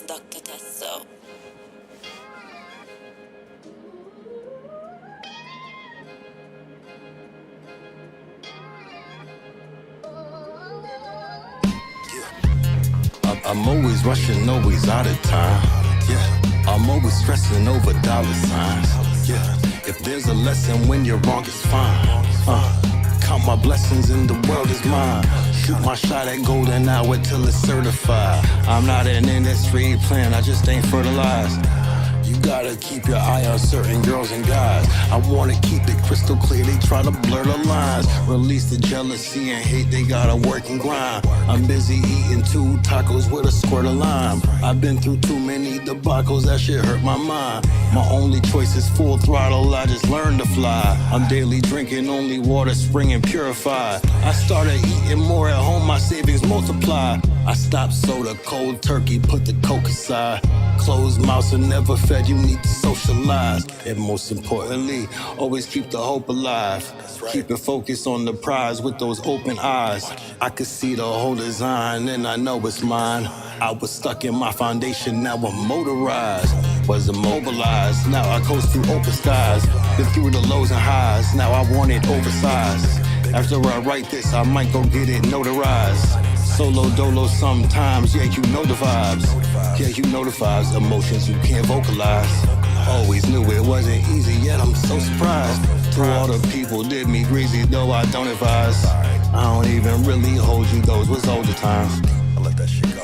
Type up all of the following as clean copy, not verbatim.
Dr. Testo. I'm always rushing, always out of time. Yeah, I'm always stressing over dollar signs. Yeah, if there's a lesson when you're wrong, it's fine. Count my blessings and the world is mine. Shoot my shot at golden hour till it's certified. I'm not an industry plan, I just ain't fertilized. You gotta keep your eye on certain girls and guys. I wanna keep it crystal clear, they try to blur the lines. Release the jealousy and hate, they gotta work and grind. I'm busy eating 2 tacos with a squirt of lime. I've been through too many debacles, that shit hurt my mind. My only choice is full throttle, I just learned to fly. I'm daily drinking only water, spring and purified. I started eating more at home, my savings multiply. I stopped soda, cold turkey, put the coke aside. Closed mouths are never fed, you need to socialize. And most importantly, always keep the hope alive. Keep it focused on the prize with those open eyes. I could see the whole design and I know it's mine. I was stuck in my foundation, now I'm motorized. Was immobilized, now I coast through open skies. Been through the lows and highs, now I want it oversized. After I write this, I might go get it notarized. Solo dolo sometimes, yeah, you know the vibes. Yeah, you know the vibes, emotions you can't vocalize. Always knew it wasn't easy, yet I'm so surprised. Through all the people did me greasy, though I don't advise. I don't even really hold you, those was older times.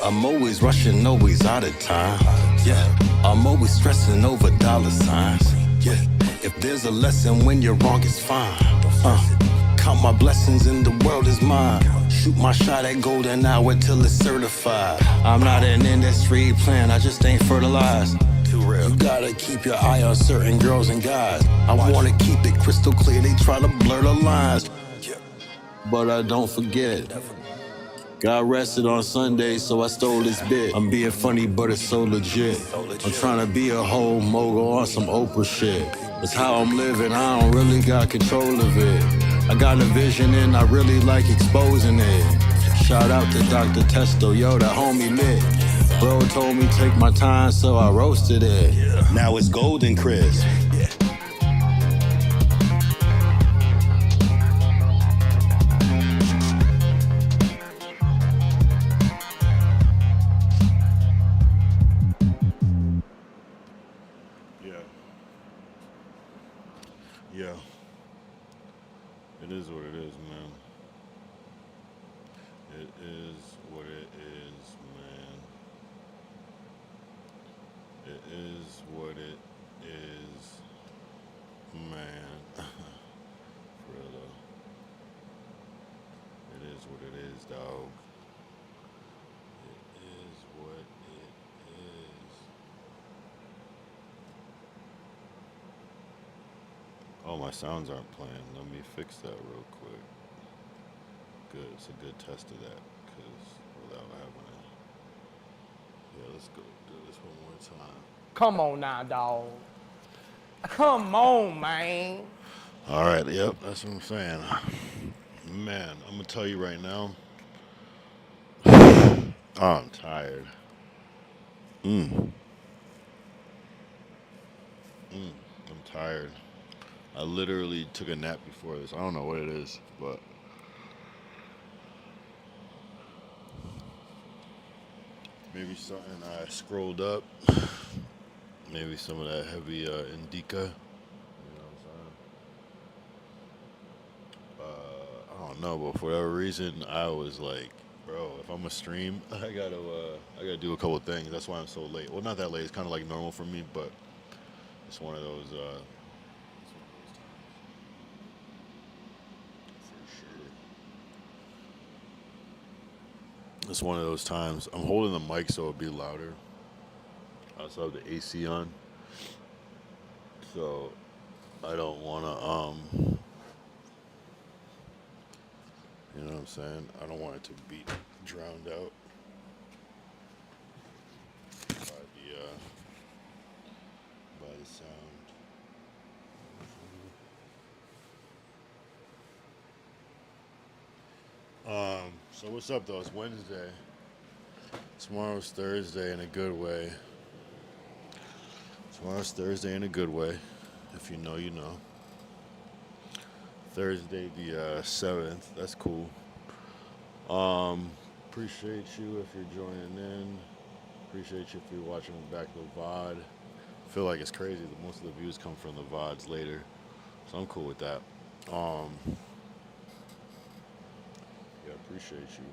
I'm always rushing, always out of time. Yeah, I'm always stressing over dollar signs. Yeah, if there's a lesson when you're wrong, it's fine. Count my blessings and the world is mine. Shoot my shot at golden hour till it's certified. I'm not an industry plan, I just ain't fertilized. Too real. You gotta keep your eye on certain girls and guys. I wanna keep it crystal clear, they try to blur the lines. But I don't forget. God rested on Sunday, so I stole this bit. I'm being funny, but it's so legit. I'm trying to be a whole mogul on some Oprah shit. That's how I'm living, I don't really got control of it. I got a vision and I really like exposing it. Shout out to Dr. Testo, yo, that homie lit. Bro told me take my time, so I roasted it. Now it's golden crisp. Yeah. It is what it is, man. It is what it is, man. It is what it is, man. For real though. It is what it is, dog. It is what it is. Oh, my sounds aren't playing. Let me fix that real quick. Good. It's a good test of that. Because without having it. Yeah, let's go do this one more time. Come on now, dog. Come on, man. All right. Yep. That's what I'm saying. Man, I'm going to tell you right now. Oh, I'm tired. I'm tired. I literally took a nap before this. I don't know what it is, but maybe something I scrolled up. Maybe some of that heavy indica. You know what I'm saying? I don't know, but for whatever reason, I was like, bro, if I'm a stream, I gotta do a couple of things. That's why I'm so late. Well, not that late. It's kind of like normal for me, but it's one of those. It's one of those times. I'm holding the mic so it'll be louder. I also have the AC on, so I don't wanna you know what I'm saying? I don't want it to be drowned out by the sound. So what's up though? It's Wednesday. Tomorrow's Thursday in a good way. Tomorrow's Thursday in a good way. If you know, you know. Thursday the 7th. That's cool. Appreciate you if you're joining in. Appreciate you if you're watching back the VOD. I feel like it's crazy that most of the views come from the VODs later. So I'm cool with that. Yeah, appreciate you.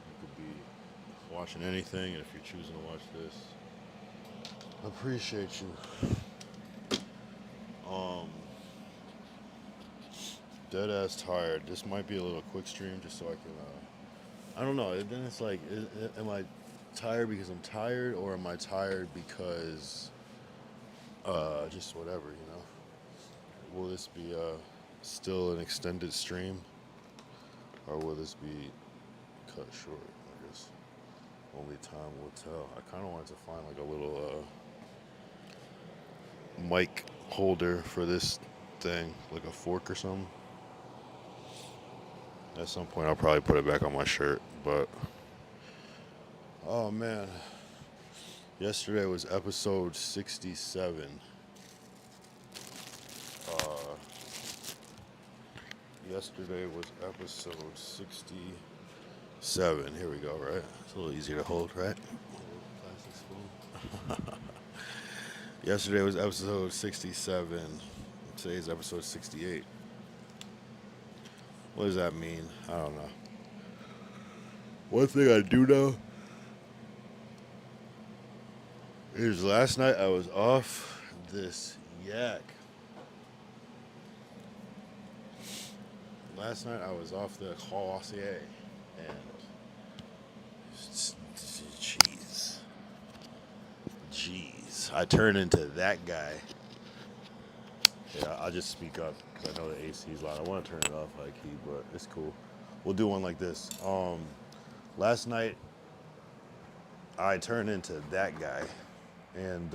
You could be watching anything, and if you're choosing to watch this, appreciate you. Dead ass tired. This might be a little quick stream just so I can, I don't know. Then it's like, am I tired because I'm tired, or am I tired because, just whatever, you know? Will this be still an extended stream, or will this be cut short? I guess only time will tell. I kind of wanted to find like a little mic holder for this thing, like a fork or something. At some point I'll probably put it back on my shirt, but oh man, yesterday was episode 67. Yesterday was episode 67. Here we go, right? It's a little easier to hold, right? Plastic spoon. Yesterday was episode 67. Today's episode 68. What does that mean? I don't know. One thing I do know is last night I was off this yak. Last night I was off the Courvoisier, and jeez, I turned into that guy. Yeah, I'll just speak up because I know the AC is loud. I want to turn it off high key, but it's cool. We'll do one like this. Last night I turned into that guy, and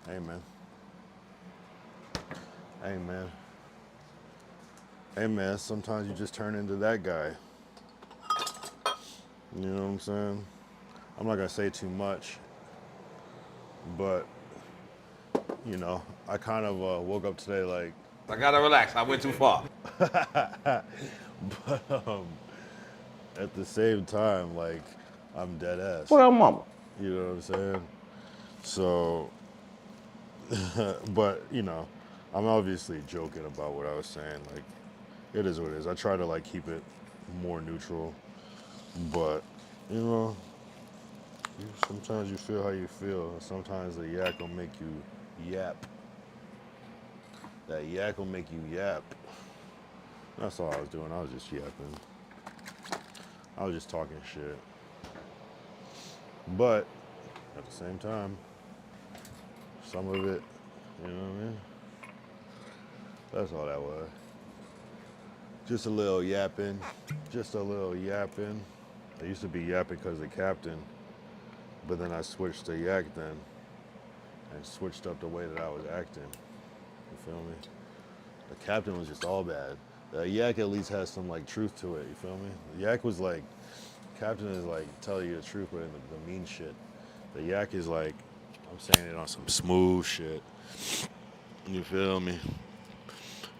hey man, sometimes you just turn into that guy. You know what I'm saying? I'm not gonna say too much, but you know, I kind of woke up today like, I gotta relax. I went too far. but at the same time, like, I'm dead ass. What up, mama? You know what I'm saying? So, but you know, I'm obviously joking about what I was saying. Like, it is what it is. I try to like keep it more neutral, but you know, sometimes you feel how you feel. Sometimes the yak will make you yap. That yak will make you yap. That's all I was doing. I was just yapping. I was just talking shit. But at the same time, some of it, you know what I mean? That's all that was. Just a little yapping. Just a little yapping. I used to be yapping because of the captain, but then I switched to yak then and switched up the way that I was acting. You feel me? The captain was just all bad. The yak at least has some like truth to it. You feel me? The yak was like, captain is like telling you the truth, but in the mean shit. The yak is like, I'm saying it on some smooth shit. You feel me?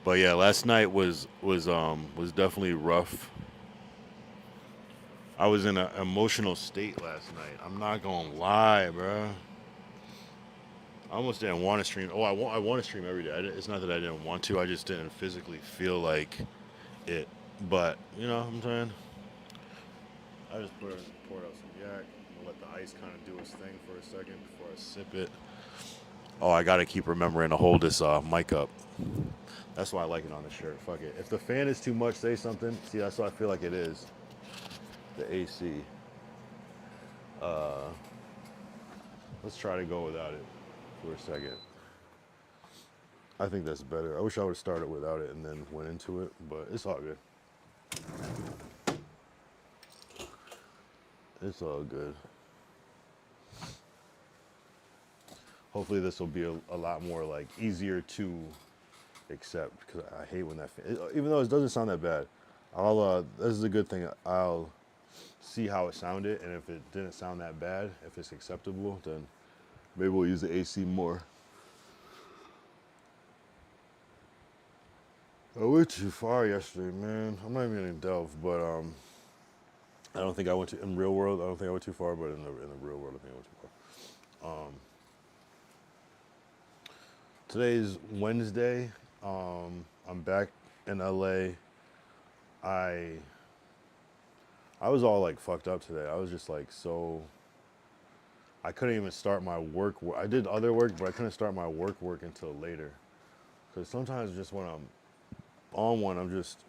But yeah, last night was definitely rough. I was in an emotional state last night. I'm not gonna lie, bro. I almost didn't want to stream. Oh, I want to stream every day. It's not that I didn't want to. I just didn't physically feel like it. But you know what I'm saying? I just poured out some yak. I'm gonna let the ice kind of do its thing for a second before I sip it. Oh, I gotta keep remembering to hold this mic up. That's why I like it on the shirt. Fuck it. If the fan is too much, say something. See, that's what I feel like it is. The AC. Let's try to go without it for a second. I think that's better. I wish I would have started without it and then went into it, but it's all good. It's all good. Hopefully this will be a lot more like easier to accept, because I hate when that fan, even though it doesn't sound that bad, This is a good thing. I'll see how it sounded, and if it didn't sound that bad, if it's acceptable, then maybe we'll use the AC more. I went too far yesterday, man. I'm not even gonna delve, but I don't think I went to in real world. I don't think I went too far, but in the real world, I think I went too far. Today's Wednesday. I'm back in LA. I was all like fucked up today. I was just like so. I couldn't even start my work. I did other work, but I couldn't start my work until later. Because sometimes just when I'm on one, I'm just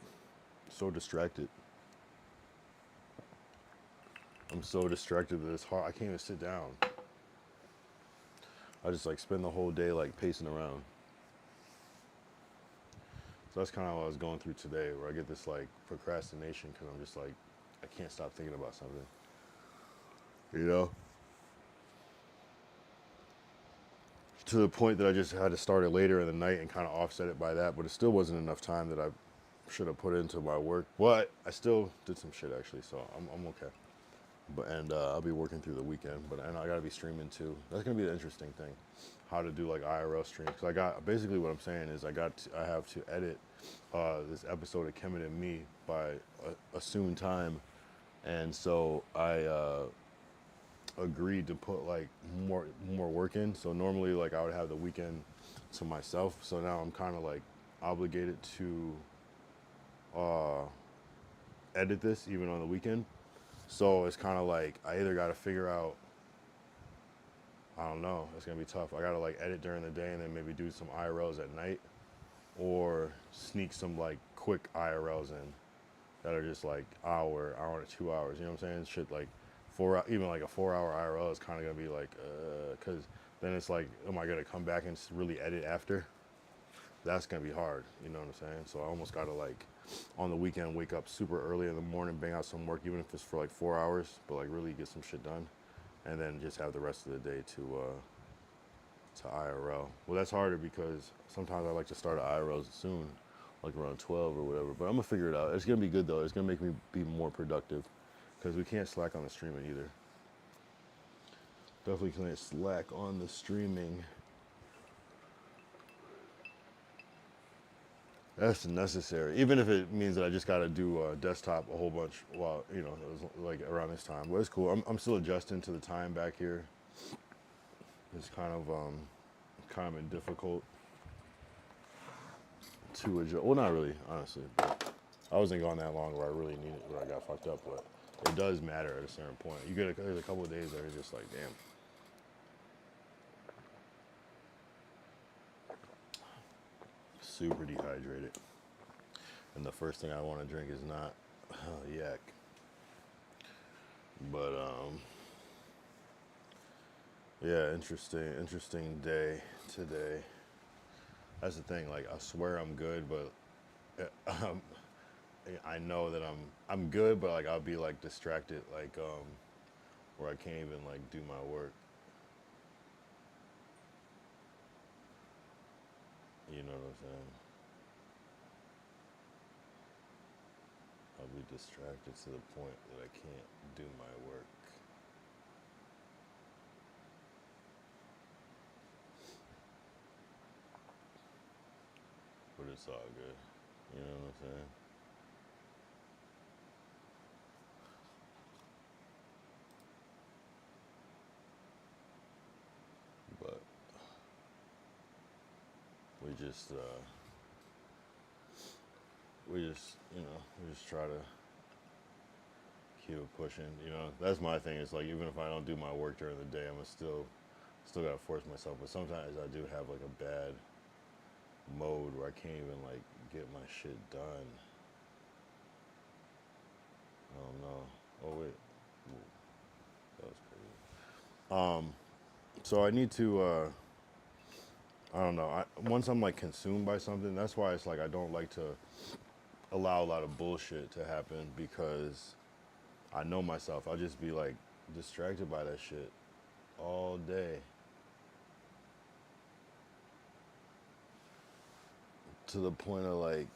so distracted. I'm so distracted that it's hard. I can't even sit down. I just like spend the whole day like pacing around. So that's kind of what I was going through today, where I get this like procrastination because I'm just like, I can't stop thinking about something. You know? To the point that I just had to start it later in the night and kind of offset it by that, but it still wasn't enough time that I should have put into my work. But I still did some shit actually, so I'm okay. But I'll be working through the weekend, and I gotta be streaming too. That's gonna be the interesting thing, how to do like IRL streams. Cause I got basically what I'm saying is I have to edit this episode of Kemet and Me by a soon time, and so I agreed to put like more work in. So normally like I would have the weekend to myself. So now I'm kind of like obligated to edit this even on the weekend. So it's kind of like I either got to figure out, I don't know, it's gonna be tough. I gotta like edit during the day and then maybe do some IRLs at night, or sneak some like quick IRLs in that are just like hour to 2 hours. You know what I'm saying? Shit like even like a 4-hour IRL is kind of gonna be like, cause then it's like, am I gonna come back and really edit after? That's gonna be hard. You know what I'm saying? So I almost gotta like on the weekend wake up super early in the morning, bang out some work, even if it's for like 4 hours, but like really get some shit done, and then just have the rest of the day to IRL. Well, that's harder because sometimes I like to start IRLs soon, like around 12 or whatever. But I'm gonna figure it out. It's gonna be good though. It's gonna make me be more productive because we can't slack on the streaming either. Definitely can't slack on the streaming. That's necessary, even if it means that I just got to do desktop a whole bunch while, you know, it was like around this time. But it's cool. I'm still adjusting to the time back here. It's kind of been difficult to adjust. Well, not really, honestly. But I wasn't gone that long where I really needed, where I got fucked up. But it does matter at a certain point. There's a couple of days that are just like, damn. Super dehydrated. And the first thing I want to drink is not yak. But yeah, interesting day today. That's the thing. Like I swear I'm good, but I know that I'm good, but like I'll be like distracted, like where I can't even like do my work. You know what I'm saying? I'll be distracted to the point that I can't do my work. But it's all good. You know what I'm saying? But we just try to keep it pushing. You know, that's my thing. It's like even if I don't do my work during the day, I'm still gotta force myself. But sometimes I do have like a bad mode where I can't even like get my shit done. I don't know. Oh wait, ooh, that was crazy. So I need to. I don't know. Once I'm like consumed by something, that's why it's like I don't like to allow a lot of bullshit to happen because I know myself. I'll just be like distracted by that shit all day. To the point of like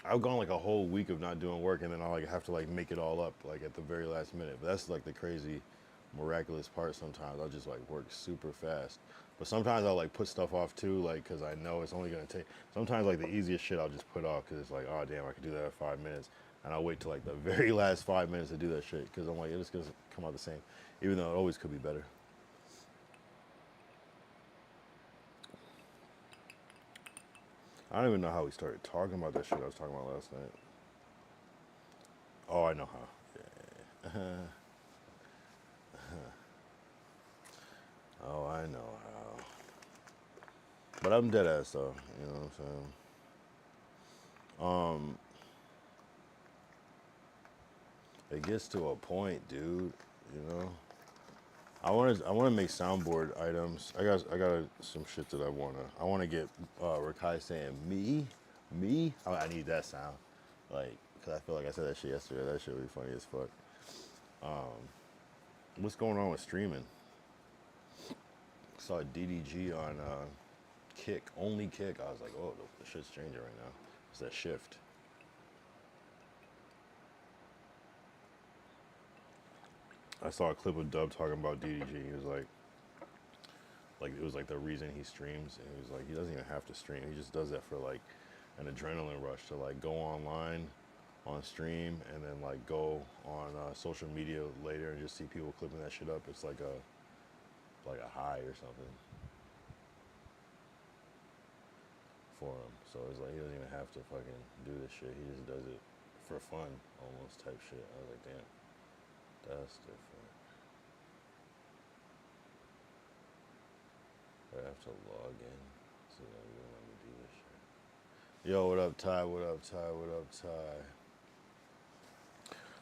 I've gone like a whole week of not doing work, and then I'll like have to like make it all up like at the very last minute. But that's like the crazy, miraculous part. Sometimes I'll just like work super fast. But sometimes I'll like put stuff off too, like because I know it's only gonna take. Sometimes like the easiest shit I'll just put off because it's like, oh damn, I could do that in 5 minutes, and I'll wait till like the very last 5 minutes to do that shit because I'm like, it's gonna come out the same, even though it always could be better. I don't even know how we started talking about that shit I was talking about last night. Oh, I know how. Yeah. Oh, I know how. But I'm dead ass though. You know what I'm saying? It gets to a point, dude. You know. I wanna make soundboard items. I got some shit that I wanna get. Rakai saying me. I need that sound, like, cause I feel like I said that shit yesterday. That shit would be funny as fuck. What's going on with streaming? Saw DDG on Kick, only Kick. I was like, oh, the shit's changing right now. It's that shift. I saw a clip of Dub talking about DDG. He was like it was like the reason he streams, and he was like, he doesn't even have to stream. He just does that for like an adrenaline rush to like go online on stream and then like go on social media later and just see people clipping that shit up. It's like a high or something for him. So it's like he doesn't even have to fucking do this shit. He just does it for fun, almost type shit. I was like, damn, that's different. I have to log in so that we don't let me do this shit. Yo, what up, Ty? What up, Ty? What up, Ty?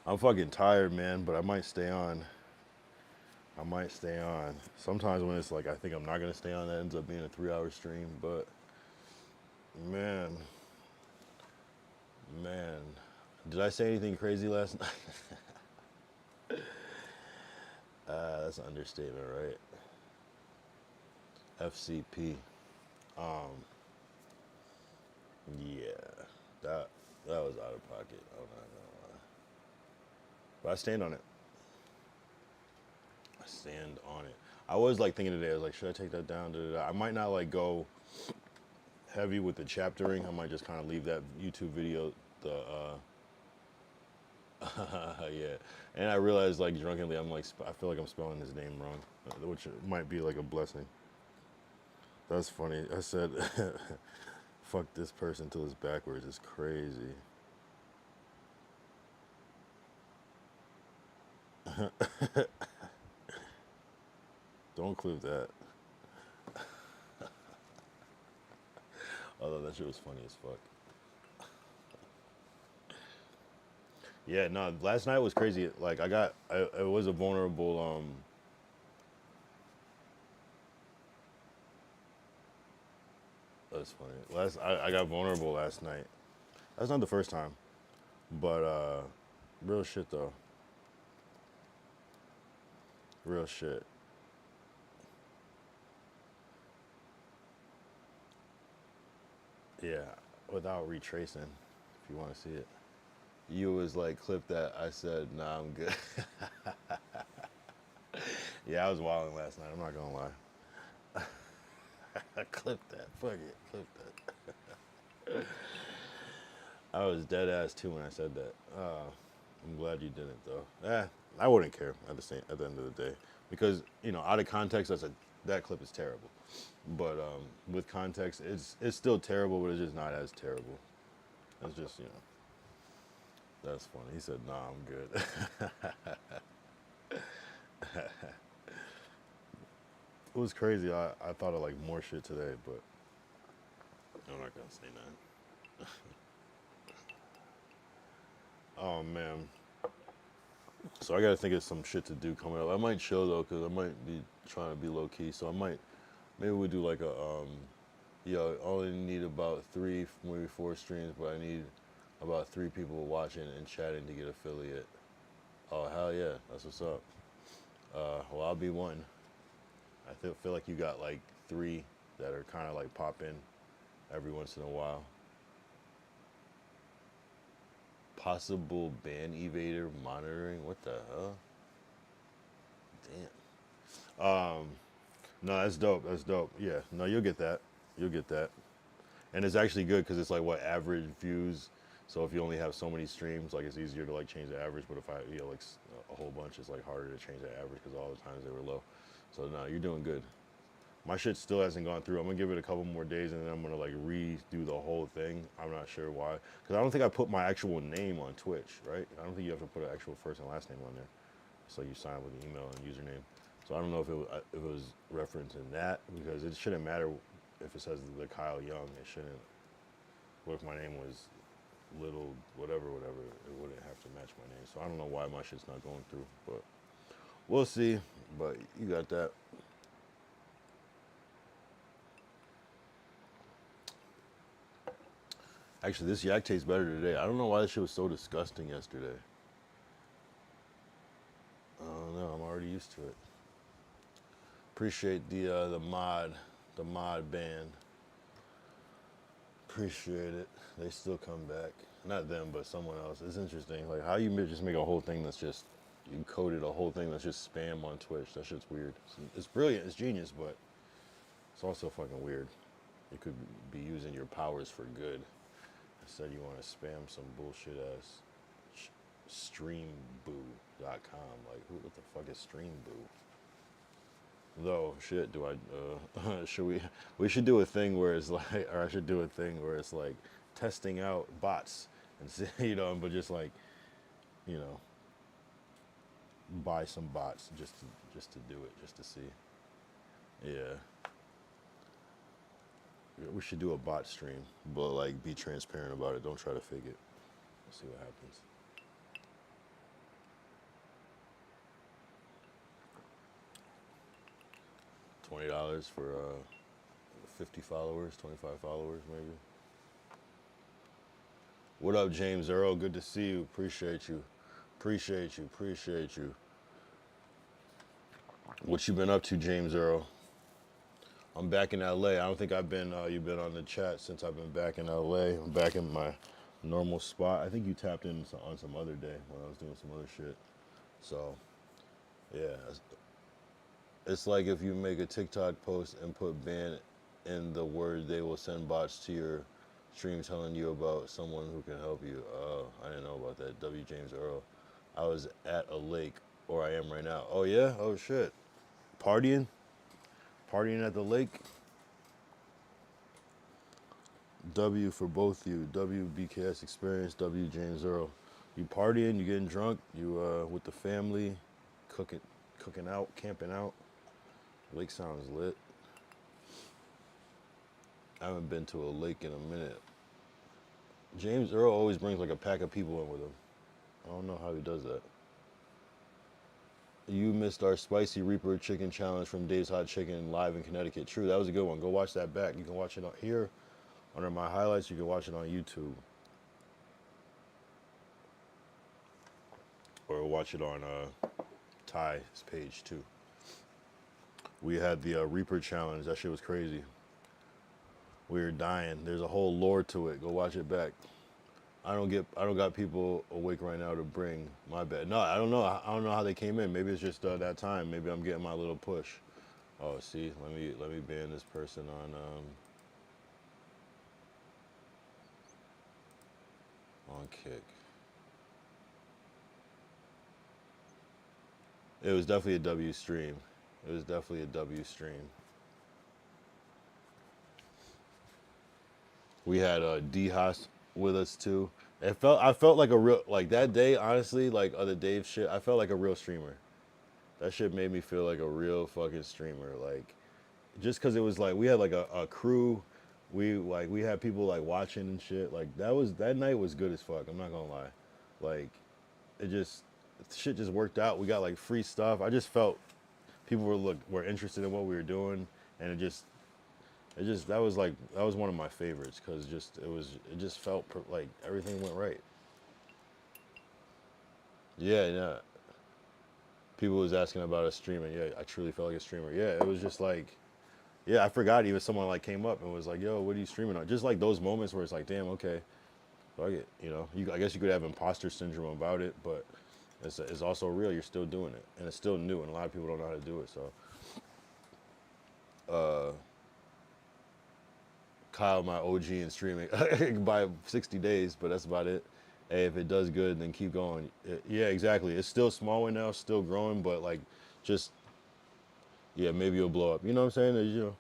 I'm fucking tired, man, but I might stay on. Sometimes when it's like I think I'm not gonna stay on, that ends up being a 3-hour stream. But man, did I say anything crazy last night? That's an understatement, right? FCP. Yeah, that was out of pocket. I'm not gonna lie, but I stand on it. I was like thinking today, I was like, should I take that down? I might not like go heavy with the chaptering. I might just kind of leave that YouTube video. Yeah. And I realized like drunkenly, I feel like I'm spelling his name wrong, which might be like a blessing. That's funny. I said, fuck this person till it's backwards. It's crazy. Don't clip that. Although that shit was funny as fuck. Yeah, no, last night was crazy. Like it was a vulnerable, that's funny. I got vulnerable last night. That's not the first time, but real shit though. Real shit. Yeah, without retracing, if you want to see it. You was like, clip that. I said, nah, I'm good. Yeah, I was wilding last night. I'm not gonna lie. I clipped that. Fuck it. Clip that. I was dead ass too when I said that. I'm glad you didn't though. I wouldn't care at the end of the day, because out of context, that clip is terrible. But with context, it's still terrible, but it's just not as terrible. It's just That's funny. He said, nah, I'm good. It was crazy. I thought of like more shit today, but I'm not gonna say nothing. Oh man. So I gotta think of some shit to do coming up. I might chill though, cause I might be trying to be low key. So maybe we do like a I only need about 3, maybe 4 streams, but I need about 3 people watching and chatting to get affiliate. Oh hell yeah, that's what's up. Well, I'll be one. I feel like you got like 3 that are kind of like pop in every once in a while. Possible ban evader monitoring. What the hell? Damn. No, that's dope. That's dope. Yeah. No, you'll get that. You'll get that. And it's actually good because it's like what average views. So if you only have so many streams, like it's easier to like change the average. But if I like a whole bunch, it's like harder to change that average because all the times they were low. So no, you're doing good. My shit still hasn't gone through. I'm gonna give it a couple more days and then I'm gonna like redo the whole thing. I'm not sure why, because I don't think I put my actual name on Twitch, right? I don't think you have to put an actual first and last name on there. So you sign with an email and username. So I don't know if it was referencing that, because it shouldn't matter if it says the Kyle Young. It shouldn't. What if my name was Little whatever, it wouldn't have to match my name. So I don't know why my shit's not going through, but we'll see. But you got that. Actually, this yak tastes better today. I don't know why this shit was so disgusting yesterday. I don't know. I'm already used to it. Appreciate the mod band. Appreciate it. They still come back. Not them, but someone else. It's interesting. Like how you just make a whole thing that's just, you coded a whole thing that's just spam on Twitch. That shit's weird. It's brilliant. It's genius, but it's also fucking weird. You could be using your powers for good. Instead you want to spam some bullshit ass streamboo.com. Like what the fuck is streamboo? Though shit, do I we should do a thing where it's like, or I should do a thing where it's like testing out bots and see, but just like, buy some bots just to do it, just to see. Yeah. We should do a bot stream, but like be transparent about it. Don't try to fake it. Let's see what happens. $20 for 50 followers, 25 followers maybe. What up, James Earl? Good to see you. Appreciate you. Appreciate you. Appreciate you. What you been up to, James Earl? I'm back in LA. I don't think you've been on the chat since I've been back in LA. I'm back in my normal spot. I think you tapped in on some other day when I was doing some other shit. So, yeah. It's like if you make a TikTok post and put ban in the word, they will send bots to your stream telling you about someone who can help you. Oh, I didn't know about that. W. James Earl. I was at a lake, or I am right now. Oh, yeah? Oh, shit. Partying? Partying at the lake? W for both you. W BKS experience. W James Earl. You partying, you getting drunk, you with the family, cooking out, camping out. Lake sounds lit. I haven't been to a lake in a minute. James Earl always brings like a pack of people in with him. I don't know how he does that. You missed our Spicy Reaper Chicken Challenge from Dave's Hot Chicken live in Connecticut. True, that was a good one. Go watch that back. You can watch it on here under my highlights. You can watch it on YouTube. Or watch it on Ty's page too. We had the Reaper Challenge. That shit was crazy. We were dying. There's a whole lore to it. Go watch it back. I don't got people awake right now to bring. My bad. No, I don't know. I don't know how they came in. Maybe it's just that time. Maybe I'm getting my little push. Oh, see, let me ban this person on Kick. It was definitely a W stream. It was definitely a W stream. We had D-Haas with us too. I felt like a real, like that day, honestly, like other Dave shit, I felt like a real streamer. That shit made me feel like a real fucking streamer. Like, just cause it was like, we had like a crew, we had people like watching and shit. Like that night was good as fuck, I'm not gonna lie. Like, shit just worked out. We got like free stuff. I just felt people were interested in what we were doing, and that was one of my favorites, because it just felt like everything went right. Yeah. People was asking about us streaming. Yeah, I truly felt like a streamer. Yeah, it was just like, yeah, I forgot even someone like came up and was like, yo, what are you streaming on? Just like those moments where it's like, damn, okay. So I guess you could have imposter syndrome about it, but it's also real. You're still doing it, and it's still new, and a lot of people don't know how to do it. So, Kyle, my OG in streaming, by 60 days, but that's about it. Hey, if it does good, then keep going. Yeah, exactly. It's still small right now, still growing, but like, just yeah, maybe it'll blow up. You know what I'm saying?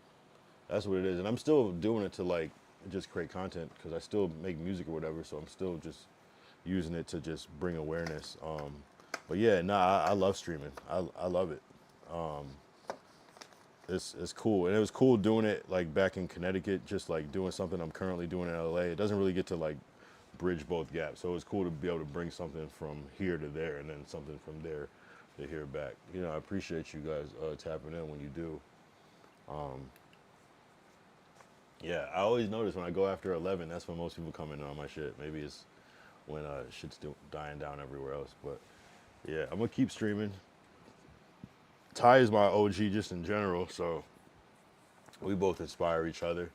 That's what it is. And I'm still doing it to like just create content because I still make music or whatever. So I'm still just using it to just bring awareness. But yeah, nah, I love streaming. I love it. It's cool, and it was cool doing it like back in Connecticut, just like doing something I'm currently doing in LA. It doesn't really get to like bridge both gaps, so it's cool to be able to bring something from here to there, and then something from there to here back. I appreciate you guys tapping in when you do. Yeah, I always notice when I go after 11, that's when most people come in on my shit. Maybe it's when shit's dying down everywhere else, but yeah, I'm gonna keep streaming. Ty is my OG just in general, so we both inspire each other.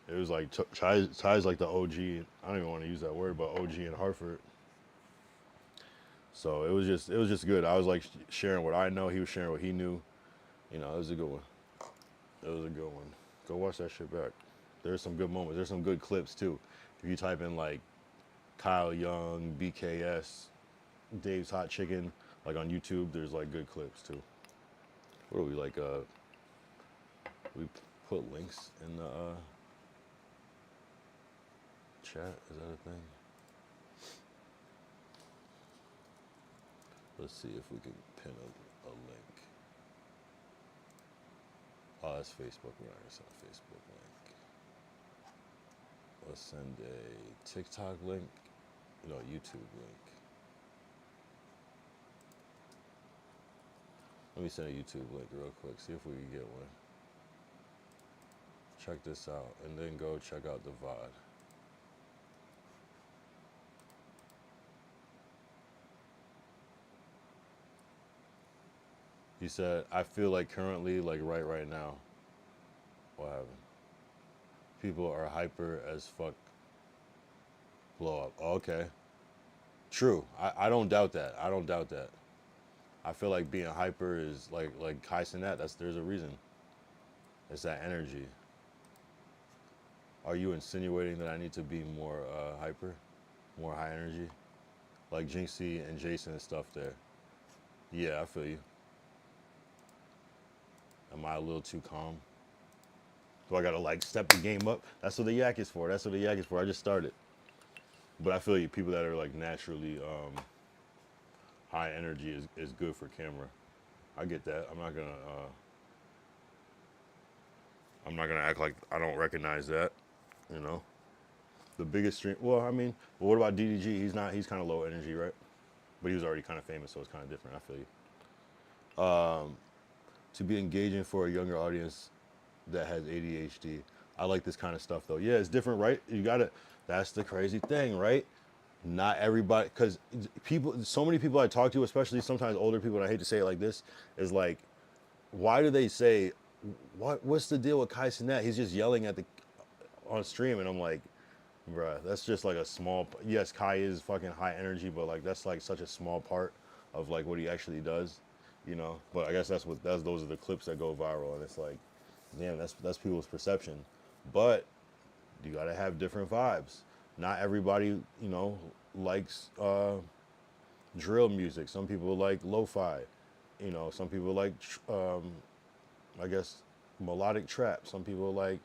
It was like Ty's like the OG. I don't even want to use that word, but OG in Hartford. So it was just good. I was like sharing what I know. He was sharing what he knew. It was a good one. It was a good one. Go watch that shit back. There's some good moments. There's some good clips too. If you type in like Kyle Young, BKS, Dave's Hot Chicken, like on YouTube, there's like good clips too. What do we like? We put links in the chat. Is that a thing? Let's see if we can pin a link. Oh, that's Facebook. We're not gonna send a Facebook link. Let's send a TikTok link. No, YouTube link. Let me send a YouTube link real quick. See if we can get one. Check this out, and then go check out the VOD. He said, I feel like currently, like right now, what happened? People are hyper as fuck. Blow up. Oh, okay. True. I don't doubt that. I don't doubt that. I feel like being hyper is like Kai Cenat, there's a reason. It's that energy. Are you insinuating that I need to be more hyper? More high energy? Like Jinxie and Jason and stuff there. Yeah, I feel you. Am I a little too calm? Do I gotta like step the game up? That's what the yak is for. That's what the yak is for. I just started. But I feel you, people that are like naturally high energy is good for camera. I get that. I'm not gonna act like I don't recognize that. The biggest stream. Well, I mean, what about DDG? He's kind of low energy, right? But he was already kind of famous, so it's kind of different. I feel you. To be engaging for a younger audience that has ADHD. I like this kind of stuff though. Yeah, it's different, right? That's the crazy thing, right? Not everybody, because so many people I talk to, especially sometimes older people, and I hate to say it like this, is like, why do they say, what's the deal with Kai Cenat? He's just yelling on stream, and I'm like, bruh, that's just like a small, yes, Kai is fucking high energy, but like, that's like such a small part of like what he actually does, but I guess those are the clips that go viral, and it's like, damn, that's people's perception. But you gotta have different vibes. Not everybody, likes drill music. Some people like lo-fi. Some people like, I guess, melodic trap. Some people like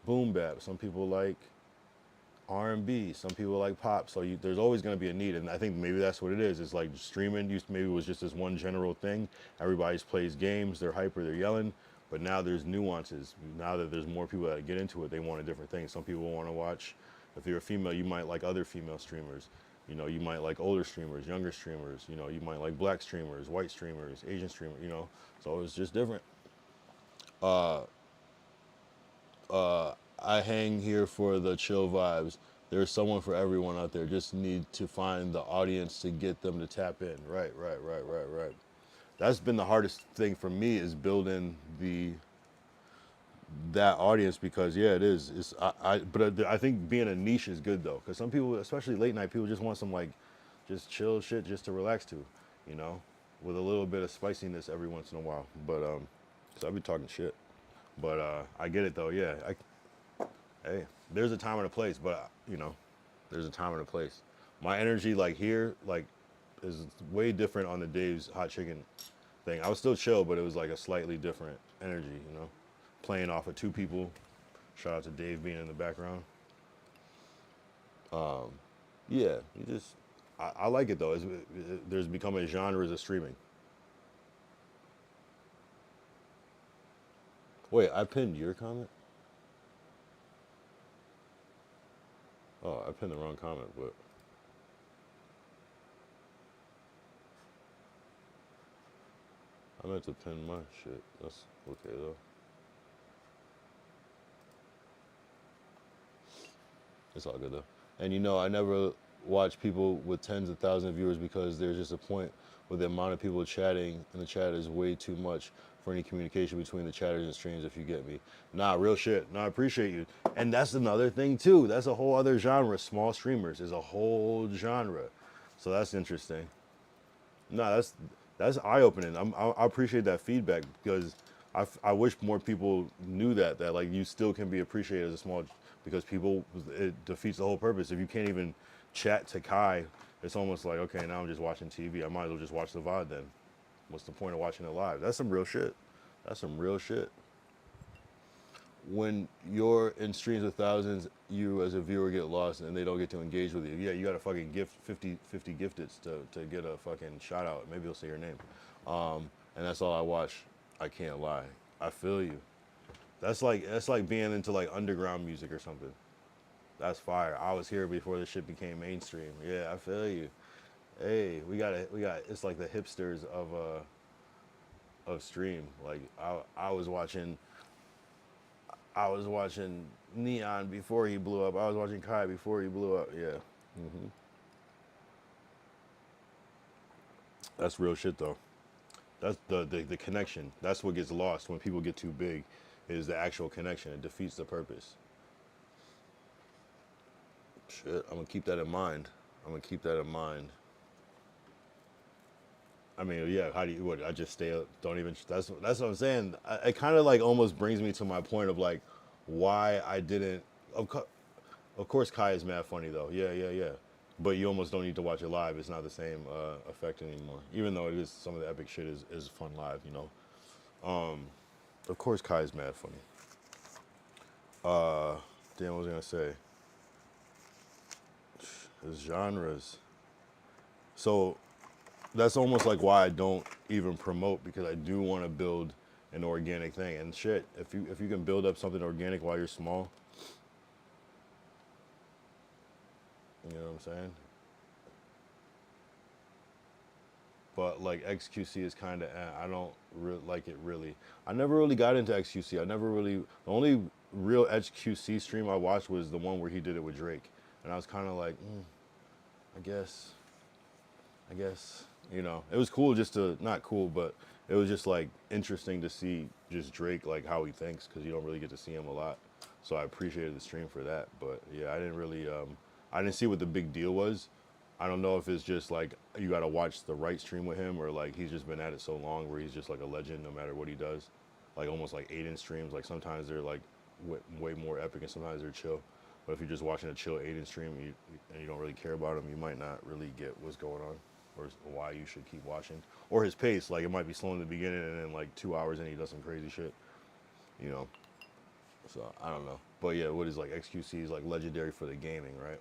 boom bap. Some people like R&B. Some people like pop. So there's always going to be a need, and I think maybe that's what it is. It's like streaming maybe was just this one general thing. Everybody plays games. They're hyper. They're yelling. But now there's nuances. Now that there's more people that get into it, they want a different thing. Some people want to watch. If you're a female, you might like other female streamers. You might like older streamers, younger streamers. You might like black streamers, white streamers, Asian streamers. So it's just different. I hang here for the chill vibes. There's someone for everyone out there. Just need to find the audience to get them to tap in. Right. That's been the hardest thing for me, is building that audience because yeah, it is. But I think being a niche is good though, because some people, especially late night people, just want some like just chill shit just to relax to, you know, with a little bit of spiciness every once in a while. But so I be talking shit, but I get it though. Yeah, hey, there's a time and a place, but you know, there's a time and a place. My energy like here like is way different on the Dave's hot chicken thing. I was still chill, but it was like a slightly different energy, you know, playing off of two people. Shout out to Dave being in the background. Yeah, you just I like it though. There's become a genre of streaming. Wait, I pinned your comment. Oh, I pinned the wrong comment, but I meant to pin my shit. That's okay though. It's all good though. And you know, I never watch people with tens of thousands of viewers because there's just a point where the amount of people chatting in the chat is way too much for any communication between the chatters and streams, if you get me. Nah, real shit. No, I appreciate you. And that's another thing too. That's a whole other genre. Small streamers is a whole genre. So that's interesting. No, that's eye opening. I appreciate that feedback because I wish more people knew that like you still can be appreciated as a small because people it defeats the whole purpose. If you can't even chat to Kai, it's almost like okay now I'm just watching TV. I might as well just watch the VOD then. What's the point of watching it live? That's some real shit. That's some real shit. When you're in streams with thousands, you as a viewer get lost and they don't get to engage with you. Yeah, you got to fucking gift 50 gifteds to get a fucking shout out. Maybe they'll say your name. And that's all I watch. I can't lie. I feel you. That's like being into like underground music or something. That's fire. I was here before this shit became mainstream. Yeah, I feel you. Hey, we got it's like the hipsters of stream. Like I was watching Neon before he blew up. I was watching Kai before he blew up. Yeah. That's real shit though. That's the connection. That's what gets lost when people get too big, is the actual connection. It defeats the purpose. Shit, I'm gonna keep that in mind. I'm gonna keep that in mind. I mean, yeah. How do you? What? I just stay up. Don't even. That's what I'm saying. It kind of like almost brings me to my point of like why I didn't. Of course, Kai is mad funny though. Yeah, yeah, yeah. But you almost don't need to watch it live. It's not the same effect anymore. Even though it is some of the epic shit is fun live. You know. Of course, Kai is mad funny. Damn, what was I gonna say? His genres. So that's almost like why I don't even promote, because I do want to build an organic thing. And shit, if you can build up something organic while you're small, you know what I'm saying? But like XQC is kind of, I don't like it really. I never really got into XQC. The only real XQC stream I watched was the one where he did it with Drake. And I was kind of like, I guess, you know, it was cool just to, not cool, but it was just like interesting to see just Drake, like how he thinks, because you don't really get to see him a lot. So I appreciated the stream for that. But yeah, I didn't really, I didn't see what the big deal was. I don't know if it's just like you got to watch the right stream with him, or like he's just been at it so long where he's just like a legend no matter what he does. Like almost like Aiden streams, like sometimes they're like way more epic and sometimes they're chill. But if you're just watching a chill Aiden stream and you don't really care about him, you might not really get what's going on or why you should keep watching. Or his pace, like it might be slow in the beginning and then like 2 hours in he does some crazy shit, you know. So I don't know. But yeah, what is like XQC is like legendary for the gaming, right?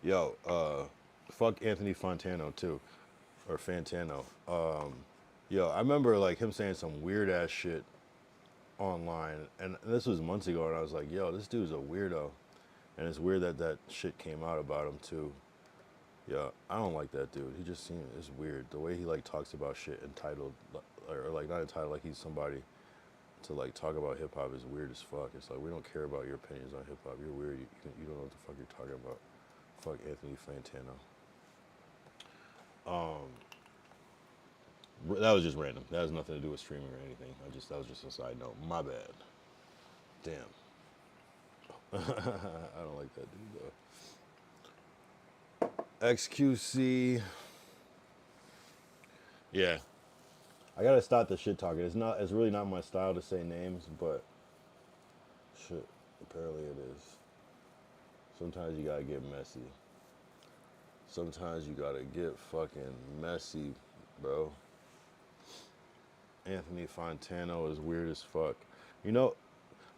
Yo, fuck Anthony Fontano too, or Fantano. Yo, I remember like him saying some weird ass shit online, and this was months ago, and I was like, yo, this dude's a weirdo, and it's weird that that shit came out about him too. Yeah, I don't like that dude. He just seems, it's weird the way he like talks about shit entitled, or like not entitled, like he's somebody to like talk about hip hop is weird as fuck. It's like we don't care about your opinions on hip hop. You're weird. You don't know what the fuck you're talking about. Fuck Anthony Fantano. That was just random. That has nothing to do with streaming or anything. That was just a side note. My bad. Damn. I don't like that dude though. XQC. Yeah. I gotta stop the shit talking. It's really not my style to say names, but shit, apparently it is. Sometimes you gotta get messy. Sometimes you gotta get fucking messy, bro. Anthony Fontano is weird as fuck. You know,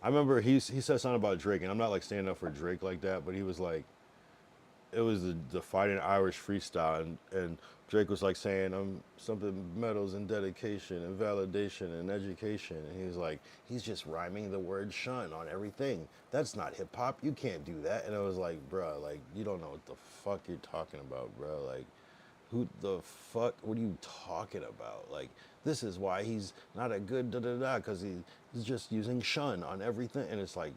I remember he said something about Drake, and I'm not like standing up for Drake like that, but he was like, it was the Fighting Irish freestyle, and Drake was like saying something medals and dedication and validation and education, and he was like, he's just rhyming the word shun on everything. That's not hip hop. You can't do that. And I was like, bro, like you don't know what the fuck you're talking about, bro. Like, who the fuck? What are you talking about? Like, this is why he's not a good da da da because he's just using shun on everything, and it's like.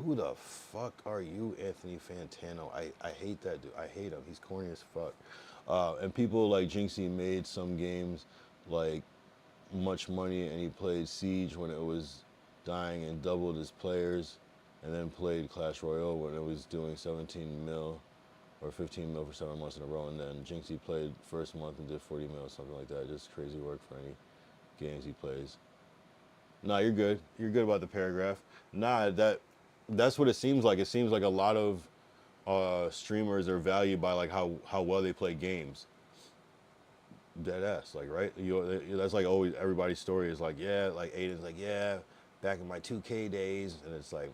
Who the fuck are you, Anthony Fantano? I hate that dude. I hate him. He's corny as fuck. And people like Jinxie made some games like much money, and he played Siege when it was dying and doubled his players, and then played Clash Royale when it was doing 17 mil or 15 mil for 7 months in a row, and then Jinxie played first month and did 40 mil, something like that. Just crazy work for any games he plays. Nah, you're good. You're good about the paragraph. Nah, that's what it seems like. It seems like a lot of streamers are valued by like how well they play games. Dead ass, like right? That's like always everybody's story is like, yeah, like Aiden's like, yeah, back in my 2K days, and it's like,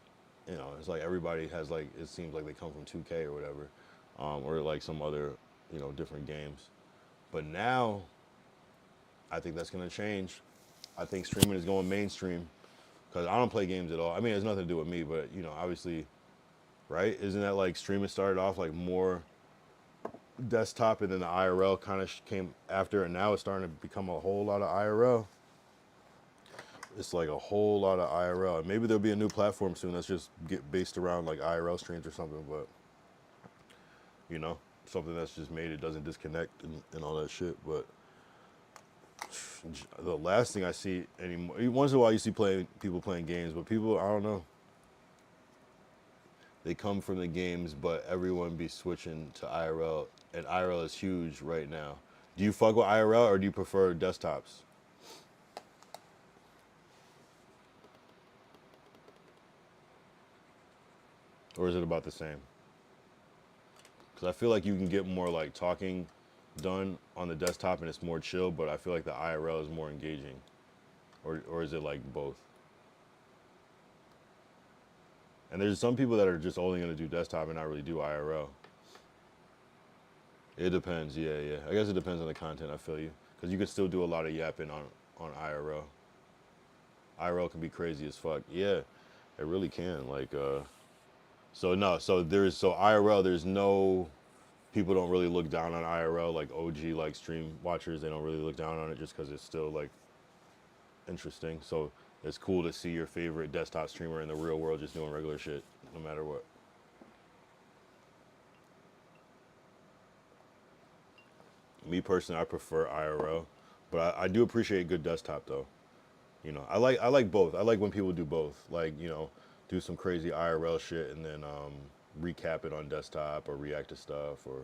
you know, it's like everybody has like it seems like they come from 2K or whatever, or like some other, you know, different games. But now, I think that's gonna change. I think streaming is going mainstream. Because I don't play games at all. I mean, it has nothing to do with me, but, you know, obviously, right? Isn't that like streaming started off like more desktop and then the IRL kind of came after, and now it's starting to become a whole lot of IRL. It's like a whole lot of IRL. And maybe there'll be a new platform soon that's just based around like IRL streams or something, but, you know, something that's just made it doesn't disconnect and all that shit, but the last thing I see anymore, once in a while you see people playing games, but people, I don't know. They come from the games, but everyone be switching to IRL, and IRL is huge right now. Do you fuck with IRL or do you prefer desktops? Or is it about the same? Because I feel like you can get more like talking done on the desktop and it's more chill, but I feel like the IRL is more engaging. Or is it like both? And there's some people that are just only going to do desktop and not really do IRL. It depends, yeah. I guess it depends on the content, I feel you. Because you can still do a lot of yapping on IRL. IRL can be crazy as fuck. Yeah, it really can. Like, so IRL, there's no, people don't really look down on IRL, like OG, like stream watchers, they don't really look down on it just because it's still like interesting. So it's cool to see your favorite desktop streamer in the real world just doing regular shit, no matter what. Me personally, I prefer IRL, but I do appreciate good desktop though. You know, I like both. I like when people do both, like, you know, do some crazy IRL shit and then recap it on desktop or react to stuff, or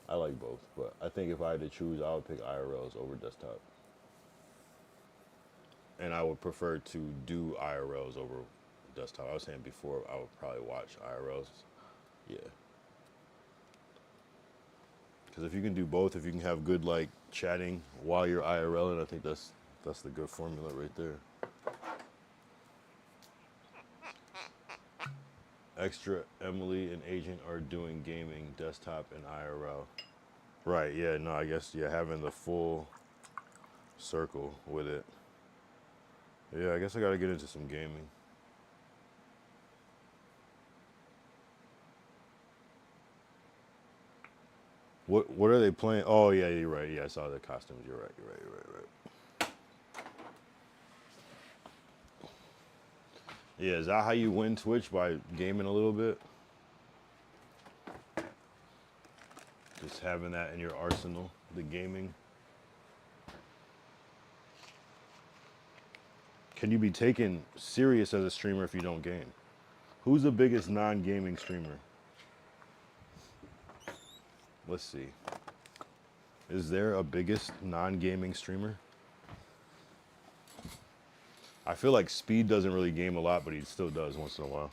I like both. But I think if I had to choose, I would pick IRLs over desktop. And I would prefer to do IRLs over desktop. I was saying before, I would probably watch IRLs. Yeah. Because if you can do both, if you can have good like chatting while you're IRL, and I think that's the good formula right there. Extra, Emily, and Agent are doing gaming, desktop, and IRL. Right, yeah, no, I guess, yeah, having the full circle with it. Yeah, I guess I gotta get into some gaming. What are they playing? Oh, yeah, you're right. Yeah, I saw the costumes. You're right. Yeah, is that how you win Twitch, by gaming a little bit? Just having that in your arsenal. the gaming. Can you be taken serious as a streamer if you don't game? Who's the biggest non-gaming streamer? Let's see. Is there a biggest non-gaming streamer? I feel like Speed doesn't really game a lot, but he still does once in a while.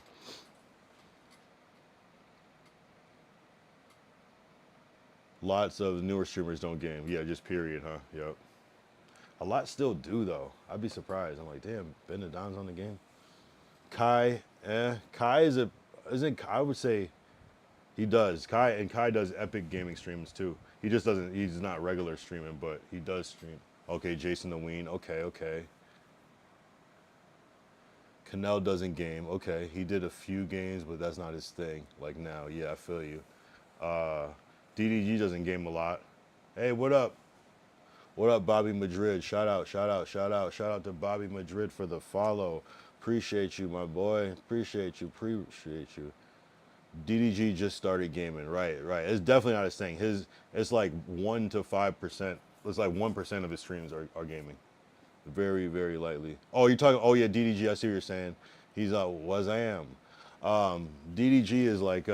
Lots of newer streamers don't game. Yeah, just period, huh? Yep. A lot still do, though. I'd be surprised. I'm like, damn, Ben the Don's on the game. Kai, Kai I would say he does. Kai does epic gaming streams, too. He just doesn't, he's not regular streaming, but he does stream. Okay, Jason the Ween. Okay. Canel doesn't game. Okay, he did a few games, but that's not his thing. Like now, yeah, I feel you. DDG doesn't game a lot. Hey, what up? What up, Bobby Madrid? Shout out to Bobby Madrid for the follow. Appreciate you, my boy. Appreciate you. DDG just started gaming. Right. It's definitely not his thing. It's like 1 to 5%. It's like 1% of his streams are gaming. Very, very lightly. Oh, you're talking, oh yeah, DDG, I see what you're saying. He's Wazam. DDG is like,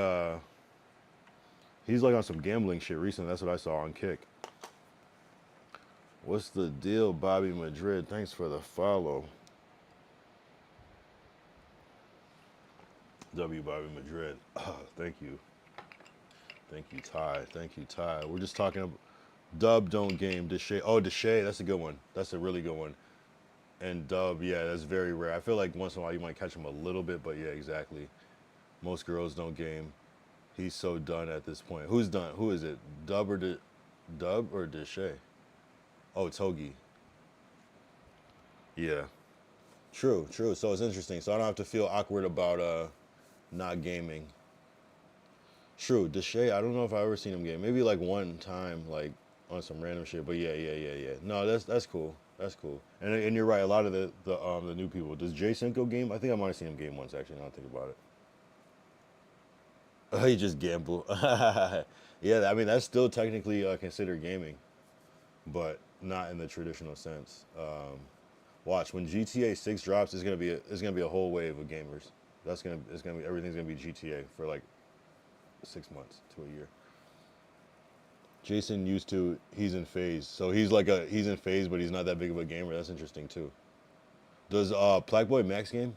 he's like on some gambling shit recently. That's what I saw on Kick. What's the deal, Bobby Madrid? Thanks for the follow. W Bobby Madrid. Thank you. Thank you, Ty. We're just talking about Dub don't game. Deshay. Oh, Deshay, that's a good one. That's a really good one. And Dub, yeah, that's very rare. I feel like once in a while you might catch him a little bit, but yeah, exactly. Most girls don't game. He's so done at this point. Who's done? Who is it? Dub or Deshay? Oh, Togi. Yeah. True. So it's interesting. So I don't have to feel awkward about not gaming. True. Deshay, I don't know if I've ever seen him game. Maybe like one time, like on some random shit. But yeah. No, that's cool. That's cool. And you're right. A lot of the new people. Does Jay Cinco game? I think I might have seen him game once actually. Now I think about it. He just gamble. Yeah, I mean that's still technically considered gaming, but not in the traditional sense. Watch when GTA 6 drops, it's gonna be a whole wave of gamers. Everything's gonna be GTA for like 6 months to a year. Jason he's in phase, so he's in phase, but he's not that big of a gamer. That's interesting too. Does Blackboy Max game?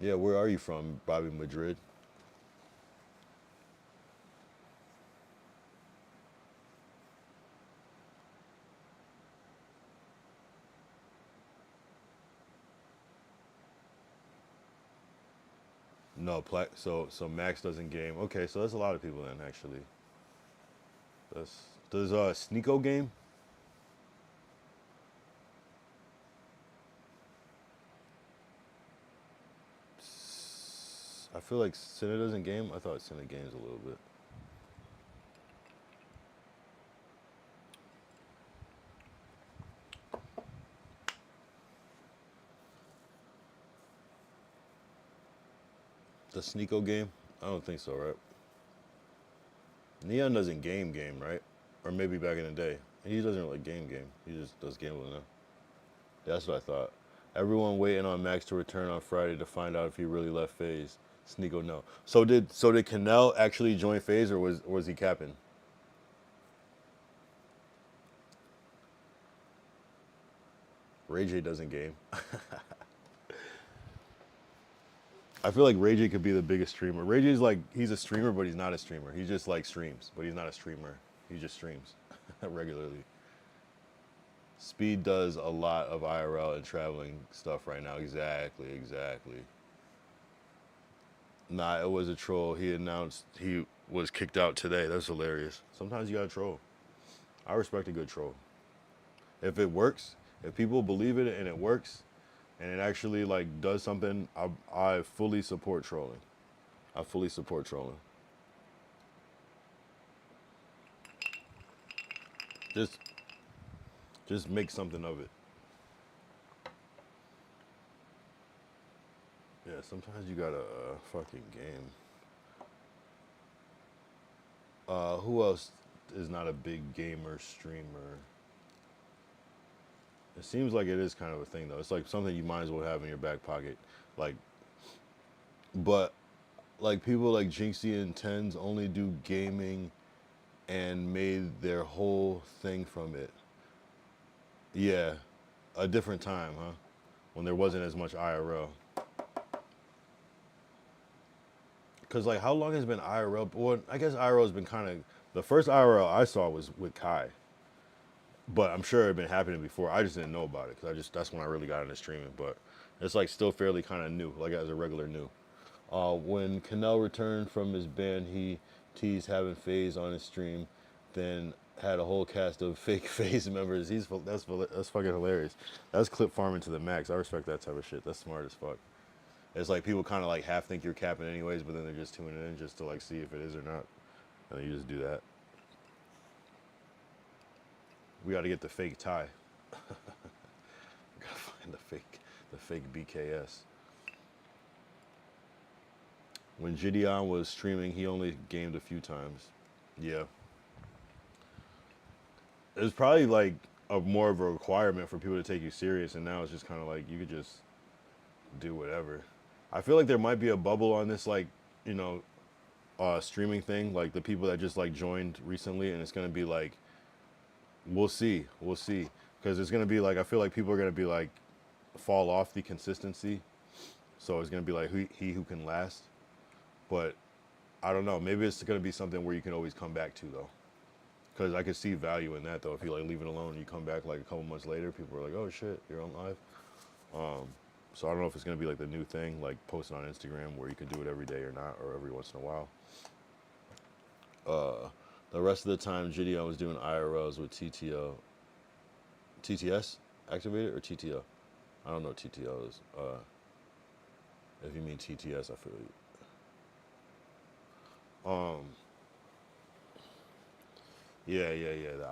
Yeah, where are you from, Bobby Madrid? No, so Max doesn't game. Okay, so that's a lot of people then actually. Does Sneeko game? I feel like Cinna doesn't game. I thought Cinna games a little bit. The Sneeko game? I don't think so, right? Neon doesn't game, right? Or maybe back in the day. He doesn't really game. He just does gambling now. That's what I thought. Everyone waiting on Max to return on Friday to find out if he really left FaZe. Sneeko, no. So did Canel actually join FaZe, or was he capping? Ray J doesn't game. I feel like Ray J could be the biggest streamer. Ray J's like, he's a streamer, but he's not a streamer. He just like streams, but he's not a streamer. He just streams regularly. Speed does a lot of IRL and traveling stuff right now. Exactly. Nah, it was a troll. He announced he was kicked out today. That's hilarious. Sometimes you gotta troll. I respect a good troll. If it works, if people believe it and it works, and it actually like does something, I fully support trolling. Just make something of it. Yeah, sometimes you gotta fucking game. Who else is not a big gamer streamer? It seems like it is kind of a thing though. It's like something you might as well have in your back pocket. Like, but like people like Jinxie and Tens only do gaming and made their whole thing from it. Yeah, a different time, huh? When there wasn't as much IRL. Cause like how long has been IRL? Well, I guess IRL has been kind of, the first IRL I saw was with Kai. But I'm sure it had been happening before. I just didn't know about it because that's when I really got into streaming. But it's like still fairly kind of new, like as a regular new. When Canel returned from his ban, he teased having FaZe on his stream, then had a whole cast of fake FaZe members. That's fucking hilarious. That's clip farming to the max. I respect that type of shit. That's smart as fuck. It's like people kind of like half think you're capping anyways, but then they're just tuning in just to like see if it is or not, and then you just do that. We got to get the fake tie. Gotta find the fake BKS. When Gideon was streaming, he only gamed a few times. Yeah. It was probably like more of a requirement for people to take you serious, and now it's just kind of like you could just do whatever. I feel like there might be a bubble on this, like, you know, streaming thing, like the people that just like joined recently, and it's gonna be like, we'll see, because it's gonna be like, I feel like people are gonna be like fall off the consistency, so it's gonna be like he who can last. But I don't know, maybe it's gonna be something where you can always come back to though, because I could see value in that though. If you like leave it alone and you come back like a couple months later, people are like, oh shit, you're on live. So I don't know if it's gonna be like the new thing, like posting on Instagram where you can do it every day or not, or every once in a while. The rest of the time, Gideon was doing IRLs with TTO. TTS activated or TTO? I don't know what TTO is. If you mean TTS, I feel you. Yeah, the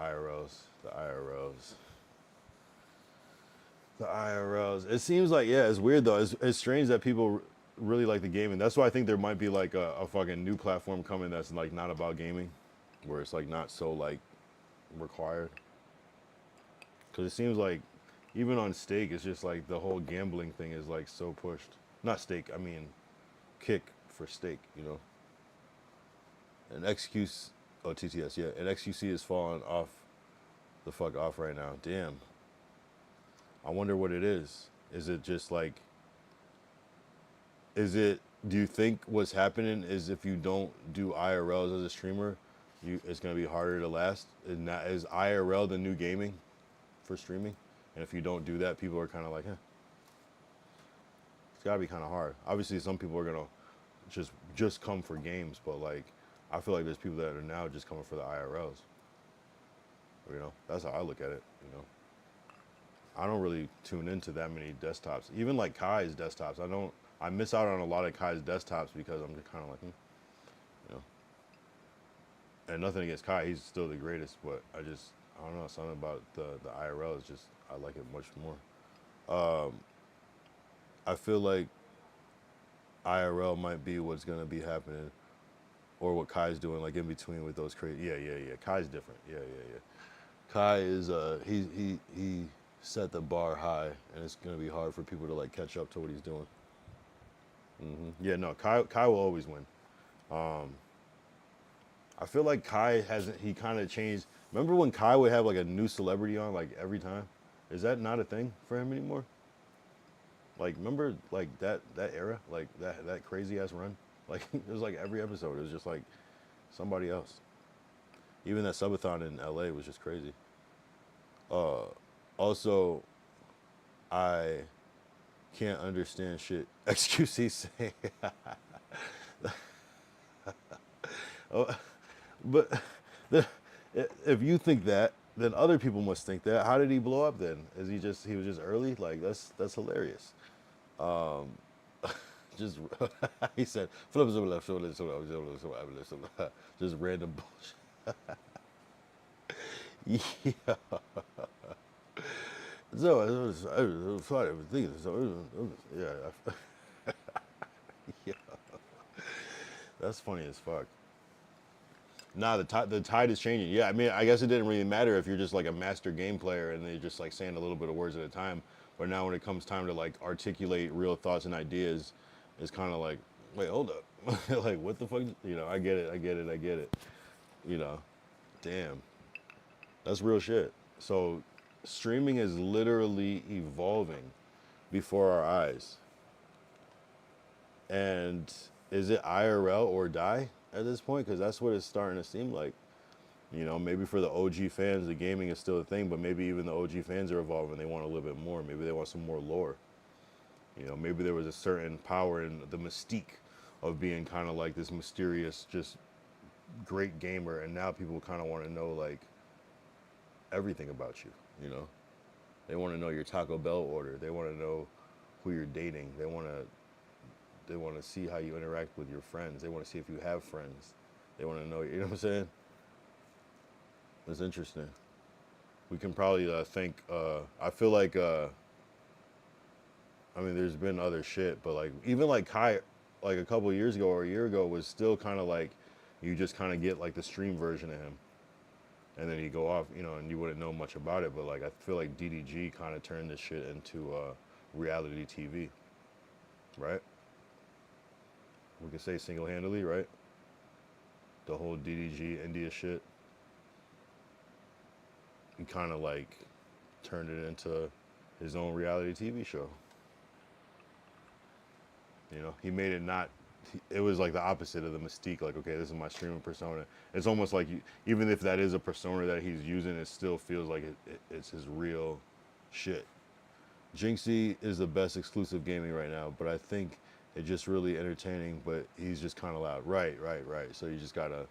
IRLs. It seems like, yeah, it's weird though. It's strange that people really like the gaming. That's why I think there might be like a fucking new platform coming that's like not about gaming, where it's like not so like required. Because it seems like even on Stake, it's just like the whole gambling thing is like so pushed. Not Stake, I mean Kick for Stake, you know. And XQC, oh TTS, yeah, and XQC is falling off the fuck off right now. Damn. I wonder what it is. Is it just like, do you think what's happening is if you don't do IRLs as a streamer, it's gonna be harder to last? Is IRL the new gaming for streaming? And if you don't do that, people are kind of like, eh. It's gotta be kind of hard. Obviously, some people are gonna just come for games, but like, I feel like there's people that are now just coming for the IRLs. You know, that's how I look at it. You know, I don't really tune into that many desktops. Even like Kai's desktops, I miss out on a lot of Kai's desktops because I'm just kind of like, you know. And nothing against Kai, he's still the greatest, but I don't know, something about the IRL is just, I like it much more. I feel like IRL might be what's gonna be happening, or what Kai's doing, like in between with those crazy. Yeah. Kai's different. Yeah. Kai is he set the bar high, and it's gonna be hard for people to like catch up to what he's doing. Yeah, no, Kai will always win. I feel like Kai he kind of changed. Remember when Kai would have like a new celebrity on like every time? Is that not a thing for him anymore? Like, remember like that era, like that crazy ass run? Like it was like every episode, it was just like somebody else. Even that subathon in LA was just crazy. Also, I can't understand shit XQC say. But if you think that, then other people must think that. How did he blow up then? He was just early? Like that's hilarious. Just he said just random bullshit. Yeah. So I was funny. Yeah. Yeah. That's funny as fuck. Nah, the tide is changing. Yeah, I mean, I guess it didn't really matter if you're just like a master game player and they're just like saying a little bit of words at a time. But now when it comes time to like articulate real thoughts and ideas, it's kind of like, wait, hold up. Like, what the fuck? You know, I get it. You know, damn. That's real shit. So streaming is literally evolving before our eyes. And is it IRL or die at this point? Because that's what it's starting to seem like. You know, maybe for the OG fans, the gaming is still a thing, but maybe even the OG fans are evolving. They want a little bit more. Maybe they want some more lore. You know, maybe there was a certain power in the mystique of being kind of like this mysterious, just great gamer, and now people kind of want to know like everything about you. You know, they want to know your Taco Bell order. They want to know who you're dating. They want to see how you interact with your friends. They want to see if you have friends. They want to know. You know what I'm saying? It's interesting. We can probably think. I feel like. I mean, there's been other shit, but like even like Kai, like a couple years ago or a year ago, was still kind of like you just kind of get like the stream version of him, and then you go off, you know, and you wouldn't know much about it. But like I feel like DDG kind of turned this shit into reality TV, right? We could say single-handedly, right? The whole DDG India shit. He kind of like turned it into his own reality TV show. You know, he made it not, it was like the opposite of the mystique. Like, okay, this is my streaming persona. It's almost like, even if that is a persona that he's using, it still feels like it's his real shit. Jinxie is the best exclusive gaming right now, but I think it's just really entertaining, but he's just kind of loud. Right. So you just gotta,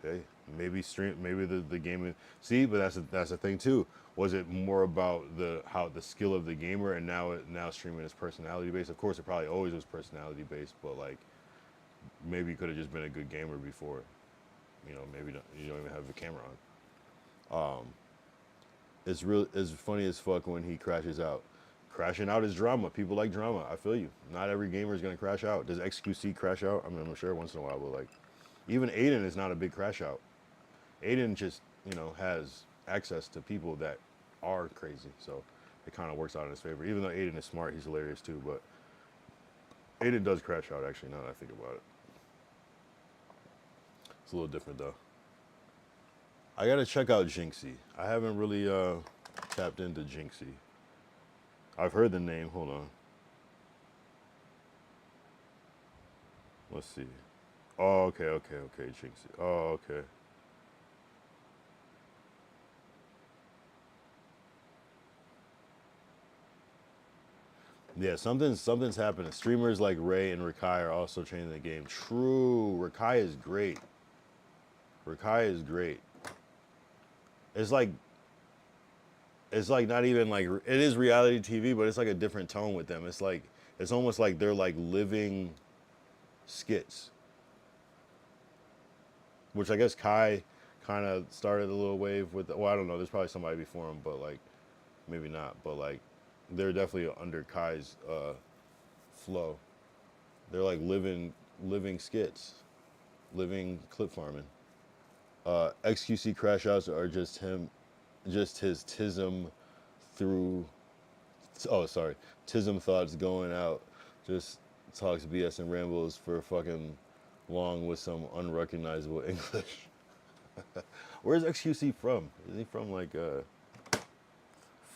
hey, maybe the gaming. See, but that's a thing too. Was it more about the skill of the gamer, and now streaming is personality based? Of course, it probably always was personality based, but like maybe you could have just been a good gamer before. You know, maybe you don't even have the camera on. It's funny as fuck when he crashes out. Crashing out is drama. People like drama. I feel you. Not every gamer is gonna crash out. Does XQC crash out? I mean, I'm sure once in a while, but like, even Aiden is not a big crash out. Aiden just, you know, has access to people that are crazy, so it kind of works out in his favor. Even though Aiden is smart, he's hilarious too, but Aiden does crash out, actually, now that I think about it. It's a little different, though. I gotta check out Jinxie. I haven't really tapped into Jinxie. I've heard the name. Hold on. Let's see. Oh, okay, Jinxie. Oh, okay. Yeah, something's happening. Streamers like Ray and Rakai are also changing the game. True, Rakai is great. It's like not even like, it is reality TV, but it's like a different tone with them. It's like, it's almost like they're like living skits, which I guess Kai kind of started a little wave with. Well, I don't know. There's probably somebody before him, but like maybe not. But like they're definitely under Kai's flow. They're like living skits, living clip farming. XQC crash outs are just his tism through. Oh, sorry, tism thoughts going out. Just talks BS and rambles for fucking long with some unrecognizable English. Where's XQC from? Is he from like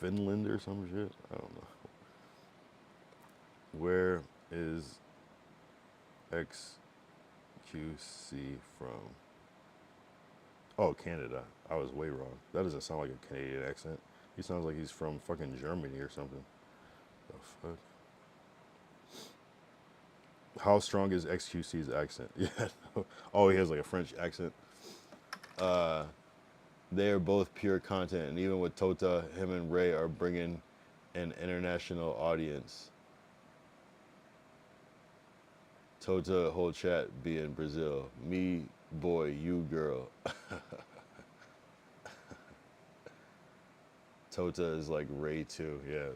Finland or some shit? I don't know. Where is XQC from? Oh, Canada. I was way wrong. That doesn't sound like a Canadian accent. He sounds like he's from fucking Germany or something. The fuck? How strong is XQC's accent? Yeah. Oh, he has like a French accent. They are both pure content, and even with Tota, him and Ray are bringing an international audience. Tota whole chat be in Brazil. Me boy, you girl. Tota is like Ray too, yeah.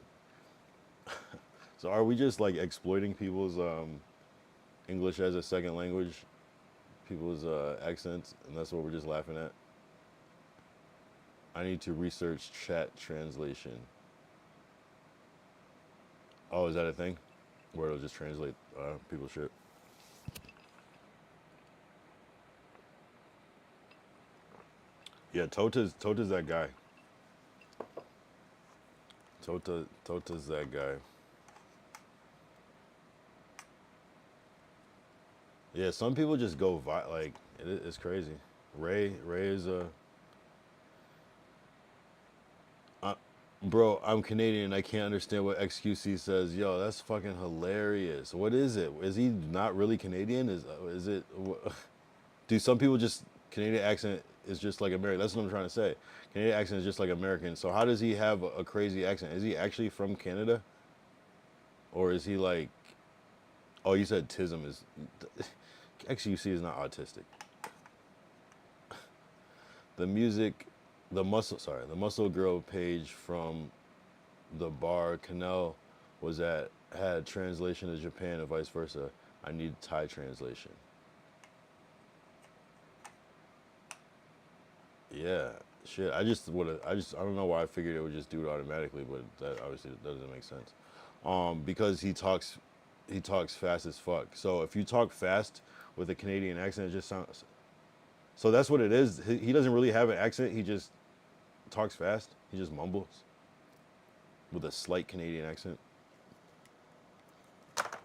So are we just like exploiting people's English as a second language people's accents, and that's what we're just laughing at. I need to research chat translation. Oh, is that a thing? Where it'll just translate people's shit? Yeah, Tota's that guy. Tota's that guy. Yeah, some people just go like it's crazy. Ray is a bro. I'm Canadian. I can't understand what XQC says. Yo, that's fucking hilarious. What is it? Is he not really Canadian? Is it? Do some people just Canadian accent is just like American? That's what I'm trying to say. Canadian accent is just like American. So how does he have a crazy accent? Is he actually from Canada, or is he like? Oh, you said Tism is. XUC is not autistic. The music, the Muscle Girl page from the bar Canal was at had translation to Japan and vice versa. I need Thai translation. Yeah, shit. I don't know why I figured it would just do it automatically, but that obviously doesn't make sense. Because he talks fast as fuck. So if you talk fast with a Canadian accent, it just sounds. So that's what it is. He doesn't really have an accent. He just talks fast. He just mumbles with a slight Canadian accent.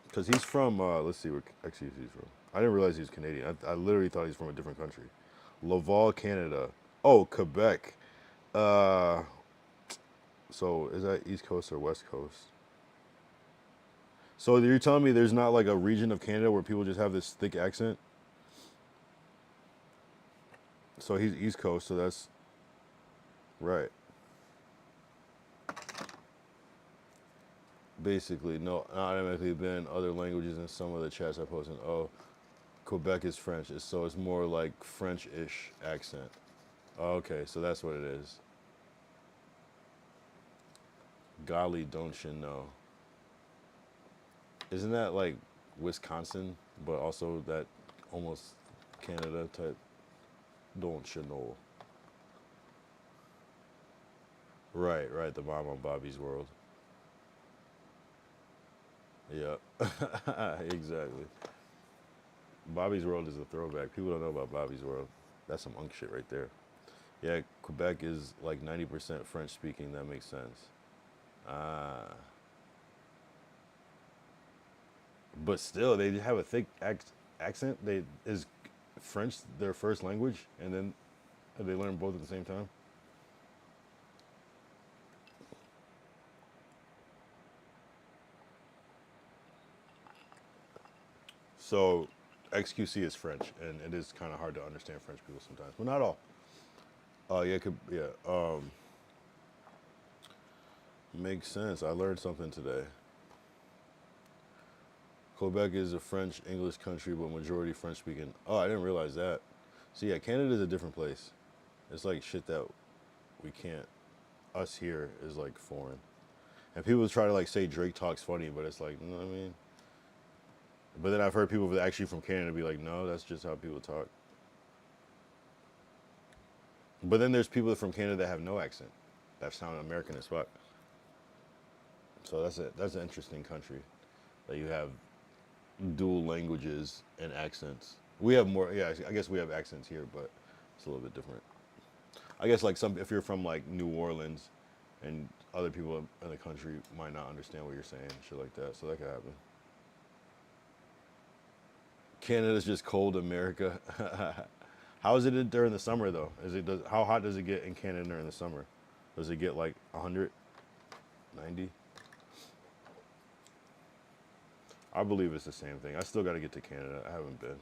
Because he's from, let's see where actually he's from. I didn't realize he was Canadian. I literally thought he's from a different country. Laval, Canada. Oh, Quebec. So is that East Coast or West Coast? So you're telling me there's not like a region of Canada where people just have this thick accent? So he's East Coast, so that's right. Basically, no, automatically been other languages in some of the chats I posted. Oh, Quebec is French, so it's more like French-ish accent. Oh, okay, so that's what it is. Golly, don't you know? Isn't that like Wisconsin, but also that almost Canada type? Don't you know? Right, the mom on Bobby's World. Yeah, exactly. Bobby's World is a throwback. People don't know about Bobby's World. That's some unk shit right there. Yeah, Quebec is like 90% French speaking. That makes sense. Ah. But still, they have a thick accent. Is French their first language, and then they learn both at the same time. So, XQC is French, and it is kind of hard to understand French people sometimes, but not all. Yeah. Makes sense. I learned something today. Quebec is a French English country, but majority French speaking. Oh, I didn't realize that. So yeah, Canada is a different place. It's like shit that we can't. Us here is like foreign, and people try to like say Drake talks funny, but it's like, you know what I mean. But then I've heard people that actually from Canada be like, no, that's just how people talk. But then there's people from Canada that have no accent, that sound American as fuck. So that's an interesting country, that you have dual languages and accents. We have more, yeah. I guess we have accents here, but it's a little bit different. I guess like if you're from like New Orleans, and other people in the country might not understand what you're saying, shit like that. So that could happen. Canada's just cold America. How is it during the summer though? How hot does it get in Canada during the summer? Does it get like 100, 90? I believe it's the same thing. I still got to get to Canada. I haven't been.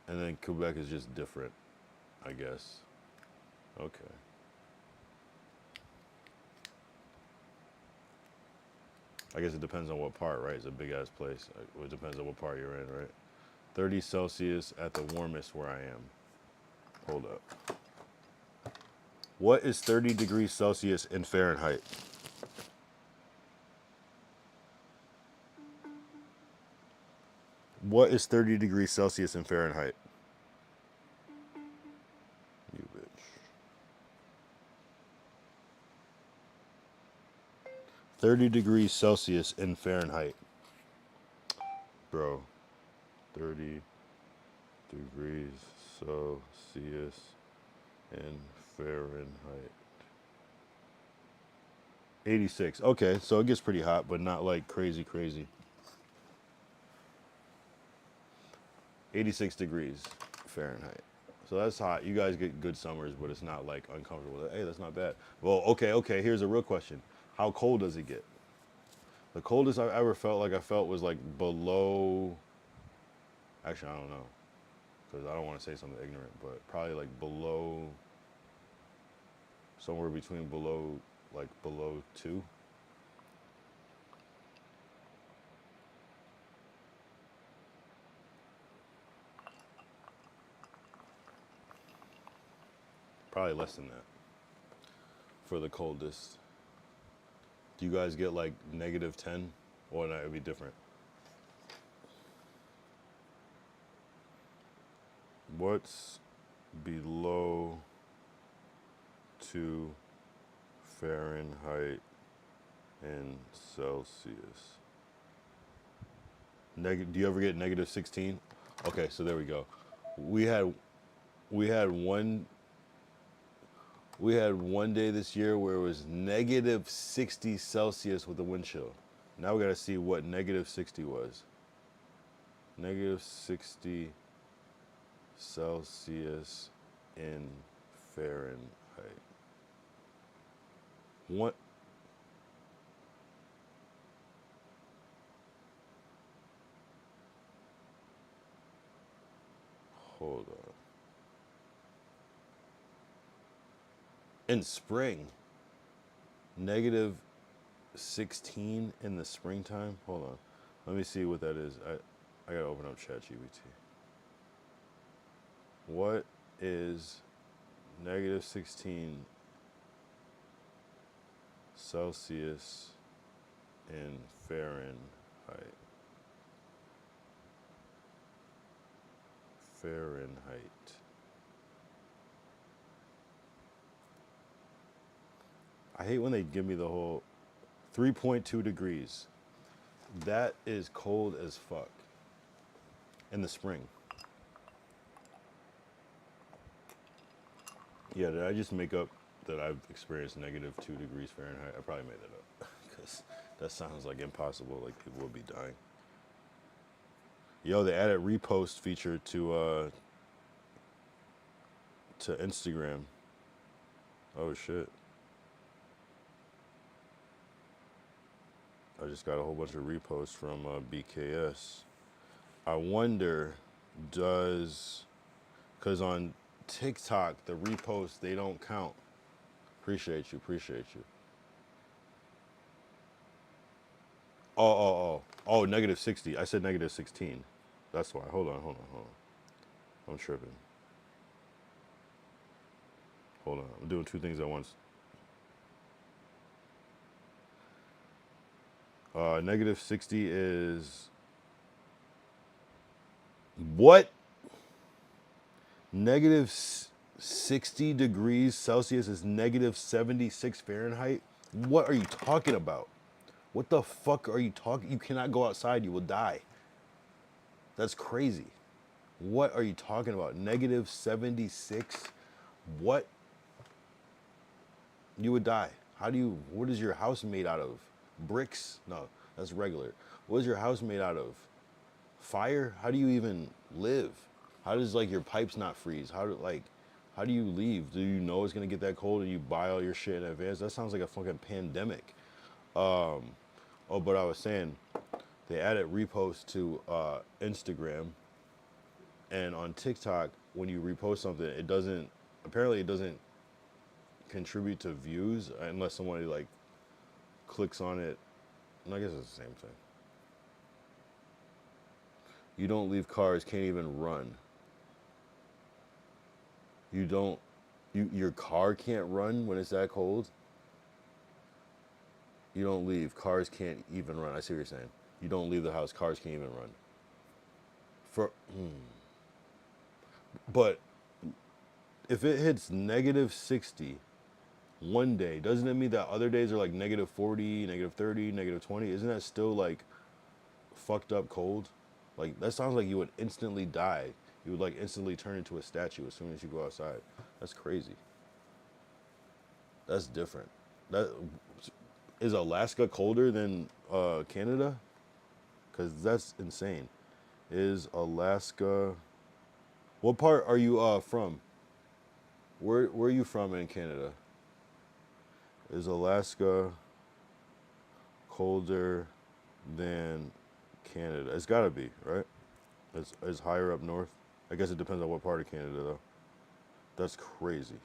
And then Quebec is just different, I guess. Okay. I guess it depends on what part, right? It's a big ass place. It depends on what part you're in, right? 30 Celsius at the warmest where I am. Hold up. What is 30 degrees Celsius in Fahrenheit? What is 30 degrees Celsius in Fahrenheit? You bitch. 30 degrees Celsius in Fahrenheit. Bro. 30 degrees Celsius in Fahrenheit. 86. Okay, so it gets pretty hot, but not like crazy, crazy. 86 degrees Fahrenheit. So that's hot. You guys get good summers, but it's not like uncomfortable. Hey, that's not bad. Well, okay. Here's a real question. How cold does it get? The coldest I've ever felt was like below. Actually, I don't know, because I don't want to say something ignorant, but probably like below. Somewhere between below 2. Probably less than that for the coldest. Do you guys get like -10? Or that would be different? What's below 2 Fahrenheit in Celsius? Do you ever get -16? Okay, so there we go. We had one day this year where it was -60 Celsius with a wind chill. Now we gotta see what -60 was. -60 Celsius in Fahrenheit. What? Hold on. In spring, -16 in the springtime. Hold on, let me see what that is. I gotta open up ChatGPT. What is -16 Celsius in Fahrenheit? Fahrenheit. I hate when they give me the whole 3.2 degrees. That is cold as fuck in the spring. Yeah, did I just make up that I've experienced -2 degrees Fahrenheit? I probably made that up because that sounds like impossible, like people would be dying. Yo, they added repost feature to Instagram. Oh shit. I just got a whole bunch of reposts from BKS. I wonder, because on TikTok, the reposts, they don't count. Appreciate you. Oh, -60. I said -16. That's why. Hold on. I'm tripping. Hold on. I'm doing two things at once. -60 is what? -60 degrees Celsius is -76 Fahrenheit? What are you talking about? What the fuck are you talking? You cannot go outside, you will die. That's crazy. What are you talking about? -76? What? You would die. What is your house made out of? Bricks? No, that's regular. What is your house made out of? Fire? How do you even live? How does like your pipes not freeze? How do you leave? Do you know it's gonna get that cold and you buy all your shit in advance? That sounds like a fucking pandemic. But I was saying, they added repost to Instagram, and on TikTok, when you repost something, it doesn't contribute to views unless somebody like clicks on it. And I guess it's the same thing. You don't leave cars, can't even run. Your car can't run when it's that cold? You don't leave, cars can't even run. I see what you're saying. You don't leave the house, cars can't even run. But if it hits negative 60 one day, doesn't it mean that other days are like negative 40, negative 30, negative 20? Isn't that still like fucked up cold? Like, that sounds like you would instantly die. You would like instantly turn into a statue as soon as you go outside. That's crazy. That's different. That is Alaska colder than Canada? Because that's insane. Is Alaska? What part are you from? Where are you from in Canada? Is Alaska colder than Canada? It's got to be, right? It's higher up north. I guess it depends on what part of Canada, though. That's crazy.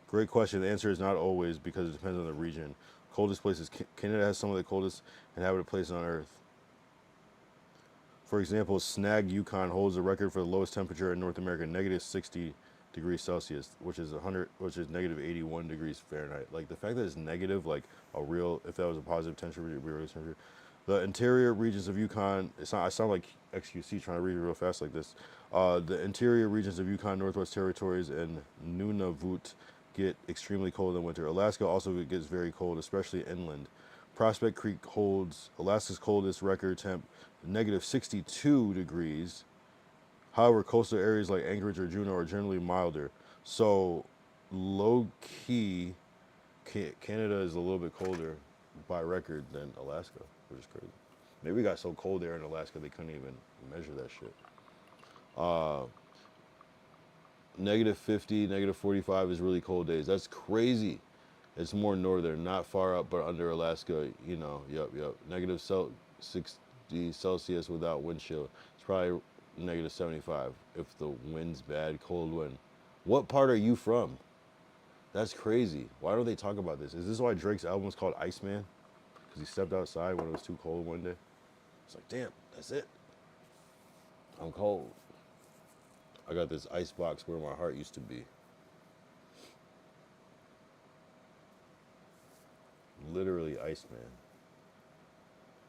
Great question. The answer is not always, because it depends on the region. Coldest places. Canada has some of the coldest inhabited places on Earth. For example, Snag, Yukon holds the record for the lowest temperature in North America, negative 60 degrees Celsius, which is negative 81 degrees Fahrenheit. Like, the fact that it's negative, like a real, if that was a positive temperature, it would be a real temperature. The interior regions of Yukon, I sound like XQC trying to read it real fast like this. The interior regions of Yukon, Northwest Territories, and Nunavut get extremely cold in winter. Alaska also gets very cold, especially inland. Prospect Creek holds Alaska's coldest record temp, negative 62 degrees. However, coastal areas like Anchorage or Juneau are generally milder. So, low key, Canada is a little bit colder by record than Alaska, which is crazy. Maybe it got so cold there in Alaska they couldn't even measure that shit. Negative 50, negative 45 is really cold days. That's crazy. It's more northern, not far up, but under Alaska, you know, yep. Negative 60 Celsius without wind chill. It's probably negative 75 if the wind's bad, cold wind. What part are you from? That's crazy. Why don't they talk about this? Is this why Drake's album is called Iceman? Because he stepped outside when it was too cold one day? It's like, damn, that's it. I'm cold. I got this ice box where my heart used to be. Literally Iceman.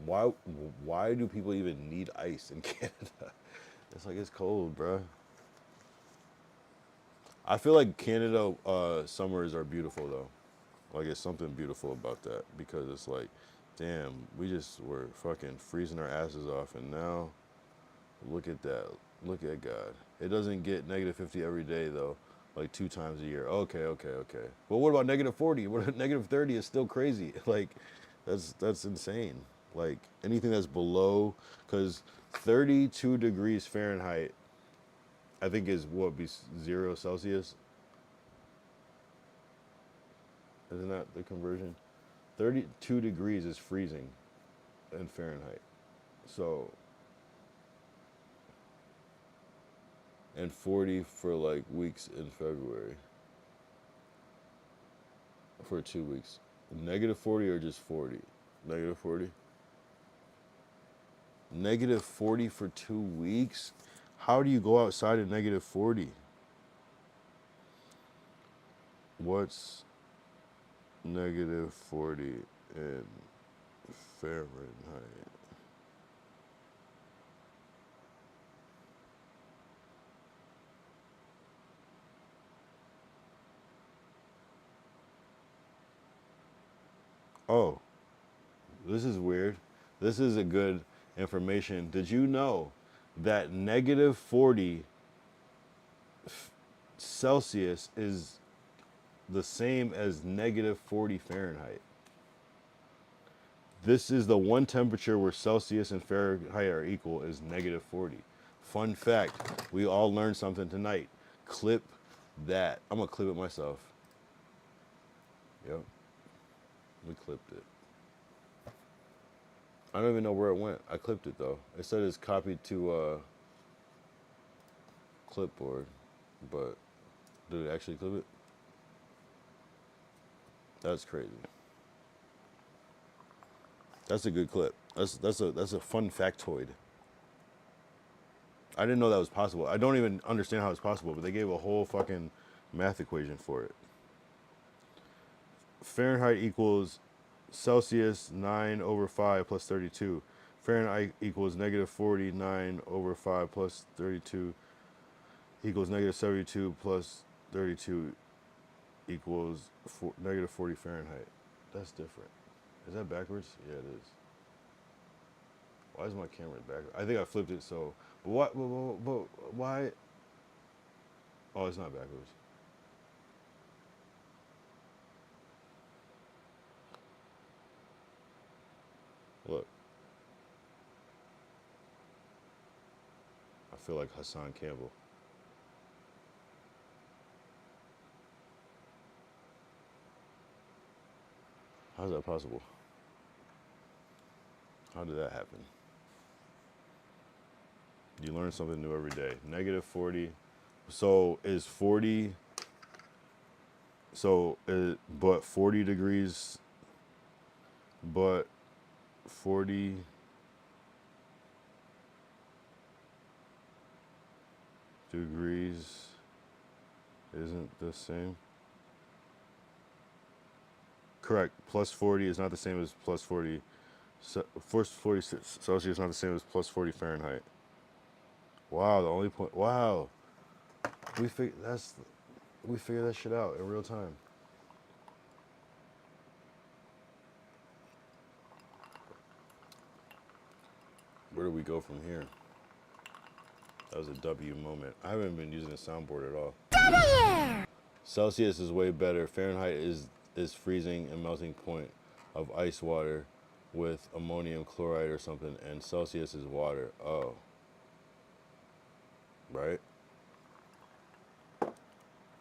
Why do people even need ice in Canada? It's like, it's cold, bruh. I feel like Canada summers are beautiful, though. Like, it's something beautiful about that, because it's like, damn, we just were fucking freezing our asses off, and now look at that. Look at God. It doesn't get negative 50 every day, though, like 2 times a year. Okay. But what about negative 40? What, negative 30 is still crazy. Like, that's insane. Like, anything that's below, because 32 degrees Fahrenheit, I think is what, be 0 Celsius? Isn't that the conversion? 32 degrees is freezing in Fahrenheit. So, and 40 for like weeks in February. For 2 weeks. Negative 40 or just 40? Negative 40? Negative 40 for 2 weeks? How do you go outside at negative 40? What's negative 40 in Fahrenheit? Oh, this is weird. This is a good information. Did you know that negative 40 Celsius is the same as negative 40 Fahrenheit? This is the one temperature where Celsius and Fahrenheit are equal, is negative 40. Fun fact, we all learned something tonight. Clip that. I'm going to clip it myself. Yep. We clipped it. I don't even know where it went. I clipped it, though. It said it's copied to clipboard, but did it actually clip it? That's crazy. That's a good clip. That's a fun factoid. I didn't know that was possible. I don't even understand how it's possible, but they gave a whole fucking math equation for it. Fahrenheit equals Celsius 9/5 plus 32. Fahrenheit equals negative 49/5 plus 32 equals negative 72 plus 32 equals negative 40 Fahrenheit. That's different. Is that backwards? Yeah, it is. Why is my camera backwards? I think I flipped it so. But what? But why? Oh, it's not backwards. Look. I feel like Hassan Campbell. How's that possible? How did that happen? You learn something new every day. Negative 40. So is 40. So, but 40 degrees. But 40. Degrees isn't the same. Correct. Plus 40 is not the same as plus 40. Plus 40 Celsius is not the same as plus 40 Fahrenheit. Wow, the only point. Wow, we figured that shit out in real time. Where do we go from here? That was a W moment. I haven't been using the soundboard at all. Celsius is way better. Fahrenheit is freezing and melting point of ice water with ammonium chloride or something, and Celsius is water. Oh. Right?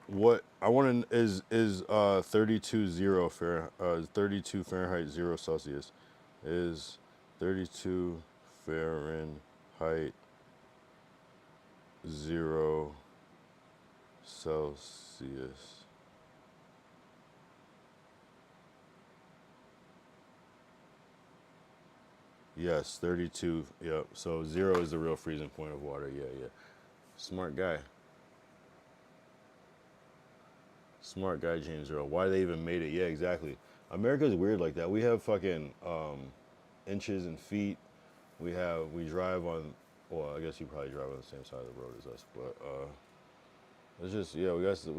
What I want to is 32 Fahrenheit 0 Celsius is 32 Fahrenheit 0 Celsius. Yes, 32. Yep. So 0 is the real freezing point of water. Yeah, yeah. Smart guy. Smart guy, James Earl. Why they even made it? Yeah, exactly. America's weird like that. We have fucking inches and feet. We drive on. Well, I guess you probably drive on the same side of the road as us, but it's just we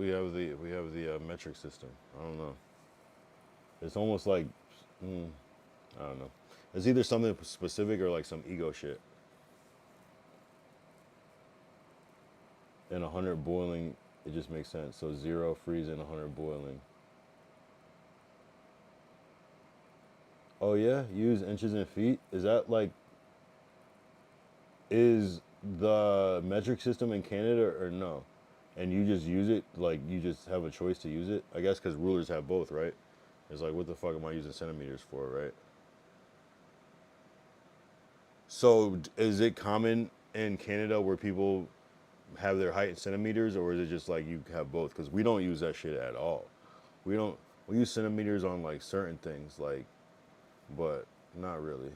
have the metric system. I don't know. It's almost like I don't know. It's either something specific or like some ego shit. And 100 boiling, it just makes sense. So 0 freezing, 100 boiling. Oh yeah, use inches and feet. Is that like? Is the metric system in Canada or no? And you just use it, like you just have a choice to use it? I guess because rulers have both, right? It's like, what the fuck am I using centimeters for, right? So is it common in Canada where people have their height in centimeters, or is it just like you have both? Because we don't use that shit at all. We use centimeters on like certain things, like, but not really.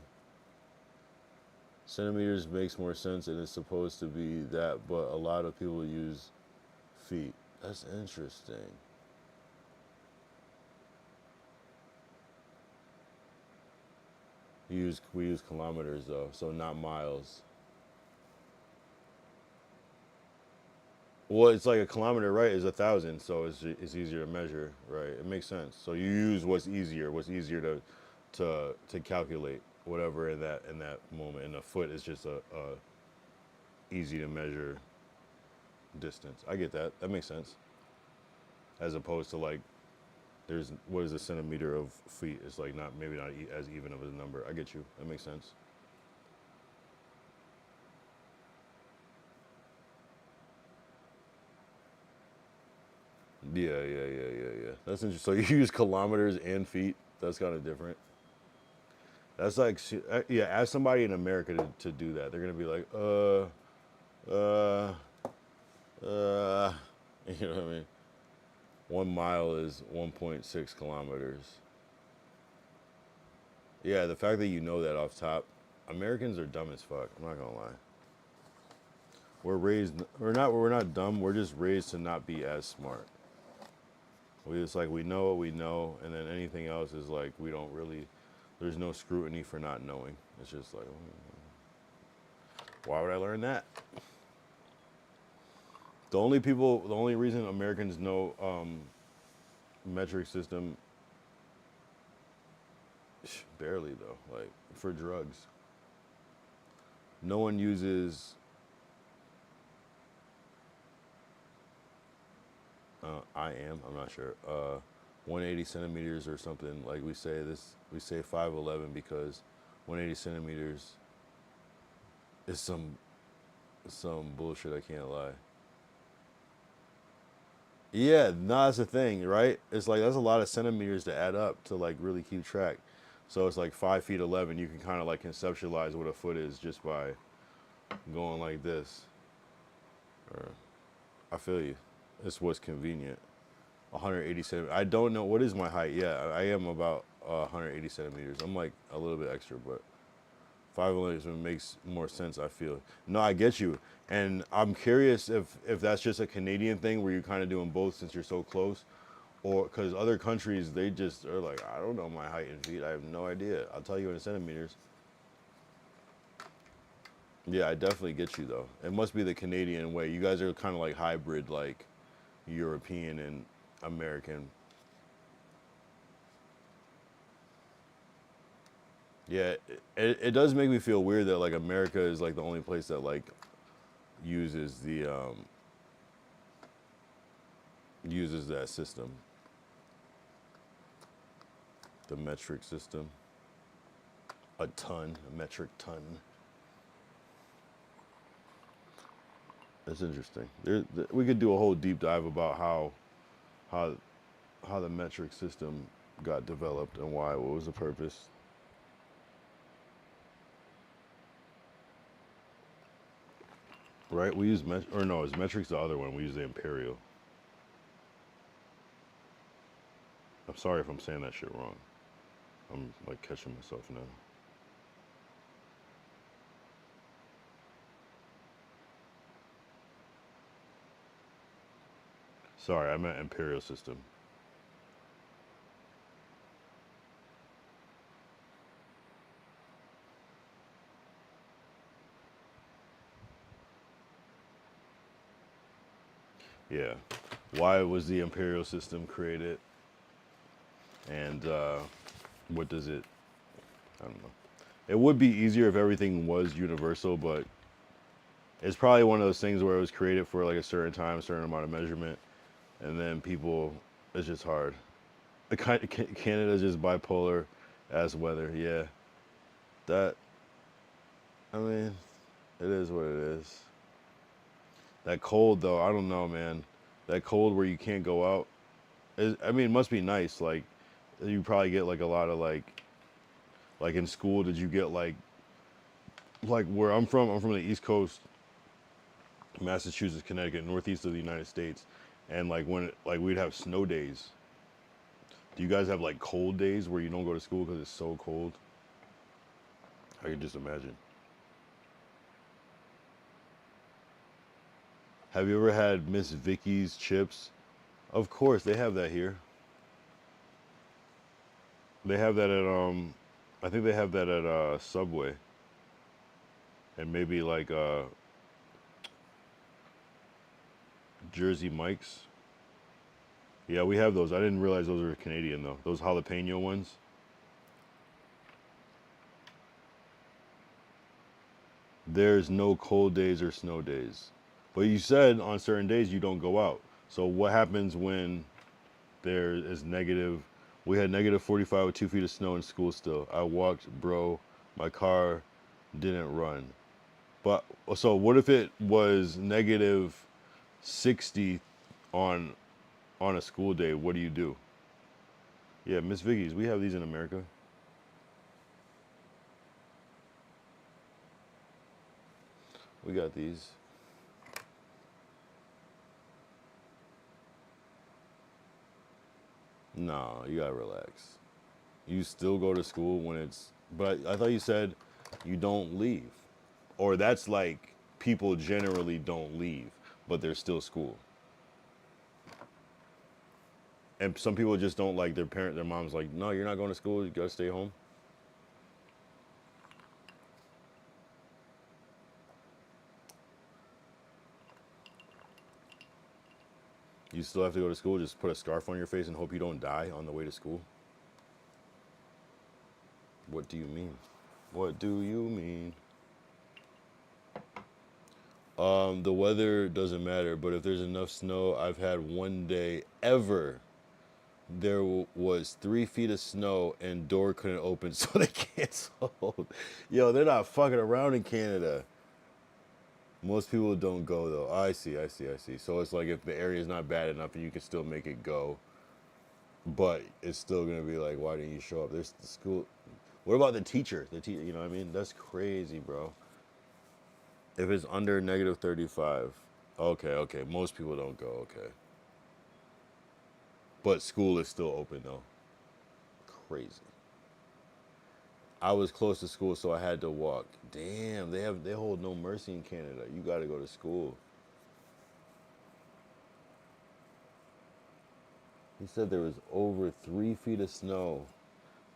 Centimeters makes more sense and it's supposed to be that, but a lot of people use feet. That's interesting. We use kilometers though, so not miles. Well, it's like a kilometer, right, is 1,000, so it's easier to measure, right? It makes sense. So you use what's easier to calculate whatever in that moment. And a foot is just a easy to measure distance. I get that. That makes sense. As opposed to like, what is a centimeter of feet? It's like maybe not as even of a number. I get you. That makes sense. Yeah. That's interesting. So you use kilometers and feet. That's kind of different. That's like, yeah, ask somebody in America to do that. They're going to be like, you know what I mean? 1 mile is 1.6 kilometers. Yeah, the fact that you know that off top, Americans are dumb as fuck. I'm not going to lie. We're not dumb. We're just raised to not be as smart. It's like we know what we know, and then anything else is like we don't really. There's no scrutiny for not knowing. It's just like, why would I learn that? The only reason Americans know metric system, barely though, like for drugs. No one uses. I'm not sure. 180 centimeters or something. Like we say 5'11" because 180 centimeters is some bullshit. I can't lie. Yeah, no, that's the thing, right? It's like that's a lot of centimeters to add up to like really keep track. So it's like 5'11". You can kind of like conceptualize what a foot is just by going like this. Or, I feel you. It's what's convenient. 180 centimeters. I don't know what is my height. Yeah, I am about 180 centimeters. I'm like a little bit extra, but 5'11" makes more sense. I feel. No, I get you, and I'm curious if that's just a Canadian thing where you're kind of doing both since you're so close, or because other countries they just are like, I don't know my height in feet. I have no idea. I'll tell you in centimeters. Yeah, I definitely get you though. It must be the Canadian way. You guys are kind of like hybrid, like European and American. Yeah, it does make me feel weird that like America is like the only place that like uses uses that system, the metric system. A metric ton. That's interesting. We could do a whole deep dive about how the metric system got developed and why. What was the purpose? Right? We use is metrics the other one? We use the imperial. I'm sorry if I'm saying that shit wrong. I'm like catching myself now. Sorry, I meant imperial system. Yeah. Why was the imperial system created? And what does it, I don't know. It would be easier if everything was universal, but it's probably one of those things where it was created for like a certain time, a certain amount of measurement, and then people, it's just hard. Canada's just bipolar as weather, yeah. That, I mean, it is what it is. That cold though, I don't know, man. That cold where you can't go out. I mean, it must be nice. Like, you probably get like a lot of like in school. Did you get like where I'm from? I'm from the East Coast, Massachusetts, Connecticut, northeast of the United States, and like like we'd have snow days. Do you guys have like cold days where you don't go to school because it's so cold? I can just imagine. Have you ever had Miss Vicky's chips? Of course, they have that here. They have that at I think they have that at Subway. And maybe like Jersey Mike's. Yeah, we have those. I didn't realize those were Canadian though. Those jalapeno ones. There's no cold days or snow days. But you said on certain days you don't go out. So what happens when there is negative? We had negative 45 with 2 feet of snow in school still. I walked, bro. My car didn't run. But so what if it was negative 60 on a school day? What do you do? Yeah, Miss Vicky's. We have these in America. We got these. No, you gotta relax. You still go to school when it's, but I thought you said you don't leave. Or that's like people generally don't leave, but there's still school. And some people just don't like their mom's like, no, you're not going to school. You gotta stay home. You still have to go to school. Just put a scarf on your face and hope you don't die on the way to school. What do you mean? What do you mean? The weather doesn't matter, but if there's enough snow, I've had one day ever. There was 3 feet of snow and door couldn't open, so they canceled. Yo, they're not fucking around in Canada. Most people don't go though. I see. So it's like if the area is not bad enough, you can still make it go. But it's still gonna be like, why didn't you show up? There's the school. What about the teacher? The teacher, you know what I mean? That's crazy, bro. If it's under negative 35, okay. Most people don't go. Okay. But school is still open though. Crazy. I was close to school, so I had to walk. Damn, they hold no mercy in Canada. You got to go to school. He said there was over 3 feet of snow.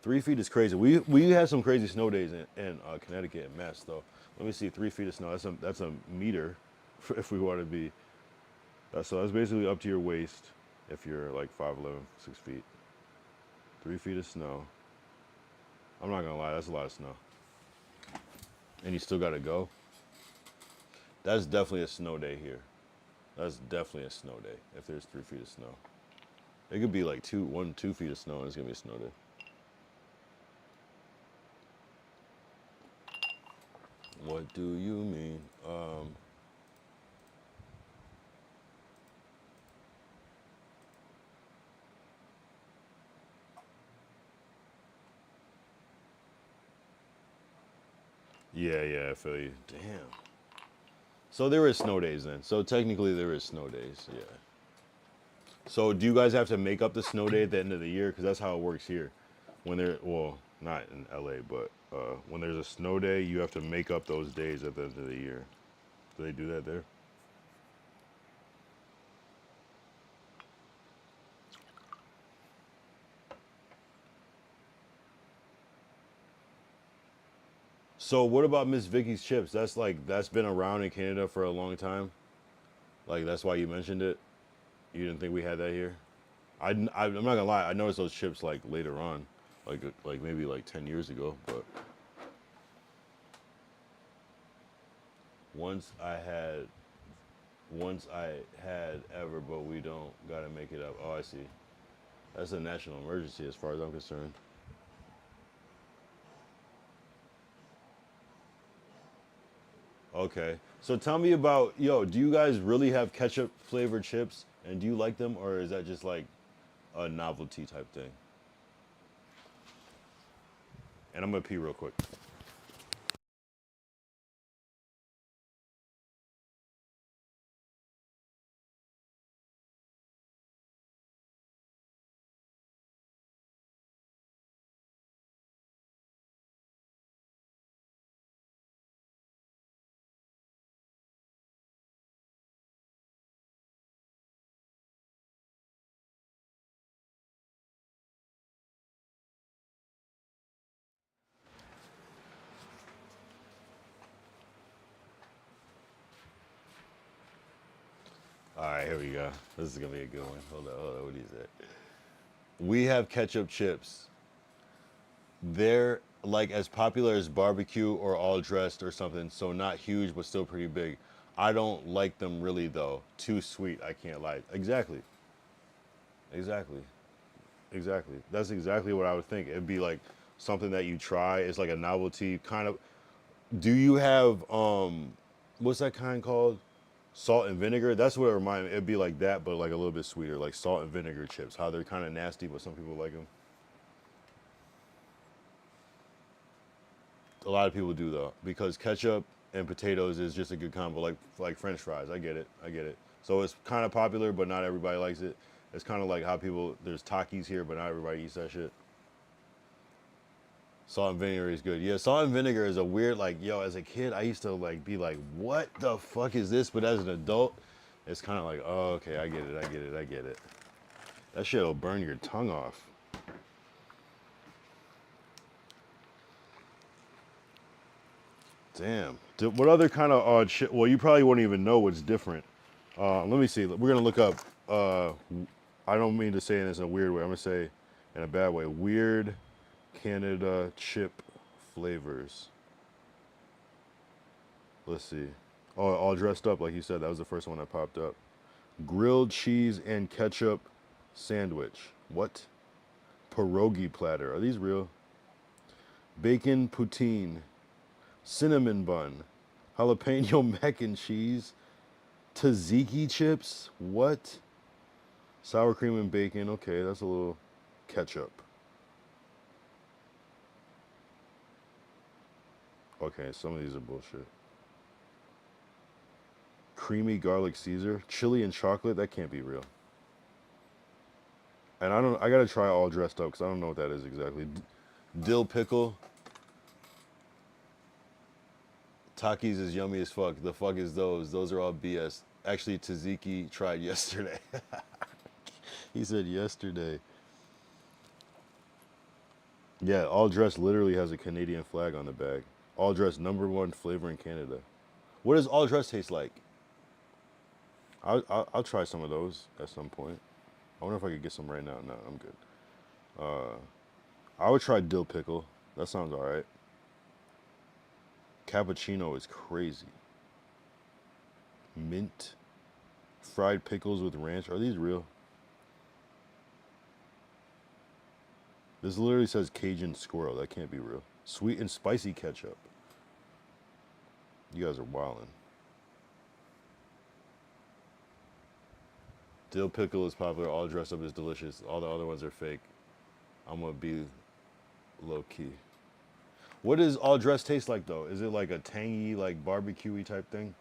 3 feet is crazy. We had some crazy snow days in Connecticut and Mass though. Let me see, 3 feet of snow. That's a meter, if we want to be. So that's basically up to your waist if you're like 5'11", 6 feet. 3 feet of snow. I'm not gonna lie, that's a lot of snow. And you still gotta go? That's definitely a snow day here. That's definitely a snow day if there's 3 feet of snow. It could be like 2 feet of snow and it's gonna be a snow day. What do you mean? Yeah, I feel you. Damn. So there is snow days then. So technically there is snow days, yeah. So do you guys have to make up the snow day at the end of the year? Because that's how it works here. When well, not in LA, but when there's a snow day, you have to make up those days at the end of the year. Do they do that there? So what about Miss Vicky's chips? That's been around in Canada for a long time. Like that's why you mentioned it. You didn't think we had that here? I'm not gonna lie. I noticed those chips like later on, like maybe like 10 years ago. But once I had ever, but we don't gotta make it up. Oh, I see. That's a national emergency as far as I'm concerned. Okay. So tell me about, do you guys really have ketchup flavored chips and do you like them or is that just like a novelty type thing? And I'm gonna pee real quick. All right, here we go. This is gonna be a good one. Hold on, what is that? We have ketchup chips. They're like as popular as barbecue or all dressed or something, so not huge but still pretty big. I don't like them really though. Too sweet, I can't lie. Exactly. That's exactly what I would think. It'd be like something that you try. It's like a novelty kind of. Do you have what's that kind called? Salt and vinegar. That's what it reminds me. It'd be like that, but like a little bit sweeter, like salt and vinegar chips. How they're kind of nasty, but some people like them. A lot of people do though, because ketchup and potatoes is just a good combo, like French fries. I get it. So it's kind of popular, but not everybody likes it. It's kind of like how there's Takis here, but not everybody eats that shit. Salt and vinegar is good. Yeah, salt and vinegar is a weird, as a kid, I used to be like, what the fuck is this? But as an adult, it's kind of like, oh, okay, I get it. That shit'll burn your tongue off. Damn. What other kind of odd shit? Well, you probably wouldn't even know what's different. Let me see. We're gonna look up. I don't mean to say this in a weird way. I'm gonna say in a bad way. Weird Canada chip flavors. Let's see. Oh, all dressed up like you said. That was the first one that popped up. Grilled cheese and ketchup sandwich. What? Pierogi platter. Are these real? Bacon poutine. Cinnamon bun. Jalapeno mac and cheese. Tzatziki chips. What? Sour cream and bacon. Okay, that's a little ketchup. Okay, some of these are bullshit. Creamy garlic Caesar. Chili and chocolate. That can't be real. And I gotta try all dressed up because I don't know what that is exactly. Dill pickle. Takis is yummy as fuck. The fuck is those? Those are all BS. Actually, Tzatziki tried yesterday. He said yesterday. Yeah, all dressed literally has a Canadian flag on the bag. All dressed #1 flavor in Canada. What does all dressed taste like? I'll try some of those at some point. I wonder if I could get some right now. No, I'm good. I would try dill pickle. That sounds all right. Cappuccino is crazy. Mint. Fried pickles with ranch. Are these real? This literally says Cajun squirrel. That can't be real. Sweet and spicy ketchup. You guys are wildin'. Dill pickle is popular. All dressed up is delicious. All the other ones are fake. I'm gonna be low key. What does all dressed taste like though? Is it like a tangy, like barbecue-y type thing?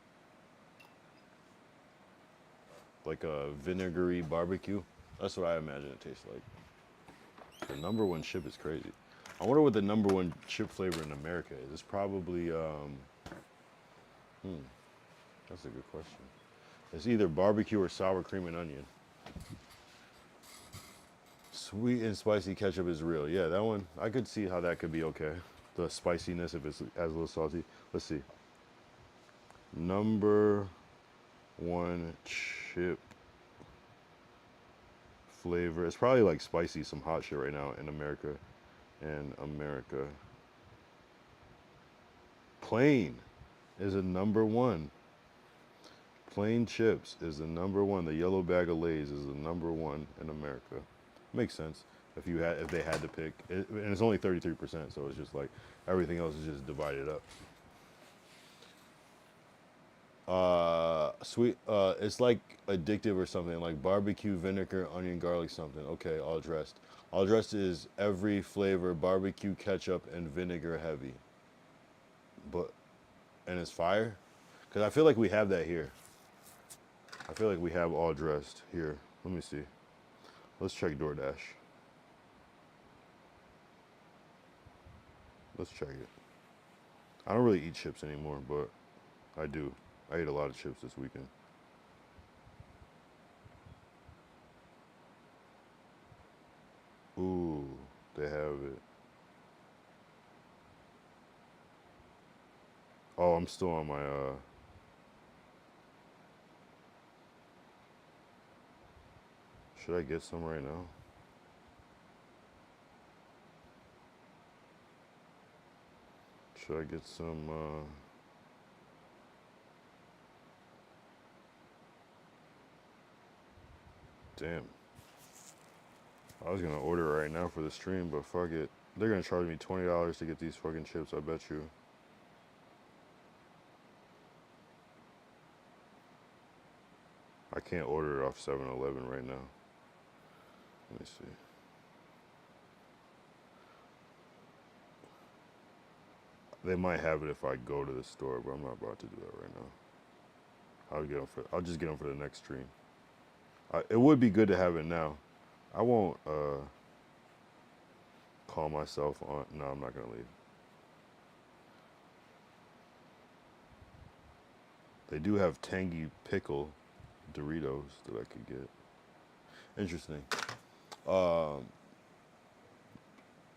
Like a vinegary barbecue? That's what I imagine it tastes like. The #1 chip is crazy. I wonder what the #1 chip flavor in America is. It's probably, that's a good question. It's either barbecue or sour cream and onion. Sweet and spicy ketchup is real. Yeah, that one, I could see how that could be okay. The spiciness, if it's as a little salty. Let's see. #1 chip flavor. It's probably like spicy, some hot shit right now in America. Plain is a #1. Plain chips is the #1. The yellow bag of Lay's is the #1 in America. Makes sense if they had to pick. And it's only 33%, so it's just like everything else is just divided up. Sweet. It's like addictive or something, like barbecue, vinegar, onion, garlic, something. Okay, all dressed. All dressed is every flavor, barbecue, ketchup, and vinegar heavy. And it's fire? Because I feel like we have that here. I feel like we have all dressed here. Let me see. Let's check DoorDash. Let's check it. I don't really eat chips anymore, but I do. I ate a lot of chips this weekend. Ooh, they have it. Oh, I'm still on my, should I get some right now? Should I get some, damn. I was gonna order it right now for the stream, but fuck it. They're gonna charge me $20 to get these fucking chips, I bet you. I can't order it off 7-Eleven right now. Let me see. They might have it if I go to the store, but I'm not about to do that right now. I'll just get them for the next stream. It would be good to have it now. I won't call myself on. No, I'm not gonna leave. They do have tangy pickle Doritos that I could get. Interesting.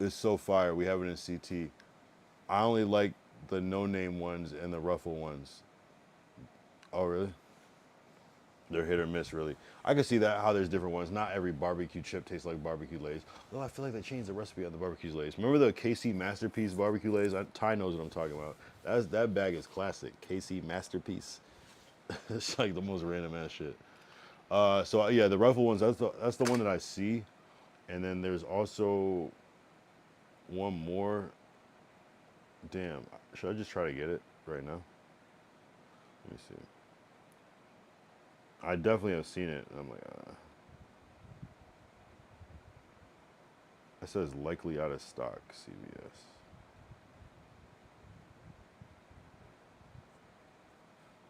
It's so fire. We have it in CT. I only like the no-name ones and the ruffle ones. Oh, really? They're hit or miss, really. I can see that, how there's different ones. Not every barbecue chip tastes like barbecue Lay's. Though I feel like they changed the recipe on the barbecue Lay's. Remember the KC Masterpiece barbecue Lay's? Ty knows what I'm talking about. That bag is classic. KC Masterpiece. It's like the most random ass shit. So yeah, the ruffle ones, that's the one that I see. And then there's also one more. Damn, should I just try to get it right now? Let me see. I definitely have seen it. And I'm like, it says likely out of stock, CVS.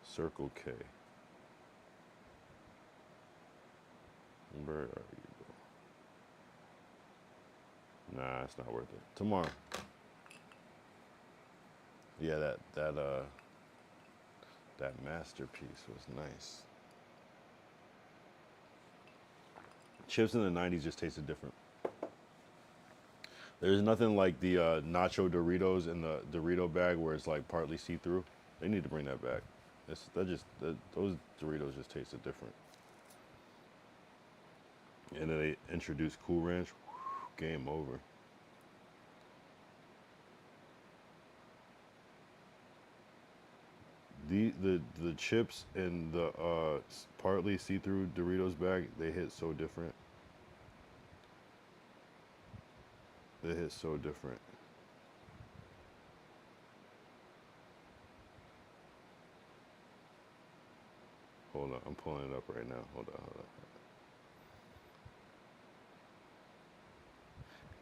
Circle K. Where are you? Nah, it's not worth it. Tomorrow. Yeah, that masterpiece was nice. Chips in the 90s just tasted different. There's nothing like the nacho Doritos in the Dorito bag where it's like partly see-through. They need to bring that back. Those Doritos just tasted different. And then they introduced Cool Ranch. Game over. The chips in the partly see-through Doritos bag, they hit so different. They hit so different. Hold on, I'm pulling it up right now. Hold on.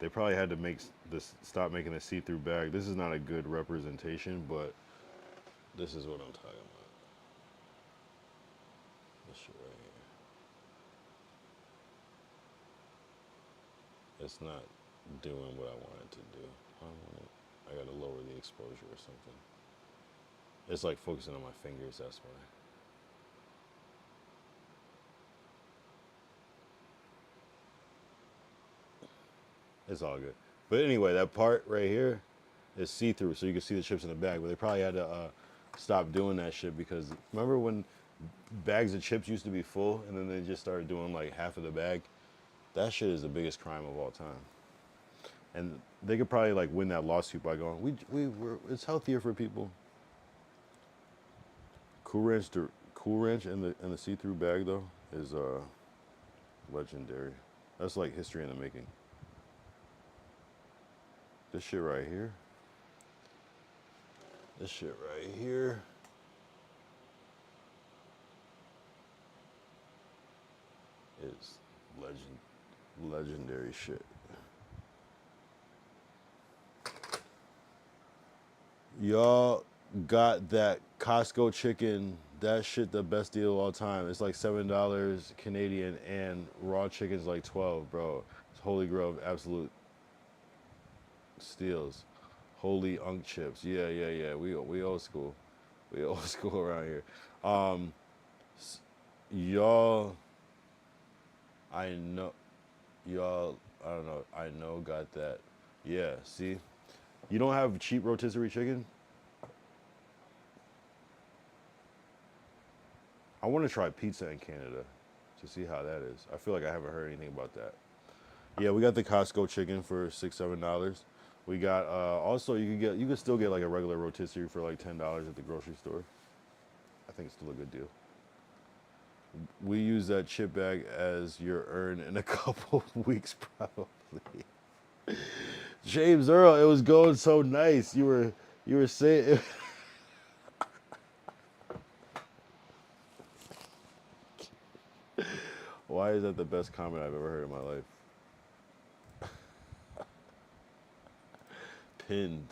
They probably had to stop making a see-through bag. This is not a good representation, but this is what I'm talking about. This shit right here. It's not doing what I want it to do. I gotta lower the exposure or something. It's like focusing on my fingers, that's why. It's all good. But anyway, that part right here is see-through, so you can see the chips in the bag. But they probably had to stop doing that shit because remember when bags of chips used to be full and then they just started doing like half of the bag? That shit is the biggest crime of all time. And they could probably like win that lawsuit by going, it's healthier for people. Cool Ranch in the see-through bag though is legendary. That's like history in the making. This shit right here. This shit right here. Is legendary shit. Y'all got that Costco chicken. That shit the best deal of all time. It's like $7 Canadian and raw chicken's like 12, bro. It's holy grail of absolute steals. Holy unk chips. Yeah. We old school. We old school around here. Y'all, I don't know. I know got that. Yeah, see? You don't have cheap rotisserie chicken? I want to try pizza in Canada to see how that is. I feel like I haven't heard anything about that. Yeah, we got the Costco chicken for $6-7. We got also you can still get like a regular rotisserie for like $10 at the grocery store. I think it's still a good deal. We use that chip bag as your earn in a couple weeks probably. James Earl, it was going so nice. You were saying why is that the best comment I've ever heard in my life? Pinned.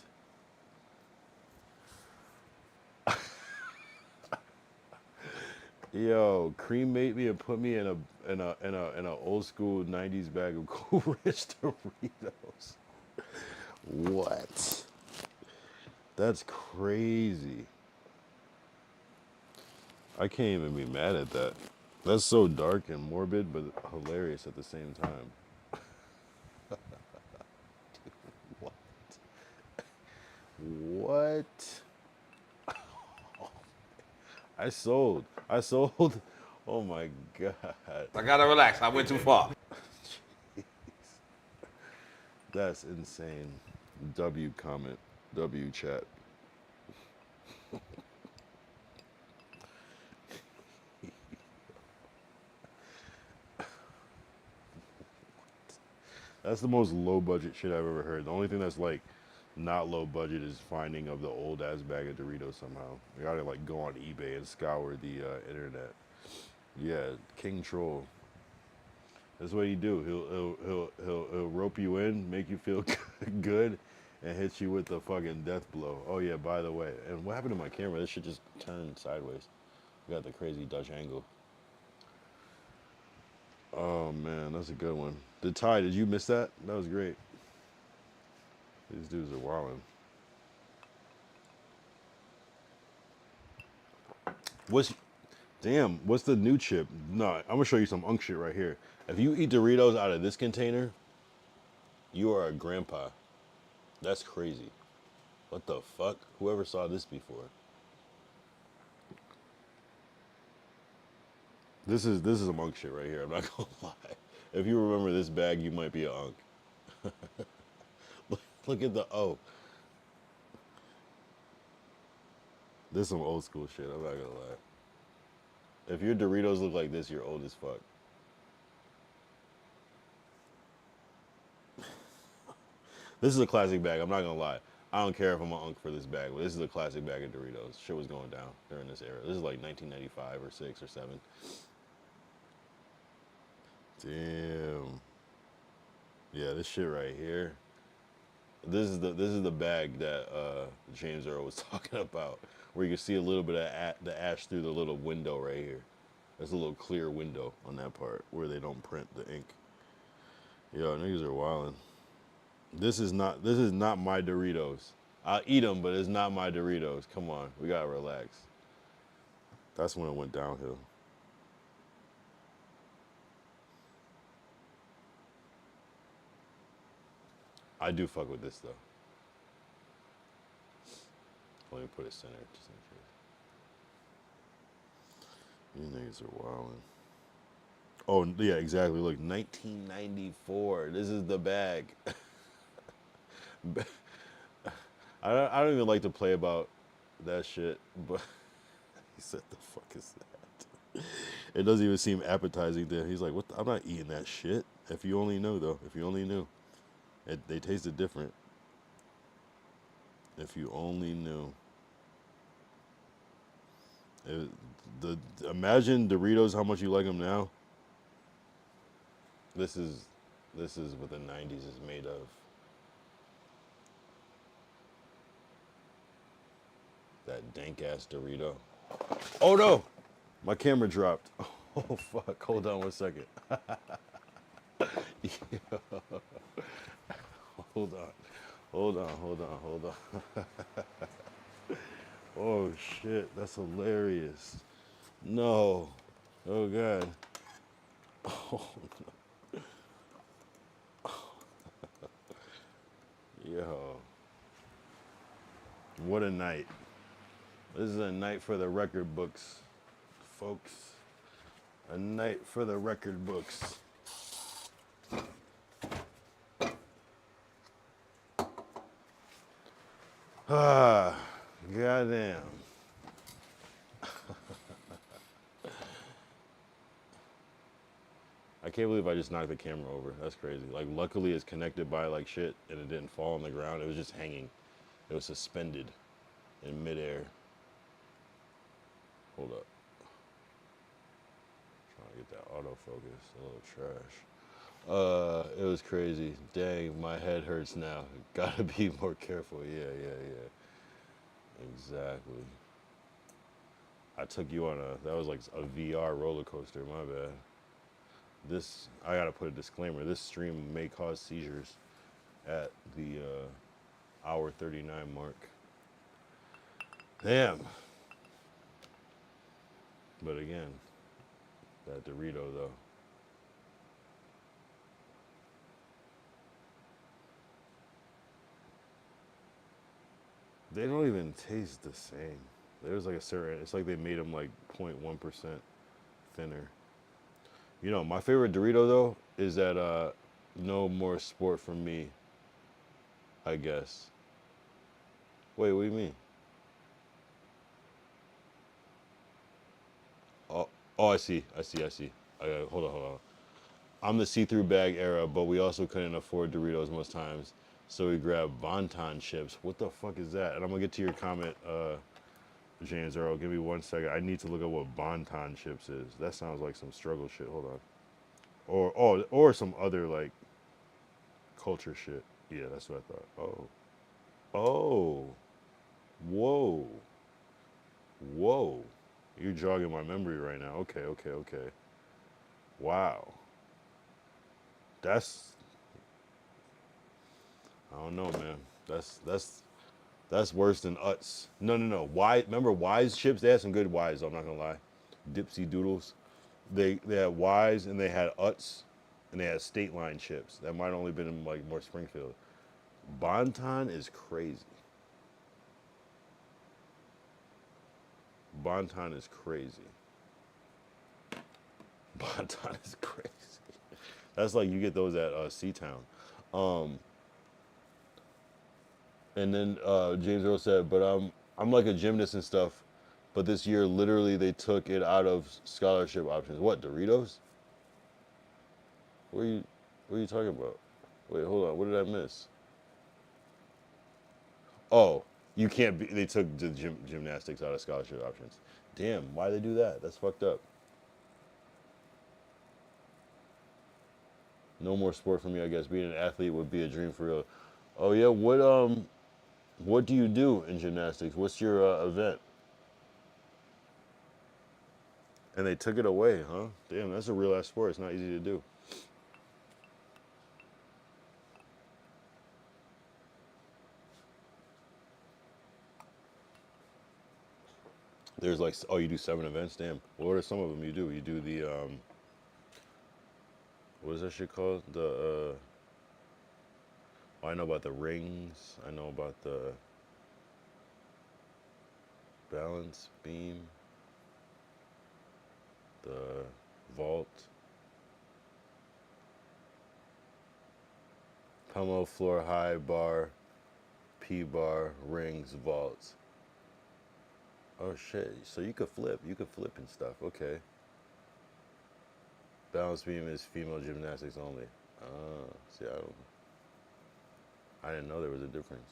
Yo, Cream made me and put me in a old school '90s bag of Cool Ranch Doritos. What? That's crazy. I can't even be mad at that. That's so dark and morbid, but hilarious at the same time. What? I sold. Oh my God. I gotta relax. I went too far. That's insane. W comment. W chat. That's the most low budget shit I've ever heard. The only thing that's like not low budget is finding of the old ass bag of Doritos somehow. You gotta like go on eBay and scour the internet. Yeah, King Troll. That's what he do. He'll rope you in, make you feel good, and hit you with the fucking death blow. Oh yeah, by the way, and what happened to my camera? This shit just turned sideways. We got the crazy Dutch angle. Oh man, that's a good one. The Ty, did you miss that? That was great. These dudes are wildin'. What's the new chip? No, I'm gonna show you some unk shit right here. If you eat Doritos out of this container, you are a grandpa. That's crazy. What the fuck? Whoever saw this before? This is some unk shit right here. I'm not gonna lie. If you remember this bag, you might be an unk. Look at the O. This is some old school shit. I'm not gonna lie. If your Doritos look like this, you're old as fuck. This is a classic bag. I'm not gonna lie. I don't care if I'm an unk for this bag, but this is a classic bag of Doritos. Shit was going down during this era. This is like 1995 or 6 or 7. Damn. Yeah, this shit right here. This is the bag that James Earl was talking about, where you can see a little bit of the ash through the little window right here. There's a little clear window on that part where they don't print the ink. Yo, niggas are wildin'. This is not my Doritos. I'll eat them, but it's not my Doritos. Come on, we gotta relax. That's when it went downhill. I do fuck with this though. Let me put it center just in case. These niggas are wildin'. Oh yeah, exactly. Look, 1994. This is the bag. I don't even like to play about that shit, but he said, "The fuck is that?" It doesn't even seem appetizing to him. He's like, "What? I'm not eating that shit." If you only knew, though. If you only knew, they tasted different. If you only knew. Imagine Doritos, how much you like them now. This is what the 90s is made of. That dank ass Dorito. Oh no! My camera dropped. Oh fuck. Hold on 1 second. Hold on. Oh shit, that's hilarious. No. Oh god. Oh no. Yo. What a night. This is a night for the record books, folks. A night for the record books. Ah, goddamn. I can't believe I just knocked the camera over. That's crazy. Like, luckily it's connected by like shit and it didn't fall on the ground. It was just hanging. It was suspended in midair. Hold up. Trying to get that autofocus. A little trash. It was crazy. Dang, my head hurts now. Gotta be more careful. Yeah. Exactly. I took you on that was like a VR roller coaster, my bad. This, I gotta put a disclaimer, this stream may cause seizures at the hour 39 mark. Damn. But again, that Dorito though. They don't even taste the same. There's like a certain, it's like they made them like 0.1% thinner. You know, my favorite Dorito though is that no more sport for me, I guess. Wait, what do you mean? Oh, oh, I see. Hold on. I'm the see-through bag era, but we also couldn't afford Doritos most times, so we grabbed Bonton chips. What the fuck is that? And I'm gonna get to your comment, James Earl. Give me 1 second. I need to look up what Bonton chips is. That sounds like some struggle shit. Hold on. Or some other like culture shit. Yeah, that's what I thought. Oh, whoa, whoa. You're jogging my memory right now. Okay. Wow. That's, I don't know, man. That's worse than Utz. No. Why? Remember Wise chips? They had some good Wise, though, I'm not gonna lie. Dipsy Doodles. They had Wise and they had Utz and they had State Line chips. That might have only been in like more Springfield. Bonton is crazy. Bonton is crazy. Bonton is crazy. That's like you get those at Seatown. And then James Earl said, but I'm like a gymnast and stuff, but this year literally they took it out of scholarship options. What, Doritos? What are you talking about? Wait, hold on. What did I miss? Oh, you can't be. They took the gymnastics out of scholarship options. Damn, why they do that? That's fucked up. No more sport for me, I guess. Being an athlete would be a dream for real. Oh yeah, what do you do in gymnastics? What's your event? And they took it away, huh? Damn, that's a real ass sport. It's not easy to do. There's like, oh, you do 7 events? Damn. What are some of them you do? You do the, what is that shit called? The, I know about the rings. I know about the balance beam, the vault, pommel, floor, high bar, P-bar, rings, vaults. Oh shit, so you could flip and stuff, okay. Balance beam is female gymnastics only. See, I didn't know there was a difference.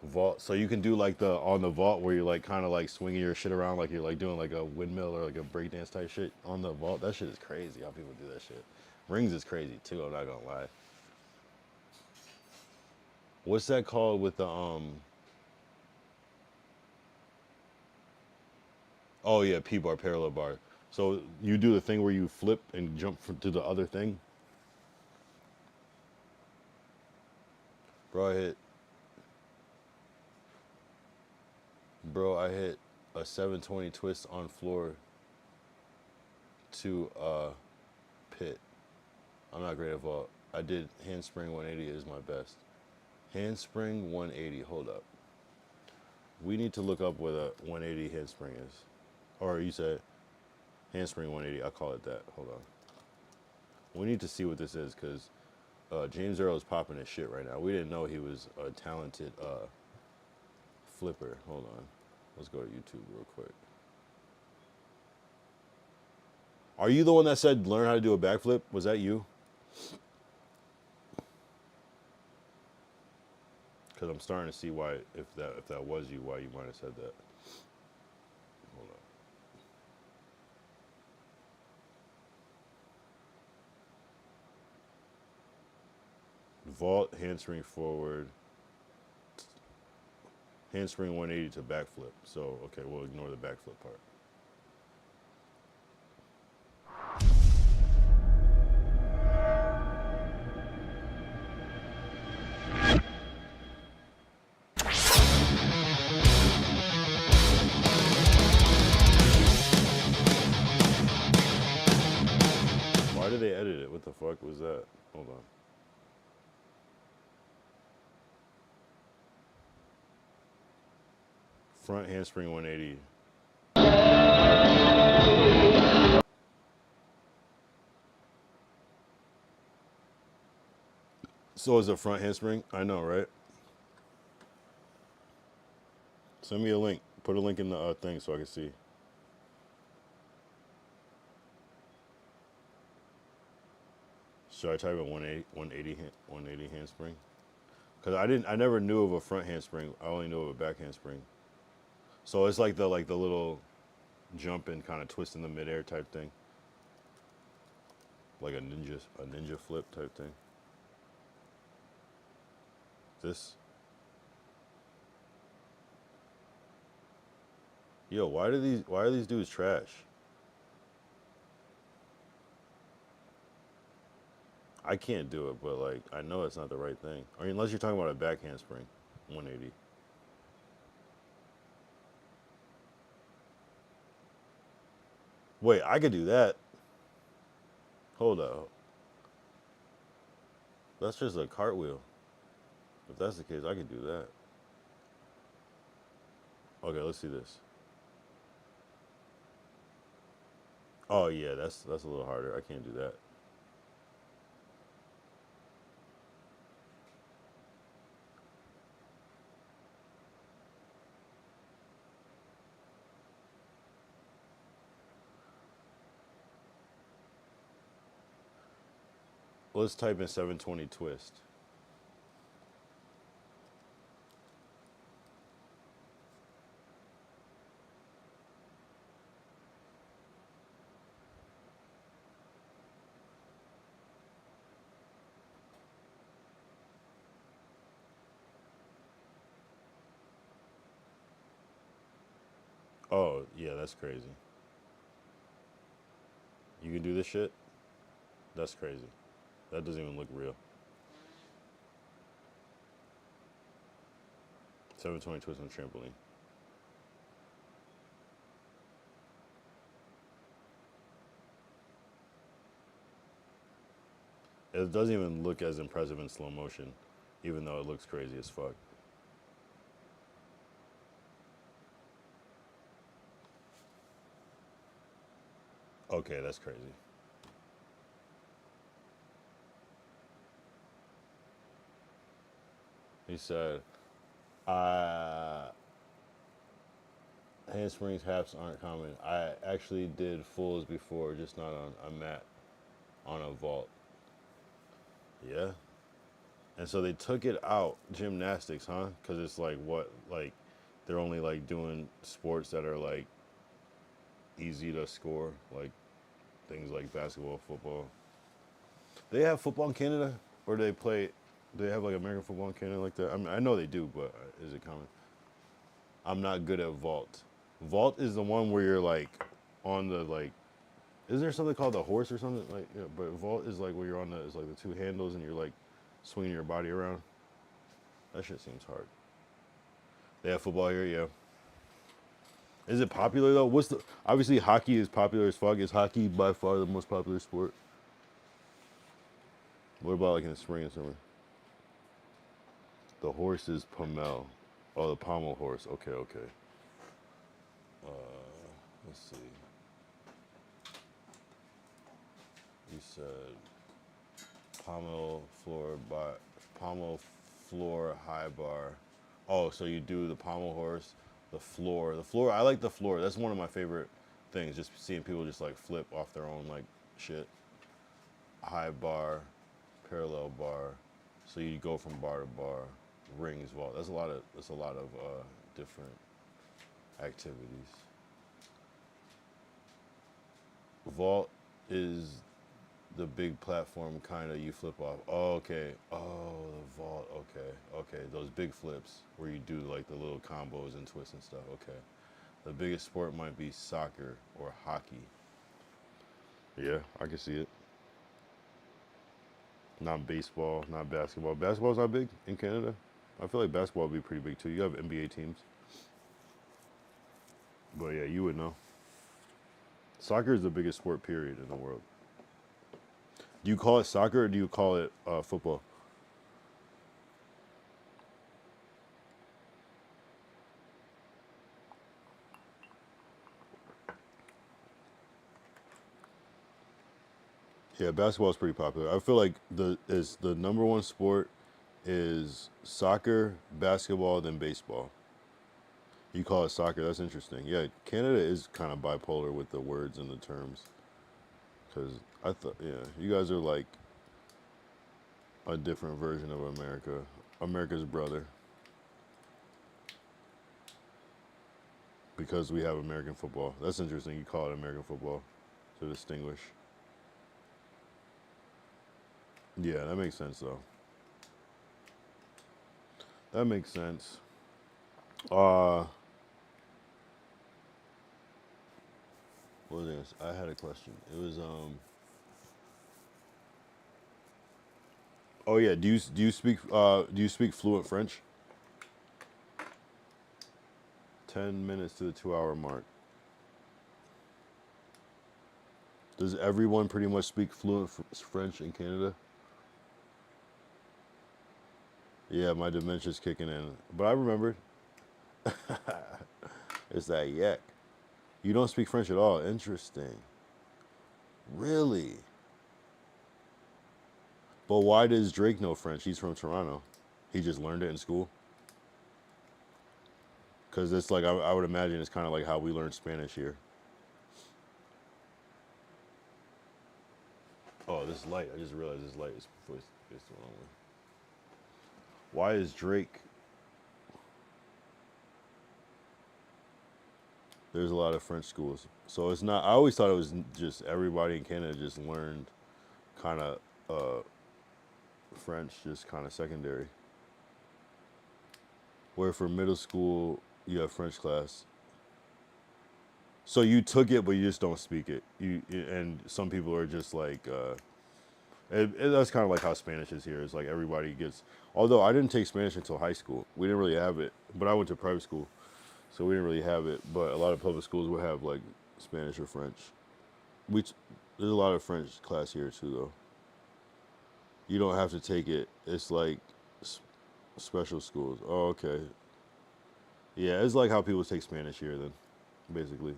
Vault, so you can do like the, on the vault where you're like kind of like swinging your shit around like you're like doing like a windmill or like a breakdance type shit on the vault. That shit is crazy how people do that shit. Rings is crazy too, I'm not gonna lie. What's that called with the, oh yeah, P-bar, parallel bar. So you do the thing where you flip and jump to the other thing? Bro, I hit a 720 twist on floor to pit. I'm not great at vault. I did handspring 180 is my best. Handspring 180, hold up. We need to look up what a 180 handspring is. Or you said handspring 180, I'll call it that. Hold on. We need to see what this is because James Earl is popping his shit right now. We didn't know he was a talented flipper. Hold on. Let's go to YouTube real quick. Are you the one that said learn how to do a backflip? Was that you? Because I'm starting to see why, if that was you, why you might have said that. Hold on. Vault, handspring forward, handspring 180 to backflip. So, okay, we'll ignore the backflip part. Why did they edit it? What the fuck was that? Hold on. Front handspring 180. So is a front handspring? I know, right? Send me a link. Put a link in the thing so I can see. Should I type in 180 handspring? Because I never knew of a front handspring. I only knew of a back handspring. So it's like the little jump and kind of twist in the midair type thing. Like a ninja flip type thing. This. Yo, why are these dudes trash? I can't do it, but like I know it's not the right thing. I mean, unless you're talking about a back handspring, 180. Wait, I could do that. Hold up. That's just a cartwheel. If that's the case, I could do that. Okay, let's see this. Oh yeah, that's a little harder. I can't do that. Let's type in 720 twist. Oh, yeah, that's crazy. You can do this shit? That's crazy. That doesn't even look real. 720 twist on trampoline. It doesn't even look as impressive in slow motion, even though it looks crazy as fuck. Okay, that's crazy. He said, handsprings halves aren't common. I actually did fulls before, just not on a mat, on a vault. Yeah. And so they took it out, gymnastics, huh? Because it's like what, like, they're only like doing sports that are like easy to score, like things like basketball, football. They have football in Canada, or do they have like American football in Canada like that? I mean, I know they do, but is it common? I'm not good at vault. Vault is the one where you're like on the like. Is there something called the horse or something like? Yeah, but vault is like where you're on the. It's like the two handles and you're like swinging your body around. That shit seems hard. They have football here, yeah. Is it popular though? Obviously hockey is popular as fuck. Is hockey by far the most popular sport? What about like in the spring and summer? The horse is pommel. Oh, the pommel horse. Okay, okay. Let's see. You said pommel floor high bar. Oh, so you do the pommel horse, the floor. The floor, I like the floor. That's one of my favorite things. Just seeing people just like flip off their own like shit. High bar, parallel bar. So you go from bar to bar. Rings, vault. That's a lot of different activities. Vault is the big platform kind of you flip off. Oh, okay. Oh, the vault. Okay. Okay. Those big flips where you do like the little combos and twists and stuff. Okay. The biggest sport might be soccer or hockey. Yeah, I can see it. Not baseball, not basketball. Basketball's not big in Canada. I feel like basketball would be pretty big too. You have NBA teams. But yeah, you would know. Soccer is the biggest sport, period, in the world. Do you call it soccer or do you call it football? Yeah, basketball is pretty popular. I feel like the number one sport is soccer, basketball, then baseball. You call it soccer. That's interesting. Yeah, Canada is kind of bipolar with the words and the terms. Because I thought, yeah, you guys are like a different version of America. America's brother. Because we have American football. That's interesting. You call it American football to distinguish. Yeah, that makes sense though. That makes sense. Uh, what was this? I had a question. It was oh yeah, do you speak fluent French? 10 minutes to the 2 hour mark. Does everyone pretty much speak fluent French in Canada? Yeah, my dementia's kicking in. But I remembered. It's that yak. You don't speak French at all. Interesting. Really? But why does Drake know French? He's from Toronto. He just learned it in school. Because it's like, I would imagine it's kind of like how we learn Spanish here. Oh, this light. I just realized this light is facing the wrong way. Why is Drake? There's a lot of French schools. So it's not, I always thought it was just everybody in Canada just learned kind of French, just kind of secondary. Where for middle school, you have French class. So you took it, but you just don't speak it. And some people are just like, that's kind of like how Spanish is here. It's like everybody gets. Although I didn't take Spanish until high school, we didn't really have it. But I went to private school, so we didn't really have it. But a lot of public schools would have like Spanish or French. There's a lot of French class here too, though. You don't have to take it. It's like special schools. Oh, okay. Yeah, it's like how people take Spanish here. Then, basically,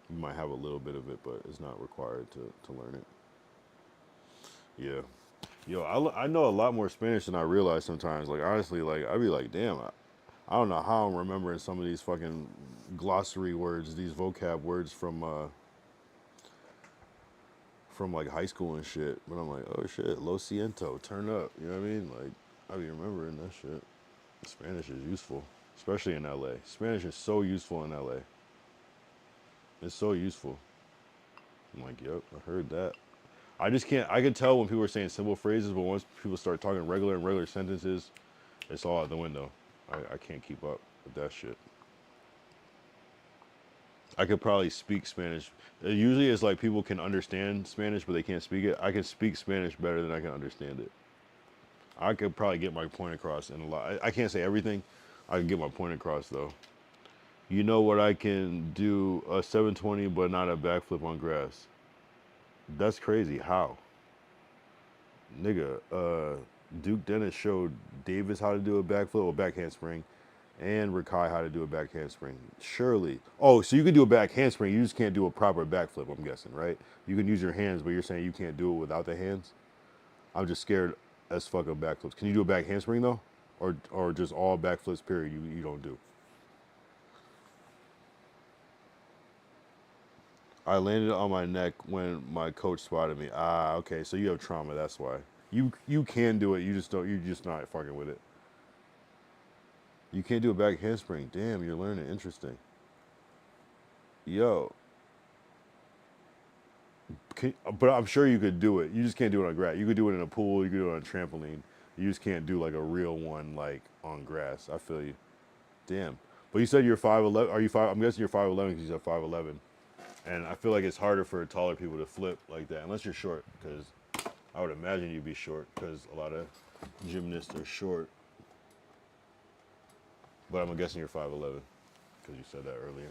you might have a little bit of it, but it's not required to learn it. Yeah. Yo, I know a lot more Spanish than I realize sometimes. Like, honestly, like, I'd be like, damn, I don't know how I'm remembering some of these fucking glossary words, these vocab words from like high school and shit. But I'm like, oh shit, lo siento, turn up. You know what I mean? Like, I be remembering that shit. Spanish is useful, especially in LA. Spanish is so useful in LA. It's so useful. I'm like, yep, I heard that. I just can't. I can tell when people are saying simple phrases, but once people start talking regular sentences, it's all out the window. I can't keep up with that shit. I could probably speak Spanish. Usually it's like people can understand Spanish, but they can't speak it. I can speak Spanish better than I can understand it. I could probably get my point across in a lot. I can't say everything. I can get my point across though. You know what I can do a 720 but not a backflip on grass. That's crazy. How? Nigga, Duke Dennis showed Davis how to do a backflip or back handspring and Rakai how to do a back handspring. Surely. Oh, so you can do a back handspring, you just can't do a proper backflip, I'm guessing, right? You can use your hands, but you're saying you can't do it without the hands? I'm just scared as fuck of backflips. Can you do a back handspring though? Or just all backflips period you don't do? I landed on my neck when my coach spotted me. Ah, okay. So you have trauma. That's why. You can do it. You just don't. You're just not fucking with it. You can't do a back handspring. Damn, you're learning. Interesting. Yo, but I'm sure you could do it. You just can't do it on grass. You could do it in a pool. You could do it on a trampoline. You just can't do like a real one like on grass. I feel you. Damn. But you said you're 5'11". Are you 5? I'm guessing you're 5'11" because you said 5'11". And I feel like it's harder for taller people to flip like that, unless you're short, because I would imagine you'd be short, because a lot of gymnasts are short. But I'm guessing you're 5'11", because you said that earlier.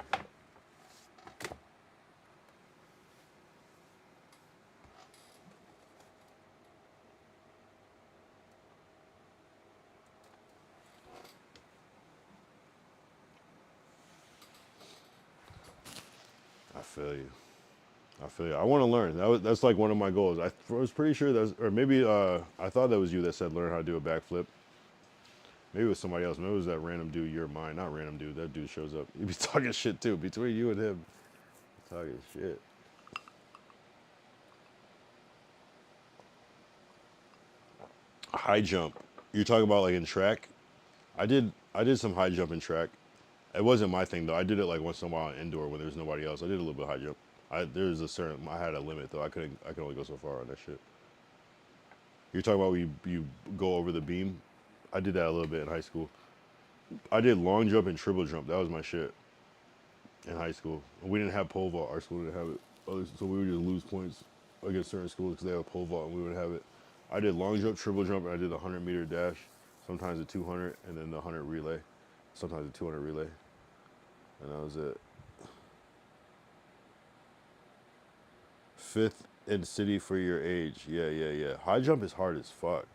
I feel you. I feel you. I want to learn. That's like one of my goals. I was pretty sure that's, or maybe I thought that was you that said learn how to do a backflip. Maybe it was somebody else. Maybe it was that random dude, you're mine. Not random dude. That dude shows up. You be talking shit too. Between you and him, talking shit. High jump. You're talking about like in track? I did some high jump in track. It wasn't my thing though. I did it like once in a while indoor when there was nobody else. I did a little bit of high jump. There's a certain, I had a limit though. I could only go so far on that shit. You're talking about when you go over the beam? I did that a little bit in high school. I did long jump and triple jump. That was my shit in high school. We didn't have pole vault. Our school didn't have it. So we would just lose points against certain schools because they have pole vault and we wouldn't have it. I did long jump, triple jump, and I did the 100-meter dash. Sometimes the 200 and then the 100 relay. Sometimes the 200 relay. And that was it. Fifth in city for your age. Yeah. High jump is hard as fuck.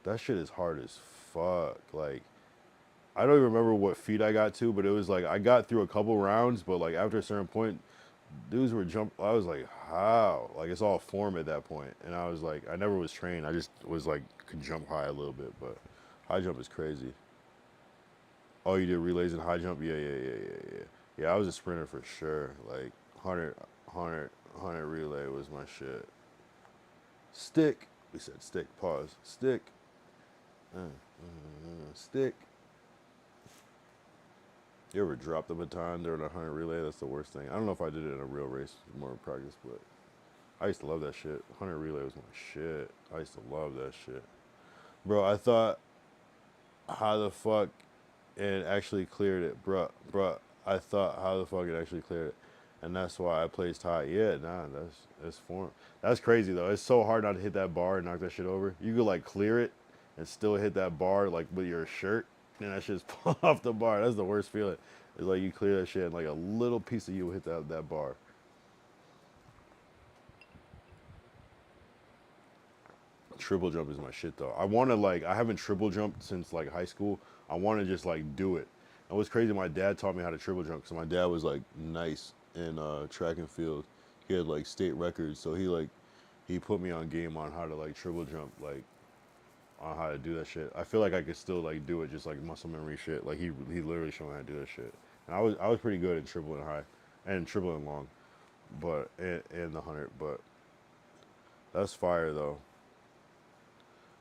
That shit is hard as fuck. Like, I don't even remember what feet I got to, but it was like I got through a couple rounds, but like after a certain point, dudes were I was like, how? Like it's all form at that point. And I was like, I never was trained. I just was like, could jump high a little bit, but high jump is crazy. Oh, you did relays and high jump? Yeah. Yeah, I was a sprinter for sure. Like 100 relay was my shit. Stick. We said stick, pause. Stick. Stick. You ever drop the baton during a 100 relay? That's the worst thing. I don't know if I did it in a real race, more in practice, but I used to love that shit. 100 relay was my shit. I used to love that shit. Bro, I thought, how the fuck it actually cleared it? Bruh, I thought, how the fuck it actually cleared it? And that's why I placed high. Yeah, nah, that's form. That's crazy, though. It's so hard not to hit that bar and knock that shit over. You could, like, clear it and still hit that bar, like, with your shirt. And that shit's pull off the bar. That's the worst feeling. It's like you clear that shit and like a little piece of you hit that bar. Triple jump is my shit though. I want to like, I haven't triple jumped since like high school. I want to just like do it. And what's crazy, my dad taught me how to triple jump because my dad was like nice in track and field. He had like state records. So he put me on game on how to like triple jump, like on how to do that shit. I feel like I could still like do it, just like muscle memory shit. Like he literally showed me how to do that shit. And I was pretty good at tripling high and tripling long, but and the 100. But that's fire though.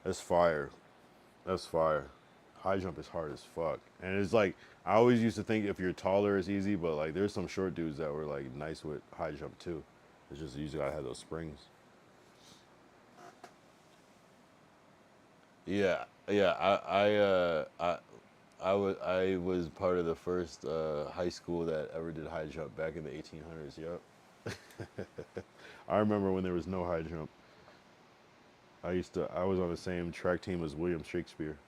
That's fire. That's fire. High jump is hard as fuck. And it's like I always used to think if you're taller it's easy, but like there's some short dudes that were like nice with high jump too. It's just you usually gotta have those springs. Yeah. I was part of the first high school that ever did high jump back in the 1800s. Yep. I remember when there was no high jump. I was on the same track team as William Shakespeare.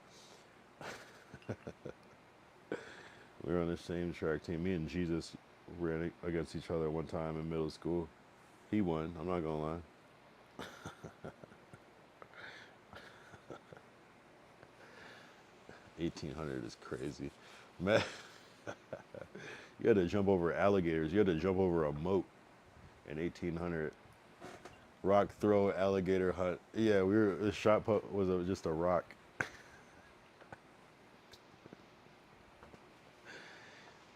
We were on the same track team. Me and Jesus ran against each other one time in middle school. He won. I'm not gonna lie. 1800 is crazy. Man, you had to jump over alligators. You had to jump over a moat in 1800. Rock throw, alligator hunt. Yeah, the shot put was just a rock.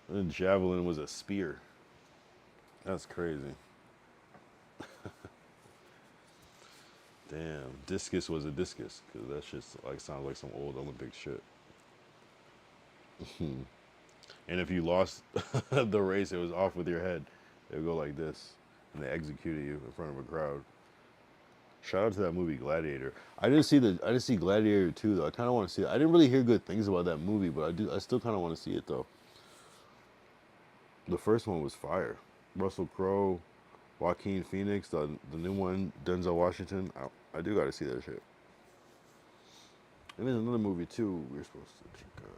And javelin was a spear. That's crazy. Damn, discus was a discus, because that shit like sounds like some old Olympic shit. And if you lost the race, it was off with your head. It would go like this, and they executed you in front of a crowd. Shout out to that movie Gladiator. I didn't see Gladiator 2 though. I kind of want to see it. I didn't really hear good things about that movie, but I still kind of want to see it though. The first one was fire. Russell Crowe, Joaquin Phoenix, the new one, Denzel Washington. I do got to see that shit. And there's another movie too we're supposed to check out.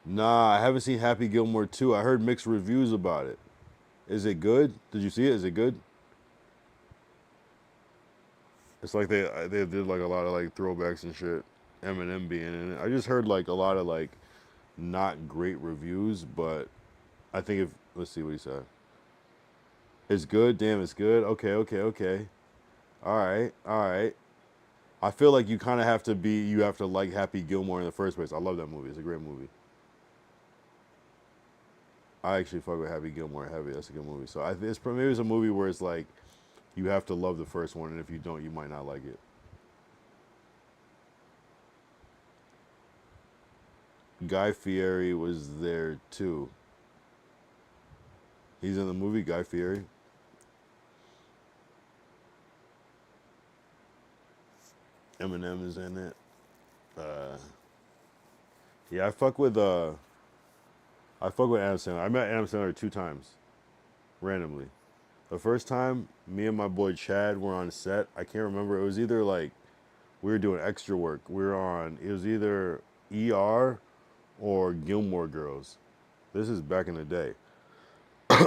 Nah, I haven't seen Happy Gilmore 2. I heard mixed reviews about it. Is it good? Did you see it? Is it good? It's like they did like a lot of like throwbacks and shit. Eminem being in it. I just heard like a lot of like not great reviews, but I think if let's see what he said. It's good. Damn, it's good. Okay. All right. I feel like you have to like Happy Gilmore in the first place. I love that movie. It's a great movie. I actually fuck with Happy Gilmore heavy. That's a good movie. So maybe it's a movie where it's like you have to love the first one, and if you don't, you might not like it. Guy Fieri was there too. He's in the movie, Guy Fieri. Eminem is in it. Yeah, I fuck with Adam Sandler. I met Adam Sandler 2 times, randomly. The first time, me and my boy Chad were on set. I can't remember. It was either like we were doing extra work. It was either ER or Gilmore Girls. This is back in the day.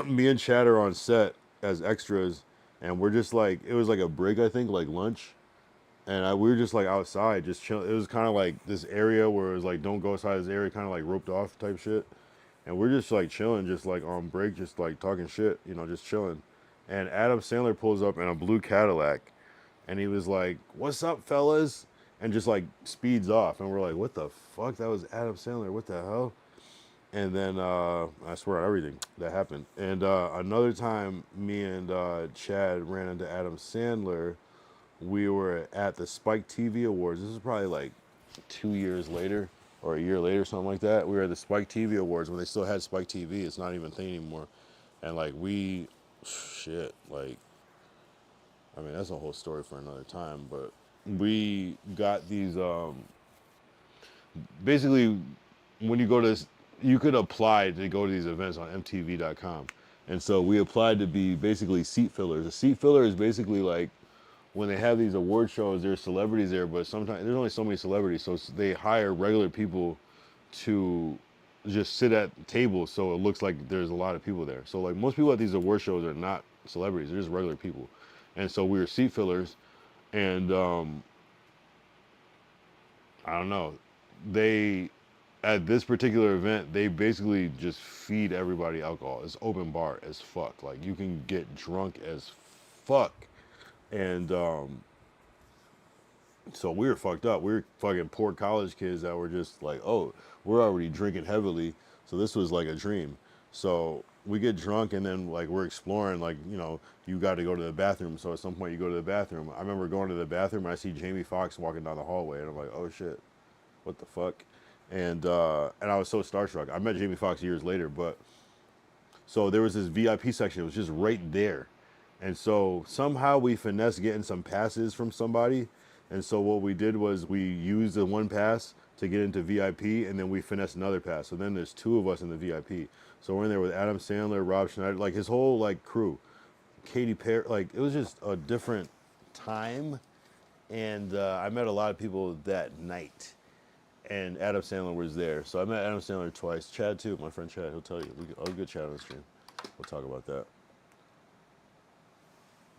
Me and Chad are on set as extras, and we're just like, it was like a break, I think, like lunch. And we were just like outside, just chill. It was kind of like this area where it was like, don't go outside this area, kind of like roped off type shit. And we're just like chilling, just like on break, just like talking shit, just chilling. And Adam Sandler pulls up in a blue Cadillac, and he was like, "What's up, fellas?" And just like speeds off, and we're like, "What the fuck? That was Adam Sandler. What the hell?" And then I swear on everything that happened. And another time, me and Chad ran into Adam Sandler. We were at the Spike TV Awards. This is probably like 2 years later or a year later, something like that. We were at the Spike TV Awards when they still had Spike TV. It's not even a thing anymore. And like I mean, that's a whole story for another time. But we got these, basically, when you go to, you could apply to go to these events on MTV.com. And so we applied to be basically seat fillers. A seat filler is basically like, when they have these award shows, there's celebrities there, but sometimes there's only so many celebrities, so they hire regular people to just sit at tables, so it looks like there's a lot of people there. So like most people at these award shows are not celebrities; they're just regular people. And so we were seat fillers, and I don't know, they at this particular event they basically just feed everybody alcohol. It's open bar as fuck. Like you can get drunk as fuck. And so we were fucked up. We were fucking poor college kids that were just like, oh, we're already drinking heavily. So this was like a dream. So we get drunk and then like we're exploring, like, you got to go to the bathroom. So at some point you go to the bathroom. I remember going to the bathroom and I see Jamie Foxx walking down the hallway and I'm like, oh shit, what the fuck? And I was so starstruck. I met Jamie Foxx years later, but so there was this VIP section. It was just right there. And so somehow we finessed getting some passes from somebody. And so what we did was we used the one pass to get into VIP, and then we finessed another pass. So then there's 2 of us in the VIP. So we're in there with Adam Sandler, Rob Schneider, like his whole like crew, Katy Perry. Like it was just a different time. And I met a lot of people that night. And Adam Sandler was there. So I met Adam Sandler twice. Chad too, my friend Chad, he'll tell you. I'll get Chad on the stream. We'll talk about that.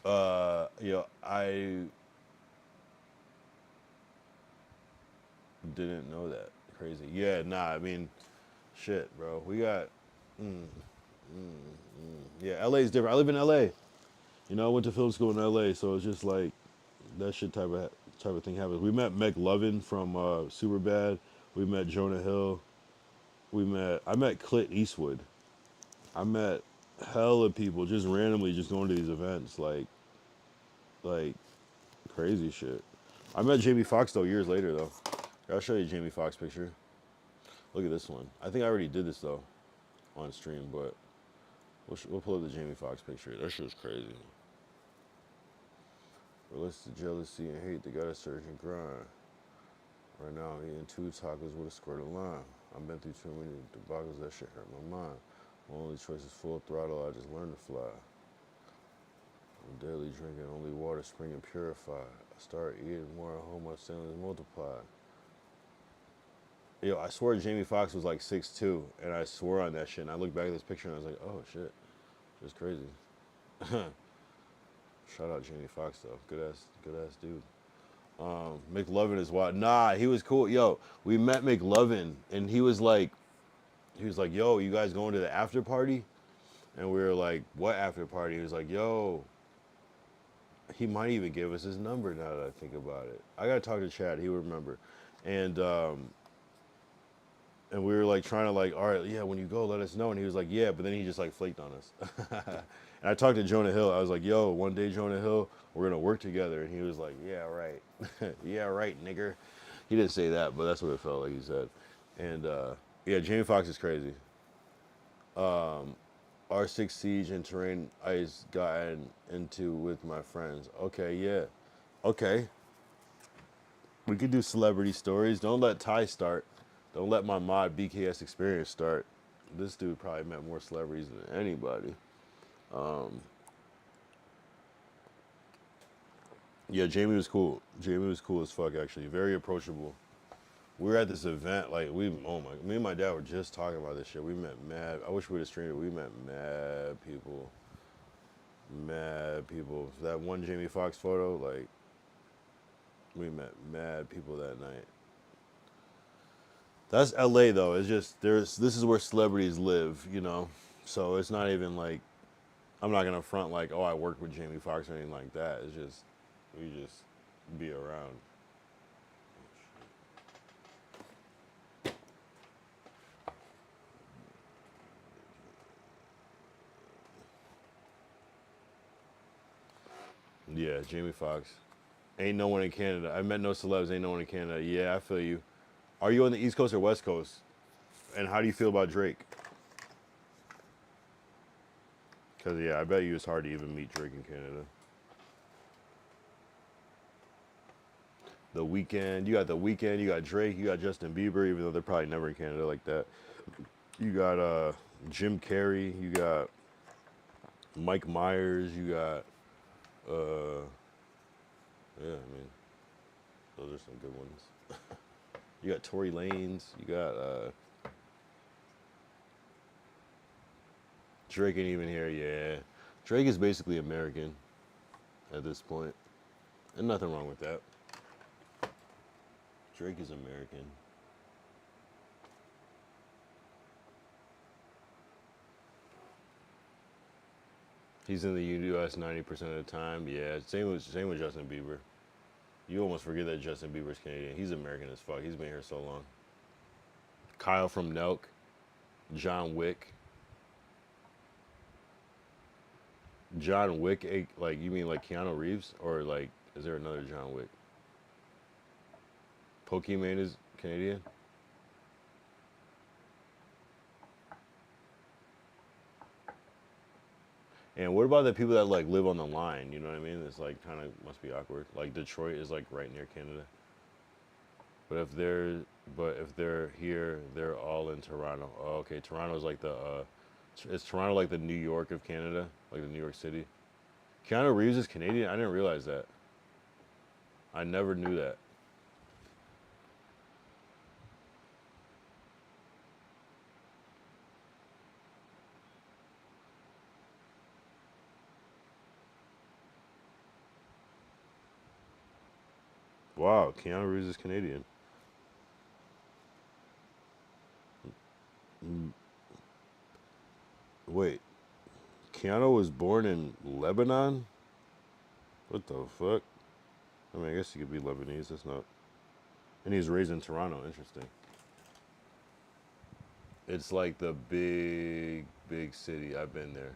I didn't know that. Crazy. Yeah, nah, I mean, shit, bro. We got, yeah, LA's different. I live in LA. I went to film school in LA, so it's just like, that shit type of thing happens. We met Meg Lovin from Superbad. We met Jonah Hill. I met Clint Eastwood. I met hella people just randomly just going to these events, like crazy shit. I met Jamie Foxx though years later though. I'll show you a Jamie Foxx picture. Look at this one. I think I already did this though on stream, but we'll pull up the Jamie Foxx picture. That shit's crazy. Relates to jealousy and hate, they gotta search and grind. Right now I'm eating 2 tacos with a squirt of lime. I've been through too many debacles, that shit hurt my mind. My only choice is full throttle, I just learned to fly. I'm daily drinking only water, spring and purified. I start eating more at home, my sins multiplied. Yo, I swear Jamie Foxx was like 6'2", and I swore on that shit. And I looked back at this picture and I was like, oh shit, it's crazy. Shout out Jamie Foxx though, good ass dude. McLovin is wild. Nah, he was cool. Yo, we met McLovin, and he was like, he was like, yo, you guys going to the after party? And we were like, what after party? He was like, yo, he might even give us his number now that I think about it. I gotta talk to Chad, he would remember. And we were like trying to like, all right, yeah, when you go, let us know. And he was like, yeah, but then he just like flaked on us. And I talked to Jonah Hill. I was like, yo, one day Jonah Hill, we're gonna work together. And he was like, yeah, right. Yeah, right, nigger. He didn't say that, but that's what it felt like he said. And yeah, Jamie Foxx is crazy. R6 Siege and Terrain Ice gotten into with my friends. Okay, yeah. Okay. We could do celebrity stories. Don't let Ty start. Don't let my mod BKS experience start. This dude probably met more celebrities than anybody. Yeah, Jamie was cool. Jamie was cool as fuck, actually. Very approachable. We were at this event, like, me and my dad were just talking about this shit. We met mad, I wish we would have streamed it. We met mad people. Mad people. That one Jamie Foxx photo, like, we met mad people that night. That's LA though. It's just this is where celebrities live, you know. So it's not even like I'm not gonna front like, oh, I work with Jamie Foxx or anything like that. It's just we just be around. Yeah, Jamie Foxx. Ain't no one in Canada. I met no celebs. Ain't no one in Canada. Yeah, I feel you. Are you on the East Coast or West Coast? And how do you feel about Drake? Because, yeah, I bet you it's hard to even meet Drake in Canada. The Weeknd. You got The Weeknd. You got Drake. You got Justin Bieber, even though they're probably never in Canada like that. You got Jim Carrey. You got Mike Myers. You got, yeah, I mean, those are some good ones. You got Tory Lanez. You got Drake ain't even here. Yeah, Drake is basically American at this point, and nothing wrong with that. Drake is American. He's in the U.S. 90% of the time. Yeah, same with Justin Bieber. You almost forget that Justin Bieber's Canadian. He's American as fuck. He's been here so long. Kyle from Nelk. John Wick. John Wick, like, you mean like Keanu Reeves? Or like, is there another John Wick? Pokemon is Canadian? And what about the people that like live on the line? You know what I mean? It's like kind of must be awkward. Like Detroit is like right near Canada. But if they're here, they're all in Toronto. Oh, okay, Toronto's like the is Toronto like the New York of Canada, like the New York City? Keanu Reeves is Canadian. I didn't realize that. I never knew that. Wow, Keanu Reeves is Canadian. Wait, Keanu was born in Lebanon? What the fuck? I mean, I guess he could be Lebanese. That's not. And he's raised in Toronto. Interesting. It's like the big city. I've been there.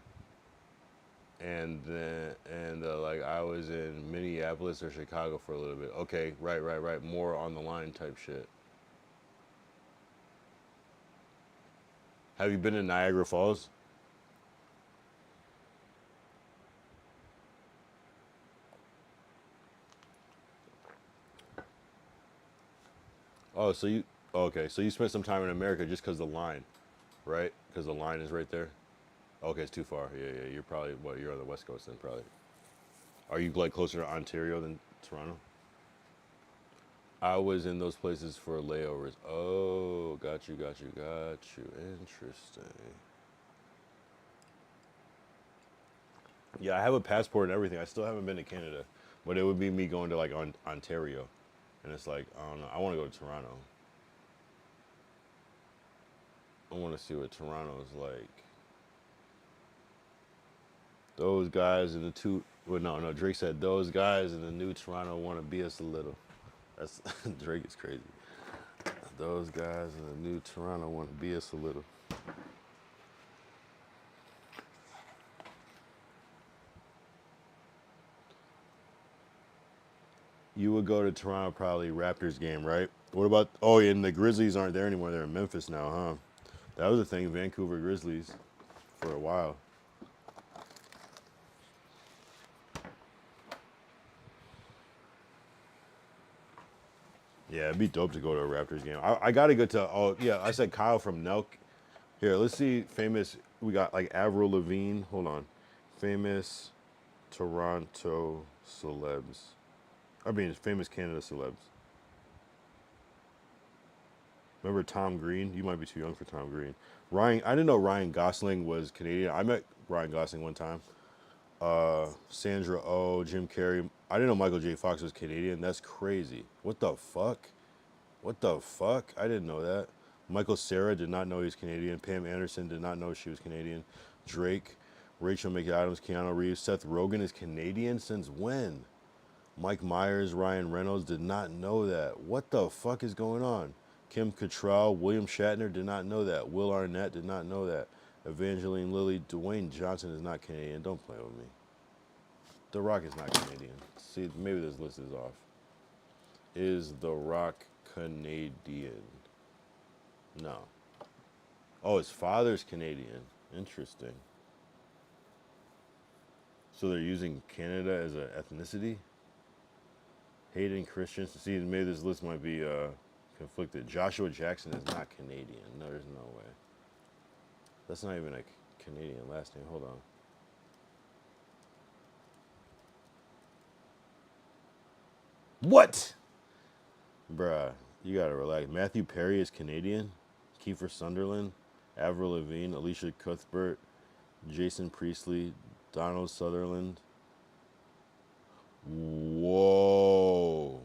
And like I was in Minneapolis or Chicago for a little bit. Okay, right. More on the line type shit. Have you been to Niagara Falls? Oh, so you okay? So you spent some time in America just because the line, right? Because the line is right there. Okay, it's too far. Yeah. You're probably you're on the West Coast then probably. Are you like closer to Ontario than Toronto? I was in those places for layovers. Oh, got you. Interesting. Yeah, I have a passport and everything. I still haven't been to Canada, but it would be me going to like Ontario, and it's like I don't know. I want to go to Toronto. I want to see what Toronto's like. Those guys in the two. Well, no. Drake said those guys in the new Toronto want to be us a little. That's Drake is crazy. Those guys in the new Toronto want to be us a little. You would go to Toronto probably Raptors game, right? What about? Oh, yeah, and the Grizzlies aren't there anymore. They're in Memphis now, huh? That was the thing. Vancouver Grizzlies for a while. Yeah, it'd be dope to go to a Raptors game. I got to go to, oh, yeah, I said Kyle from Nelk. Here, let's see famous, we got like Avril Lavigne. Hold on. Famous Toronto celebs. I mean, famous Canada celebs. Remember Tom Green? You might be too young for Tom Green. I didn't know Ryan Gosling was Canadian. I met Ryan Gosling one time. Sandra Oh, Jim Carrey. I didn't know Michael J. Fox was Canadian. That's crazy. What the fuck? What the fuck? I didn't know that. Michael Cera did not know he was Canadian. Pam Anderson did not know she was Canadian. Drake, Rachel McAdams, Keanu Reeves. Seth Rogen is Canadian since when? Mike Myers, Ryan Reynolds did not know that. What the fuck is going on? Kim Cattrall, William Shatner did not know that. Will Arnett did not know that. Evangeline Lilly, Dwayne Johnson is not Canadian. Don't play with me. The Rock is not Canadian. See, maybe this list is off. Is The Rock Canadian? No. Oh, his father's Canadian. Interesting. So they're using Canada as an ethnicity? Hayden Christensen. See, maybe this list might be conflicted. Joshua Jackson is not Canadian. No, there's no way. That's not even a Canadian last name. Hold on. What? Bruh, you gotta relax. Matthew Perry is Canadian. Kiefer Sunderland, Avril Lavigne, Alicia Cuthbert, Jason Priestley, Donald Sutherland. Whoa.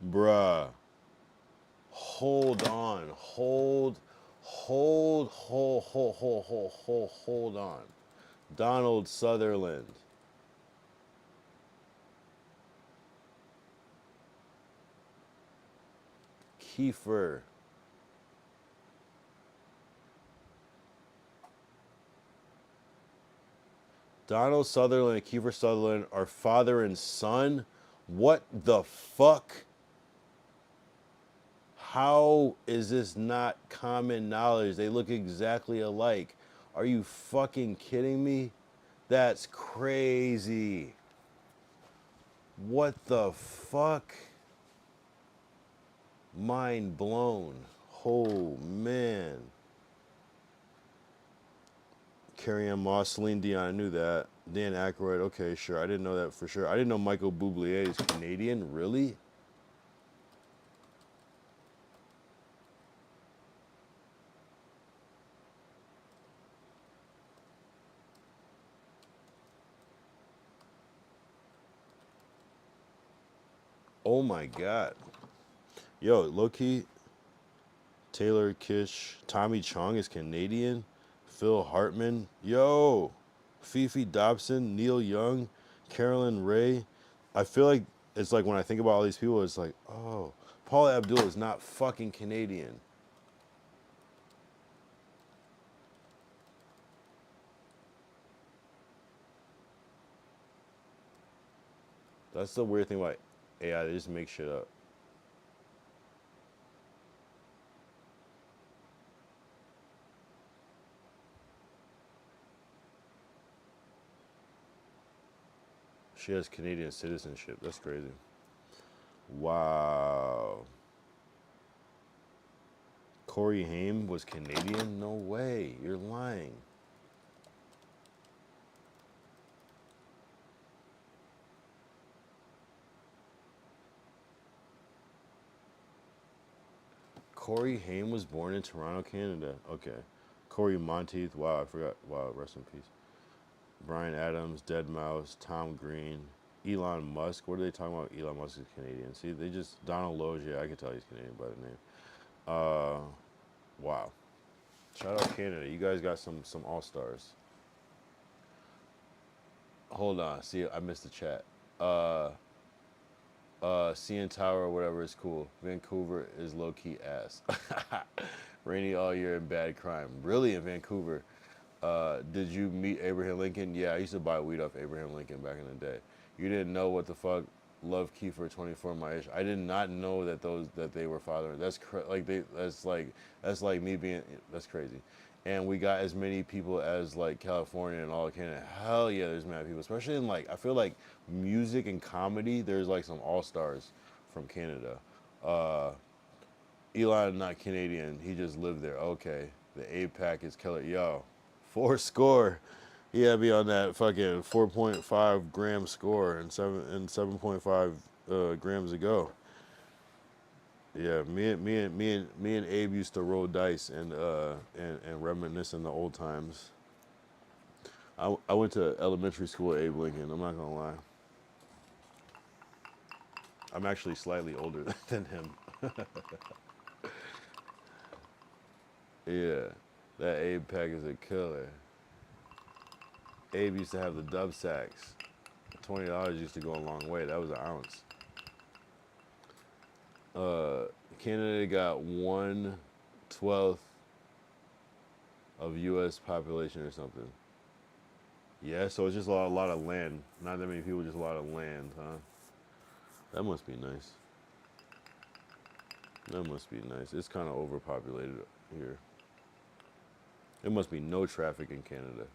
Bruh. Hold on. Hold on. Donald Sutherland. Kiefer. Donald Sutherland and Kiefer Sutherland are father and son? What the fuck? How is this not common knowledge? They look exactly alike. Are you fucking kidding me? That's crazy. What the fuck? Mind blown. Oh, man. Carrie Ann Moss, Celine Dion, I knew that. Dan Aykroyd, okay, sure. I didn't know that for sure. I didn't know Michael Bublé is Canadian. Really? Oh my God. Yo, low-key, Taylor Kish, Tommy Chong is Canadian. Phil Hartman. Yo, Fifi Dobson, Neil Young, Carolyn Ray. I feel like it's like when I think about all these people, it's like, oh, Paula Abdul is not fucking Canadian. That's the weird thing about AI. They just make shit up. She has Canadian citizenship. That's crazy. Wow. Corey Haim was Canadian? No way. You're lying. Corey Haim was born in Toronto, Canada. Okay. Corey Monteith. Wow, I forgot. Wow, rest in peace. Brian Adams, Dead Mouse, Tom Green, Elon Musk. What are they talking about? Elon Musk is Canadian. See, they just Donald Logue. Yeah, I can tell he's Canadian by the name. Wow. Shout out Canada. You guys got some all-stars. Hold on. See, I missed the chat. CN Tower or whatever is cool. Vancouver is low-key ass. Rainy all year and bad crime. Really, in Vancouver? Did you meet Abraham Lincoln? Yeah, I used to buy weed off Abraham Lincoln back in the day. You didn't know what the fuck Love Kiefer 24 my ish. I did not know that they were fathering. That's like me being that's crazy. And we got as many people as like California and all of Canada. Hell yeah, there's mad people, especially in like I feel like music and comedy. There's like some all stars from Canada. Elon not Canadian. He just lived there. Okay, the APAC is killer. Yo, 4 score. He had me on that fucking 4.5 gram score and 7.5 grams ago. Yeah, me and Abe used to roll dice and reminisce in the old times. I went to elementary school at Abe Lincoln. I'm not gonna lie. I'm actually slightly older than him. Yeah, that Abe pack is a killer. Abe used to have the dub sacks. $20 used to go a long way. That was an ounce. Canada got 1/12 of U.S. population or something. Yeah, so it's just a lot of land. Not that many people, just a lot of land, huh? That must be nice. That must be nice. It's kind of overpopulated here. There must be no traffic in Canada.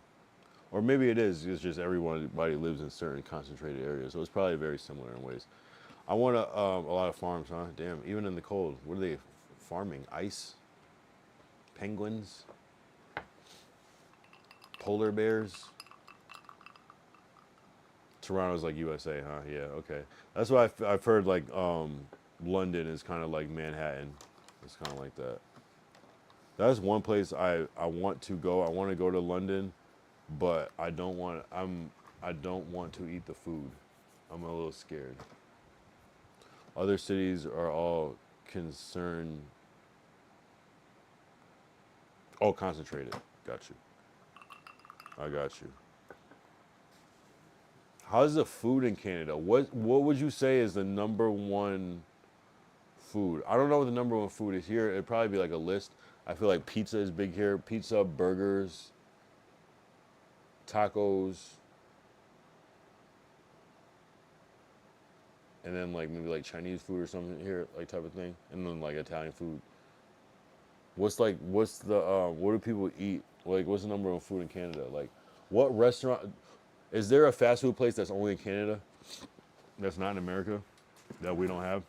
Or maybe it is. It's just everybody lives in certain concentrated areas. So it's probably very similar in ways. I want a lot of farms, huh? Damn, even in the cold. What are they farming? Ice? Penguins? Polar bears? Toronto's like USA, huh? Yeah, okay. That's why I've heard like London is kind of like Manhattan. It's kind of like that. That's one place I want to go. I want to go to London, but I don't want to eat the food. I'm a little scared. Other cities are all concerned. Oh, concentrated. Got you. I got you. How's the food in Canada? What would you say is the number one food? I don't know what the number one food is here. It'd probably be like a list. I feel like pizza is big here. Pizza, burgers, tacos, and then like maybe like Chinese food or something here, like type of thing, and then like Italian food. What do people eat? Like, what's the number one food in Canada? Like, what restaurant? Is there a fast food place that's only in Canada, that's not in America, that we don't have?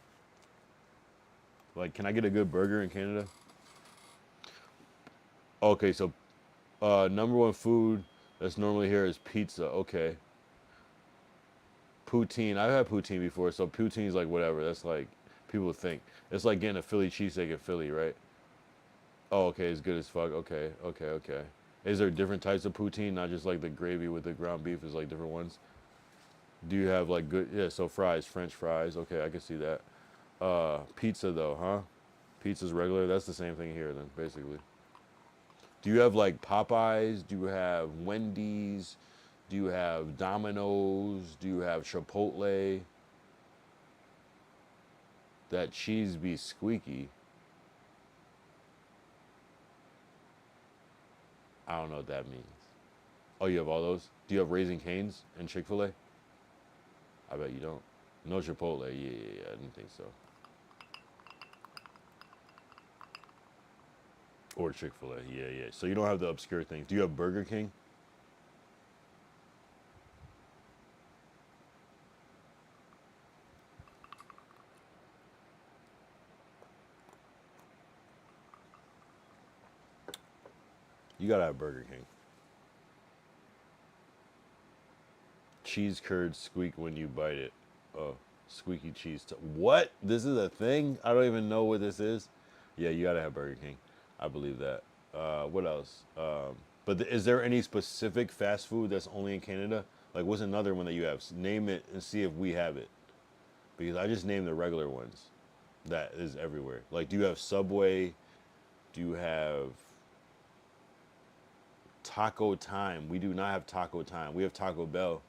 Like, can I get a good burger in Canada? Okay, so number one food that's normally here is pizza. Okay. Poutine. I've had poutine before, so poutine is like whatever. That's like people think. It's like getting a Philly cheesesteak in Philly, right? Oh, okay, it's good as fuck. Okay, okay, okay. Is there different types of poutine, not just like the gravy with the ground beef? Is like different ones. Do you have like good? Yeah, so fries, French fries. Okay, I can see that. Pizza though, huh? Pizza's regular. That's the same thing here then, basically. Do you have like Popeyes? Do you have Wendy's? Do you have Domino's? Do you have Chipotle? That cheese be squeaky. I don't know what that means. Oh, you have all those? Do you have Raising Cane's and Chick-fil-A? I bet you don't. No Chipotle. Yeah, I didn't think so. Or Chick-fil-A. Yeah. So you don't have the obscure things. Do you have Burger King? You gotta have Burger King. Cheese curds squeak when you bite it. Oh, squeaky cheese. What? This is a thing? I don't even know what this is. Yeah, you gotta have Burger King. I believe that. What else? Is there any specific fast food that's only in Canada? Like, what's another one that you have? Name it and see if we have it. Because I just named the regular ones. That is everywhere. Like, do you have Subway? Do you have Taco Time? We do not have Taco Time. We have Taco Bell.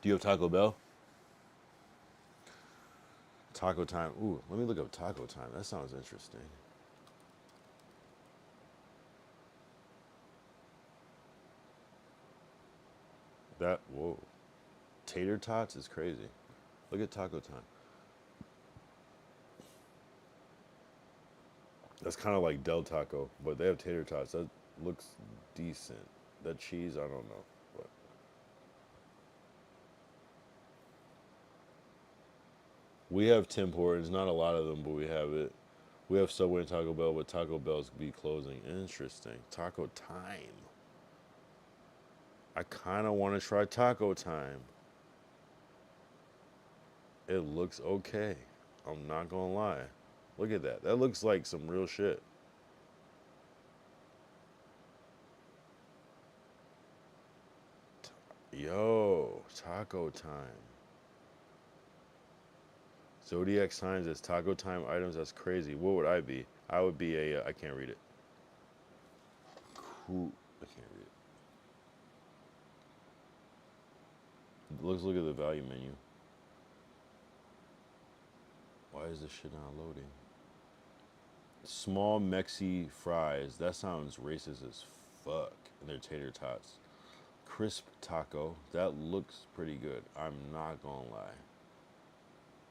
Do you have Taco Bell? Taco Time. Ooh, let me look up Taco Time. That sounds interesting. Whoa. Tater tots is crazy. Look at Taco Time. That's kind of like Del Taco, but they have tater tots. That looks decent. That cheese, I don't know. But we have Tim Hortons, not a lot of them, but we have it. We have Subway and Taco Bell, but Taco Bell's be closing. Interesting. Taco Time. I kind of want to try Taco Time. It looks okay. I'm not going to lie. Look at that. That looks like some real shit. Yo, Taco Time. Zodiac signs as Taco Time items. That's crazy. What would I be? I would be a, I can't read it. Cool. I can't read it. Let's look at the value menu. Why is this shit not loading? Small Mexi fries. That sounds racist as fuck. And they're tater tots. Crisp taco. That looks pretty good. I'm not gonna lie.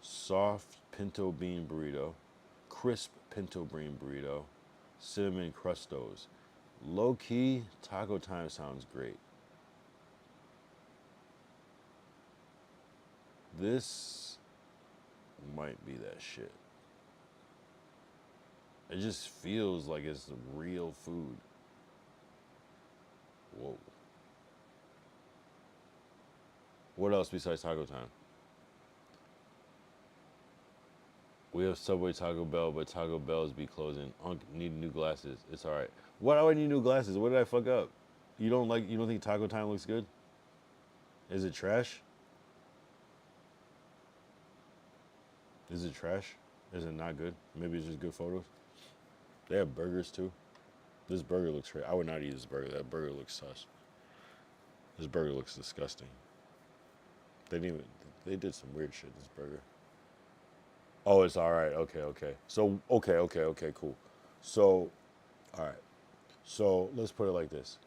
Soft pinto bean burrito. Crisp pinto bean burrito. Cinnamon crustos. Low key, Taco Time sounds great. This might be that shit. It just feels like it's real food. Whoa. What else besides Taco Time? We have Subway, Taco Bell, but Taco Bell's be closing. Need new glasses. It's all right. What do I need new glasses? What did I fuck up? You don't think Taco Time looks good? Is it trash? Is it trash? Is it not good? Maybe it's just good photos. They have burgers too. This burger looks great. I would not eat this burger. That burger looks sus. This burger looks disgusting. They did some weird shit, this burger. Oh, it's all right. Okay. So, okay, cool. So, all right. So, let's put it like this.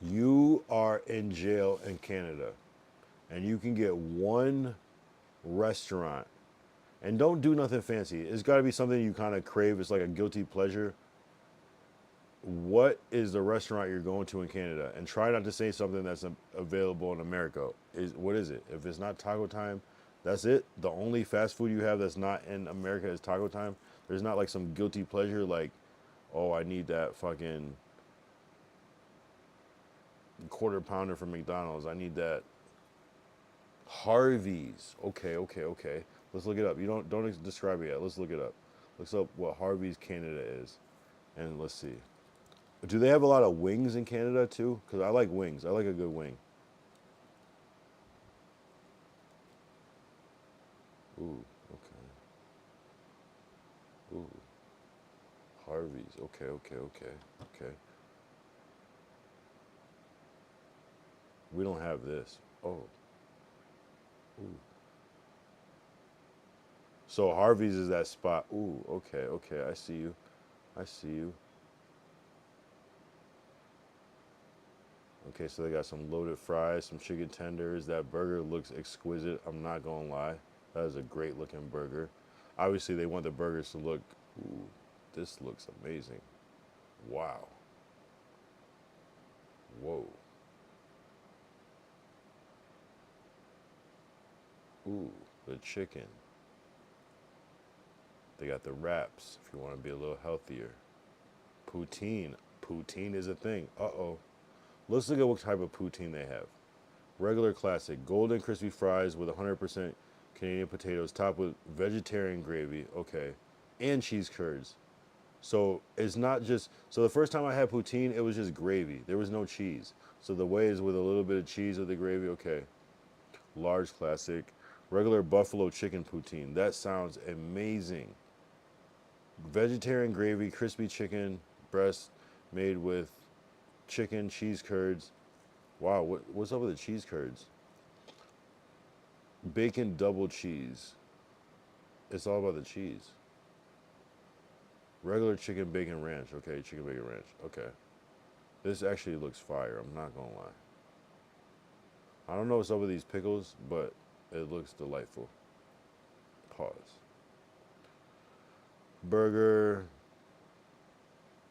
You are in jail in Canada, and you can get one restaurant, and don't do nothing fancy. It's got to be something you kind of crave. It's like a guilty pleasure. What is the restaurant you're going to in Canada? And try not to say something that's available in America. What is it? If it's not Taco Time, that's it. The only fast food you have that's not in America is Taco Time. There's not like some guilty pleasure like, oh, I need that fucking quarter pounder from McDonald's. I need that Harvey's. Okay. Let's look it up. You don't describe it yet. Let's look it up. Let's up what Harvey's Canada is, and let's see. Do they have a lot of wings in Canada too? Because I like wings. I like a good wing. Ooh, okay. Ooh. Harvey's. Okay. We don't have this. Oh. Ooh. So Harvey's is that spot. Ooh, okay. I see you. Okay, so they got some loaded fries, some chicken tenders. That burger looks exquisite. I'm not gonna lie. That is a great looking burger. Obviously, they want the burgers to look, ooh, this looks amazing. Wow. Whoa. Ooh, the chicken. They got the wraps if you want to be a little healthier. Poutine. Poutine is a thing. Uh-oh. Let's look at what type of poutine they have. Regular classic. Golden crispy fries with 100% Canadian potatoes topped with vegetarian gravy. Okay. And cheese curds. So it's not just... So the first time I had poutine, it was just gravy. There was no cheese. So the way is with a little bit of cheese with the gravy. Okay. Large classic. Regular buffalo chicken poutine. That sounds amazing. Vegetarian gravy, crispy chicken breast made with chicken, cheese curds. Wow, what's up with the cheese curds? Bacon double cheese. It's all about the cheese. Regular chicken bacon ranch. Okay, chicken bacon ranch. Okay. This actually looks fire, I'm not gonna lie. I don't know what's up with these pickles, but it looks delightful. Pause. Burger,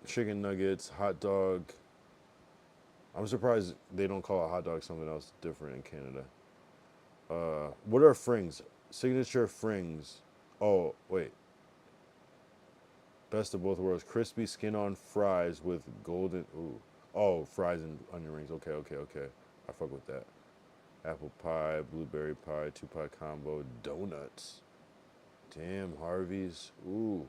chicken nuggets, hot dog. I'm surprised they don't call a hot dog something else different in Canada. What are frings? Signature frings. Oh, wait. Best of both worlds. Crispy skin-on fries with golden... Ooh. Oh, fries and onion rings. Okay. I fuck with that. Apple pie, blueberry pie, 2-pie combo, donuts. Damn, Harvey's. Ooh.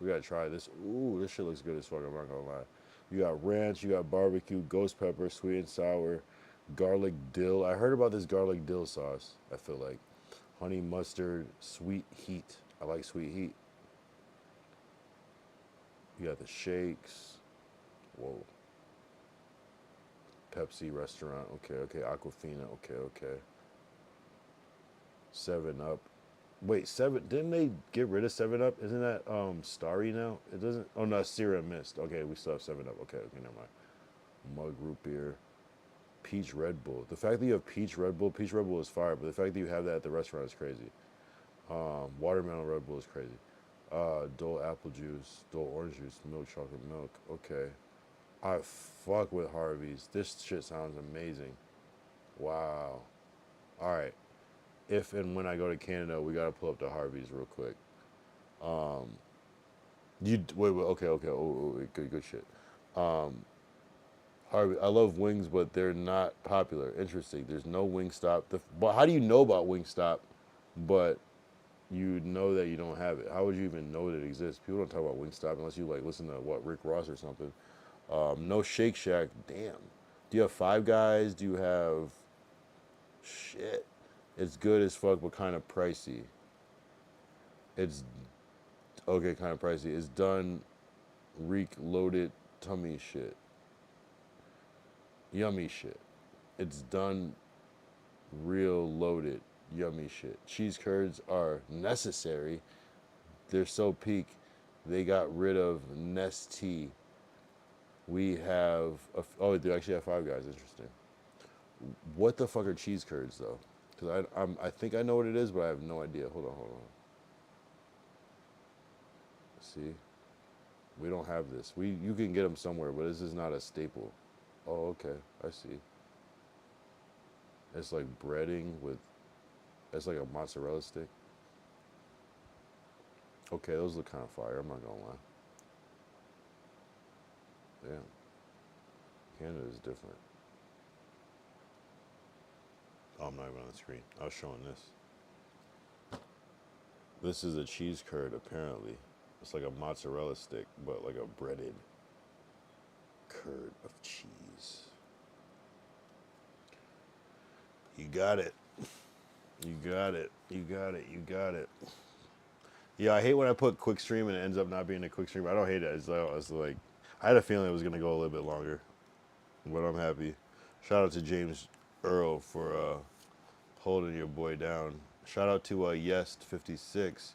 We gotta try this. Ooh, this shit looks good as fuck, I'm not gonna lie. You got ranch, you got barbecue, ghost pepper, sweet and sour, garlic dill. I heard about this garlic dill sauce, I feel like. Honey mustard, sweet heat. I like sweet heat. You got the shakes. Whoa. Pepsi restaurant. Okay. Aquafina. Okay. 7-Up. Wait, didn't they get rid of 7-Up? Isn't that Starry now? It doesn't. Oh no, Sierra Mist. Okay, we still have 7-Up. Okay, never mind. Mug root beer. Peach Red Bull. The fact that you have Peach Red Bull is fire, but the fact that you have that at the restaurant is crazy. Watermelon Red Bull is crazy. Dole apple juice, Dole orange juice, milk chocolate milk. Okay. I fuck with Harvey's. This shit sounds amazing. Wow. All right. If and when I go to Canada, we gotta pull up the Harvey's real quick. Wait. Okay. Oh, good shit. Harvey, I love wings, but they're not popular. Interesting. There's no Wingstop. But how do you know about Wingstop, but you know that you don't have it? How would you even know that it exists? People don't talk about Wingstop unless you like listen to Rick Ross or something. No Shake Shack. Damn. Do you have Five Guys? Do you have shit? It's good as fuck, but kind of pricey. It's okay, kind of pricey. It's done reek loaded tummy shit. Yummy shit. It's done real loaded yummy shit. Cheese curds are necessary. They're so peak. They got rid of Nestea. We have they actually have Five Guys. Interesting. What the fuck are cheese curds though? Because I think I know what it is, but I have no idea. Hold on. See, we don't have this. You can get them somewhere, but this is not a staple. Oh, okay, I see. It's like breading with. It's like a mozzarella stick. Okay, those look kind of fire. I'm not gonna lie. Damn. Canada is different. Oh, I'm not even on the screen. I was showing this. This is a cheese curd, apparently. It's like a mozzarella stick, but like a breaded curd of cheese. You got it. Yeah, I hate when I put quick stream and it ends up not being a quick stream. I don't hate it. It's like I had a feeling it was gonna go a little bit longer, but I'm happy. Shout out to James Earl for holding your boy down. Shout out to Yest56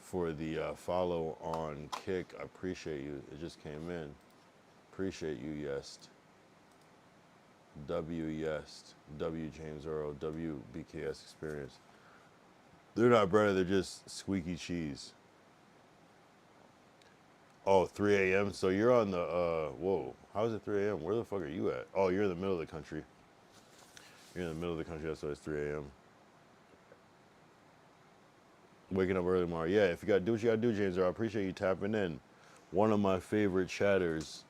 for the follow on Kick. I appreciate you. It just came in. Appreciate you, Yest. W Yest. W James Earl. W BKS Experience. They're not breaded, they're just squeaky cheese. Oh, 3 a.m. So you're on the, whoa. How is it 3 a.m.? Where the fuck are you at? Oh, you're in the middle of the country. That's why it's 3 a.m. Waking up early tomorrow. Yeah, if you gotta do what you gotta do, James Earl, I appreciate you tapping in. One of my favorite chatters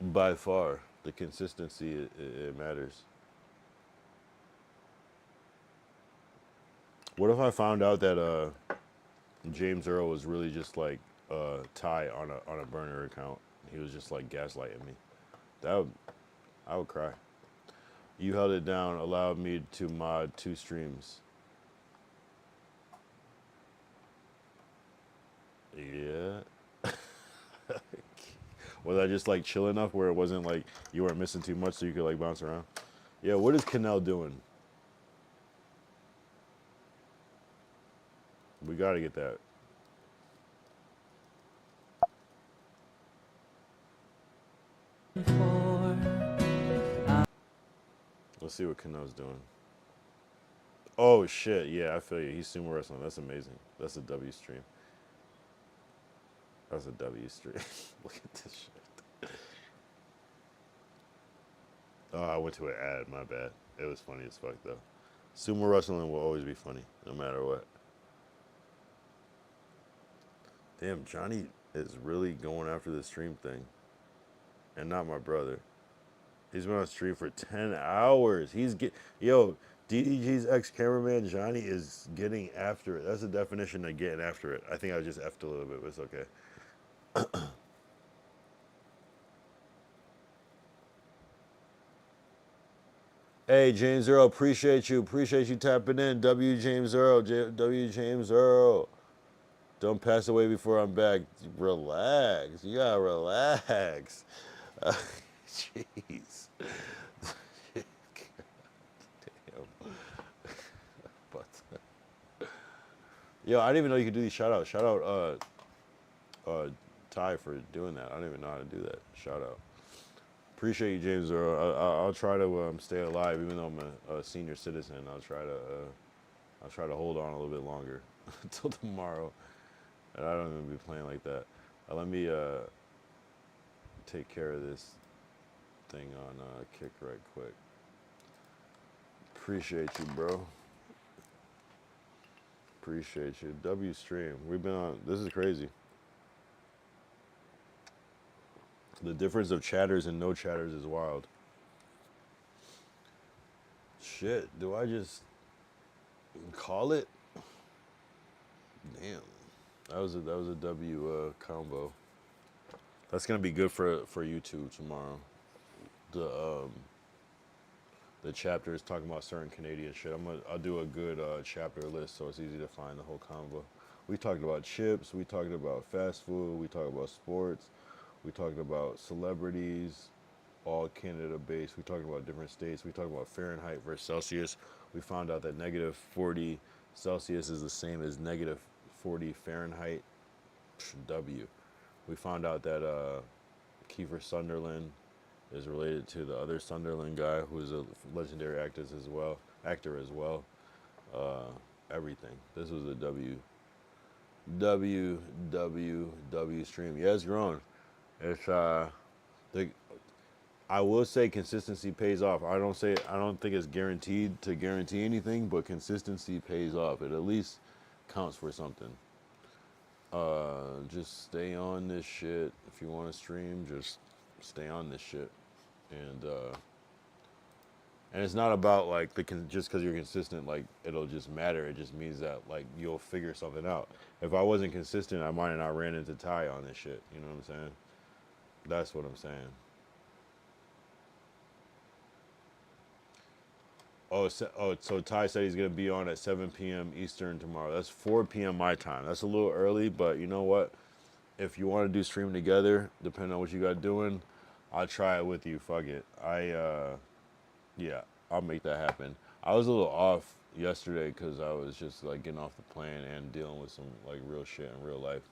by far. The consistency, it matters. What if I found out that James Earl was really just like Ty on a burner account? He was just like gaslighting me. I would cry. You held it down, allowed me to mod 2 streams. Yeah. Was I just like chill enough where it wasn't like you weren't missing too much so you could like bounce around? Yeah, what is Canel doing? We gotta get that. Let's see what Canel's doing. Oh shit, yeah, I feel you. He's sumo wrestling. That's amazing. That's a W stream. That's a W stream. Look at this shit. Oh, I went to an ad, my bad. It was funny as fuck though. Sumo wrestling will always be funny, no matter what. Damn, Johnny is really going after the stream thing. And not my brother. He's been on stream for 10 hours. DDG's ex-cameraman Johnny is getting after it. That's the definition of getting after it. I think I just effed a little bit, but it's okay. Hey, James Earl, appreciate you. Appreciate you tapping in. W. James Earl. W. James Earl. Don't pass away before I'm back. Relax. You gotta relax. Jeez. Yo, I didn't even know you could do these shout outs. Shout out Ty for doing that. I don't even know how to do that. Shout out. Appreciate you, James Earl. I'll try to stay alive, even though I'm a senior citizen. I'll try to hold on a little bit longer until tomorrow. And I don't even be playing like that. Let me take care of this thing on Kick right quick. Appreciate you, bro. Appreciate you. W stream. We've been on. This is crazy. The difference of chatters and no chatters is wild. Shit. Do I just call it? Damn. That was a W combo. That's gonna be good for YouTube tomorrow. The chapter is talking about certain Canadian shit. I'll do a good chapter list so it's easy to find the whole convo. We talked about chips. We talked about fast food. We talked about sports. We talked about celebrities, all Canada based. We talked about different states. We talked about Fahrenheit versus Celsius. We found out that -40 Celsius is the same as -40 Fahrenheit. W. We found out that Kiefer Sunderland is related to the other Sunderland guy who's a legendary actor as well. Everything. This was a W stream. Yeah, it's grown. It's I will say consistency pays off. I don't think it's guaranteed to guarantee anything, but consistency pays off. It at least counts for something. Just stay on this shit. If you want to stream, just stay on this shit. And it's not about like just because you're consistent, like it'll just matter. It just means that like you'll figure something out. If I wasn't consistent, I might have not ran into Ty on this shit. You know what I'm saying? That's what I'm saying. So Ty said he's gonna be on at 7 p.m. Eastern tomorrow. That's 4 p.m. my time. That's a little early, but you know what? If you want to do stream together, depending on what you got doing, I'll try it with you. Fuck it. Yeah, I'll make that happen. I was a little off yesterday because I was just like getting off the plane and dealing with some like real shit in real life.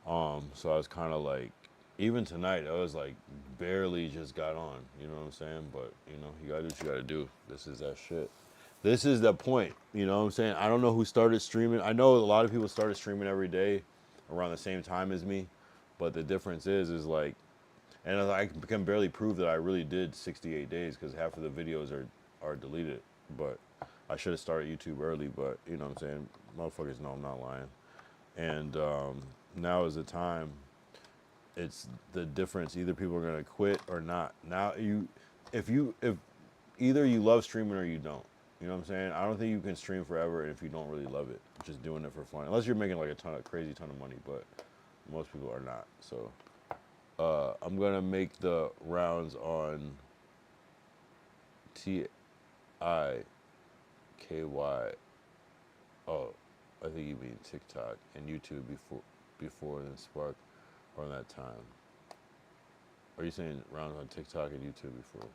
So I was kind of like, even tonight, I was like barely just got on. You know what I'm saying? But you know, you gotta do what you gotta do. This is that shit. This is the point. You know what I'm saying? I don't know who started streaming. I know a lot of people started streaming every day around the same time as me, but the difference is like. And I can barely prove that I really did 68 days because half of the videos are deleted. But I should have started YouTube early, but you know what I'm saying? Motherfuckers know I'm not lying. And now is the time. It's the difference. Either people are going to quit or not. Now, if either you love streaming or you don't. You know what I'm saying? I don't think you can stream forever if you don't really love it. Just doing it for fun. Unless you're making like a crazy ton of money, but most people are not. So. I'm gonna make the rounds on TIKY. Oh, I think you mean TikTok and YouTube before then Spark around that time. Are you saying rounds on TikTok and YouTube before?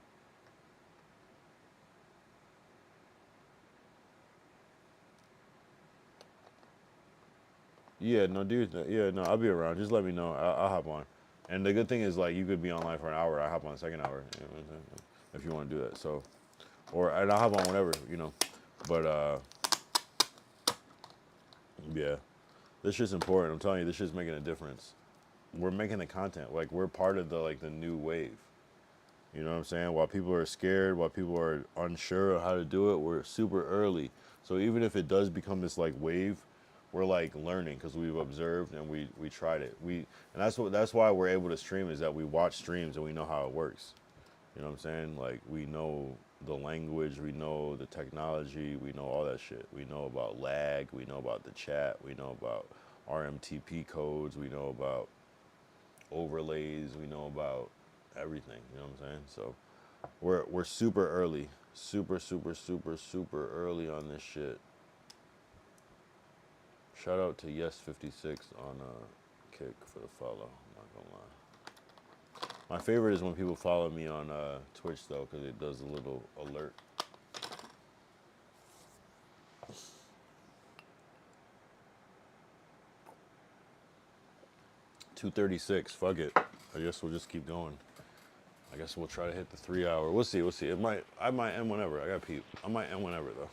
Yeah, no, dude. Yeah, no, I'll be around. Just let me know. I'll hop on. And the good thing is, like, you could be online for an hour. I hop on the second hour, you know what I'm saying? If you want to do that. So, and I'll hop on whenever, you know. But yeah, this shit's important. I'm telling you, this shit's making a difference. We're making the content. Like, we're part of the new wave. You know what I'm saying? While people are scared, while people are unsure of how to do it, we're super early. So even if it does become this like wave, we're like learning because we've observed and we tried it. And that's why we're able to stream, is that we watch streams and we know how it works. You know what I'm saying? Like, we know the language, we know the technology, we know all that shit. We know about lag, we know about the chat, we know about RMTP codes, we know about overlays, we know about everything, you know what I'm saying? So we're super early, super early on this shit. Shout out to Yes56 on Kick for the follow. I'm not gonna lie. My favorite is when people follow me on Twitch though, because it does a little alert. $2:36. Fuck it. I guess we'll just keep going. I guess we'll try to hit the 3 hour. We'll see. I might end whenever. I got peep. I might end whenever though.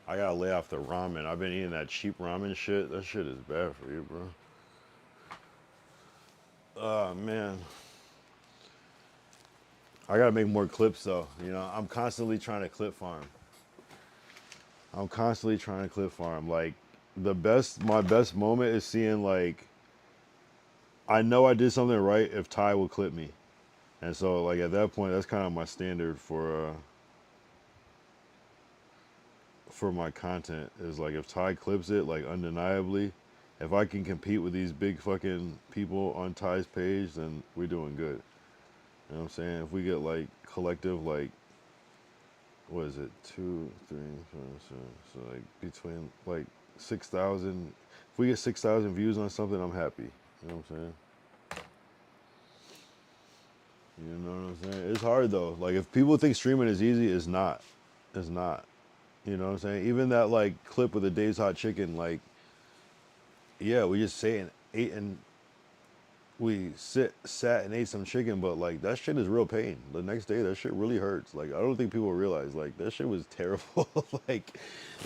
I gotta lay off the ramen. I've been eating that cheap ramen shit. That shit is bad for you, bro. Oh, man. I gotta make more clips though. You know, I'm constantly trying to clip farm. Like, my best moment is seeing, like, I know I did something right if Ty will clip me. And so, like, at that point, that's kind of my standard for my content, is like, if Ty clips it, like, undeniably, if I can compete with these big fucking people on Ty's page, then we're doing good. You know what I'm saying? If we get like collective, like, what is it, 2, 3, 4, so like between like 6,000. If we get 6,000 views on something, I'm happy. You know what I'm saying? You know what I'm saying? It's hard though. Like, if people think streaming is easy, it's not. It's not. You know what I'm saying? Even that like clip with the Dave's Hot Chicken, like, yeah, we just ate and we sat and ate some chicken, but like, that shit is real pain. The next day, that shit really hurts. Like, I don't think people realize, like, that shit was terrible. Like,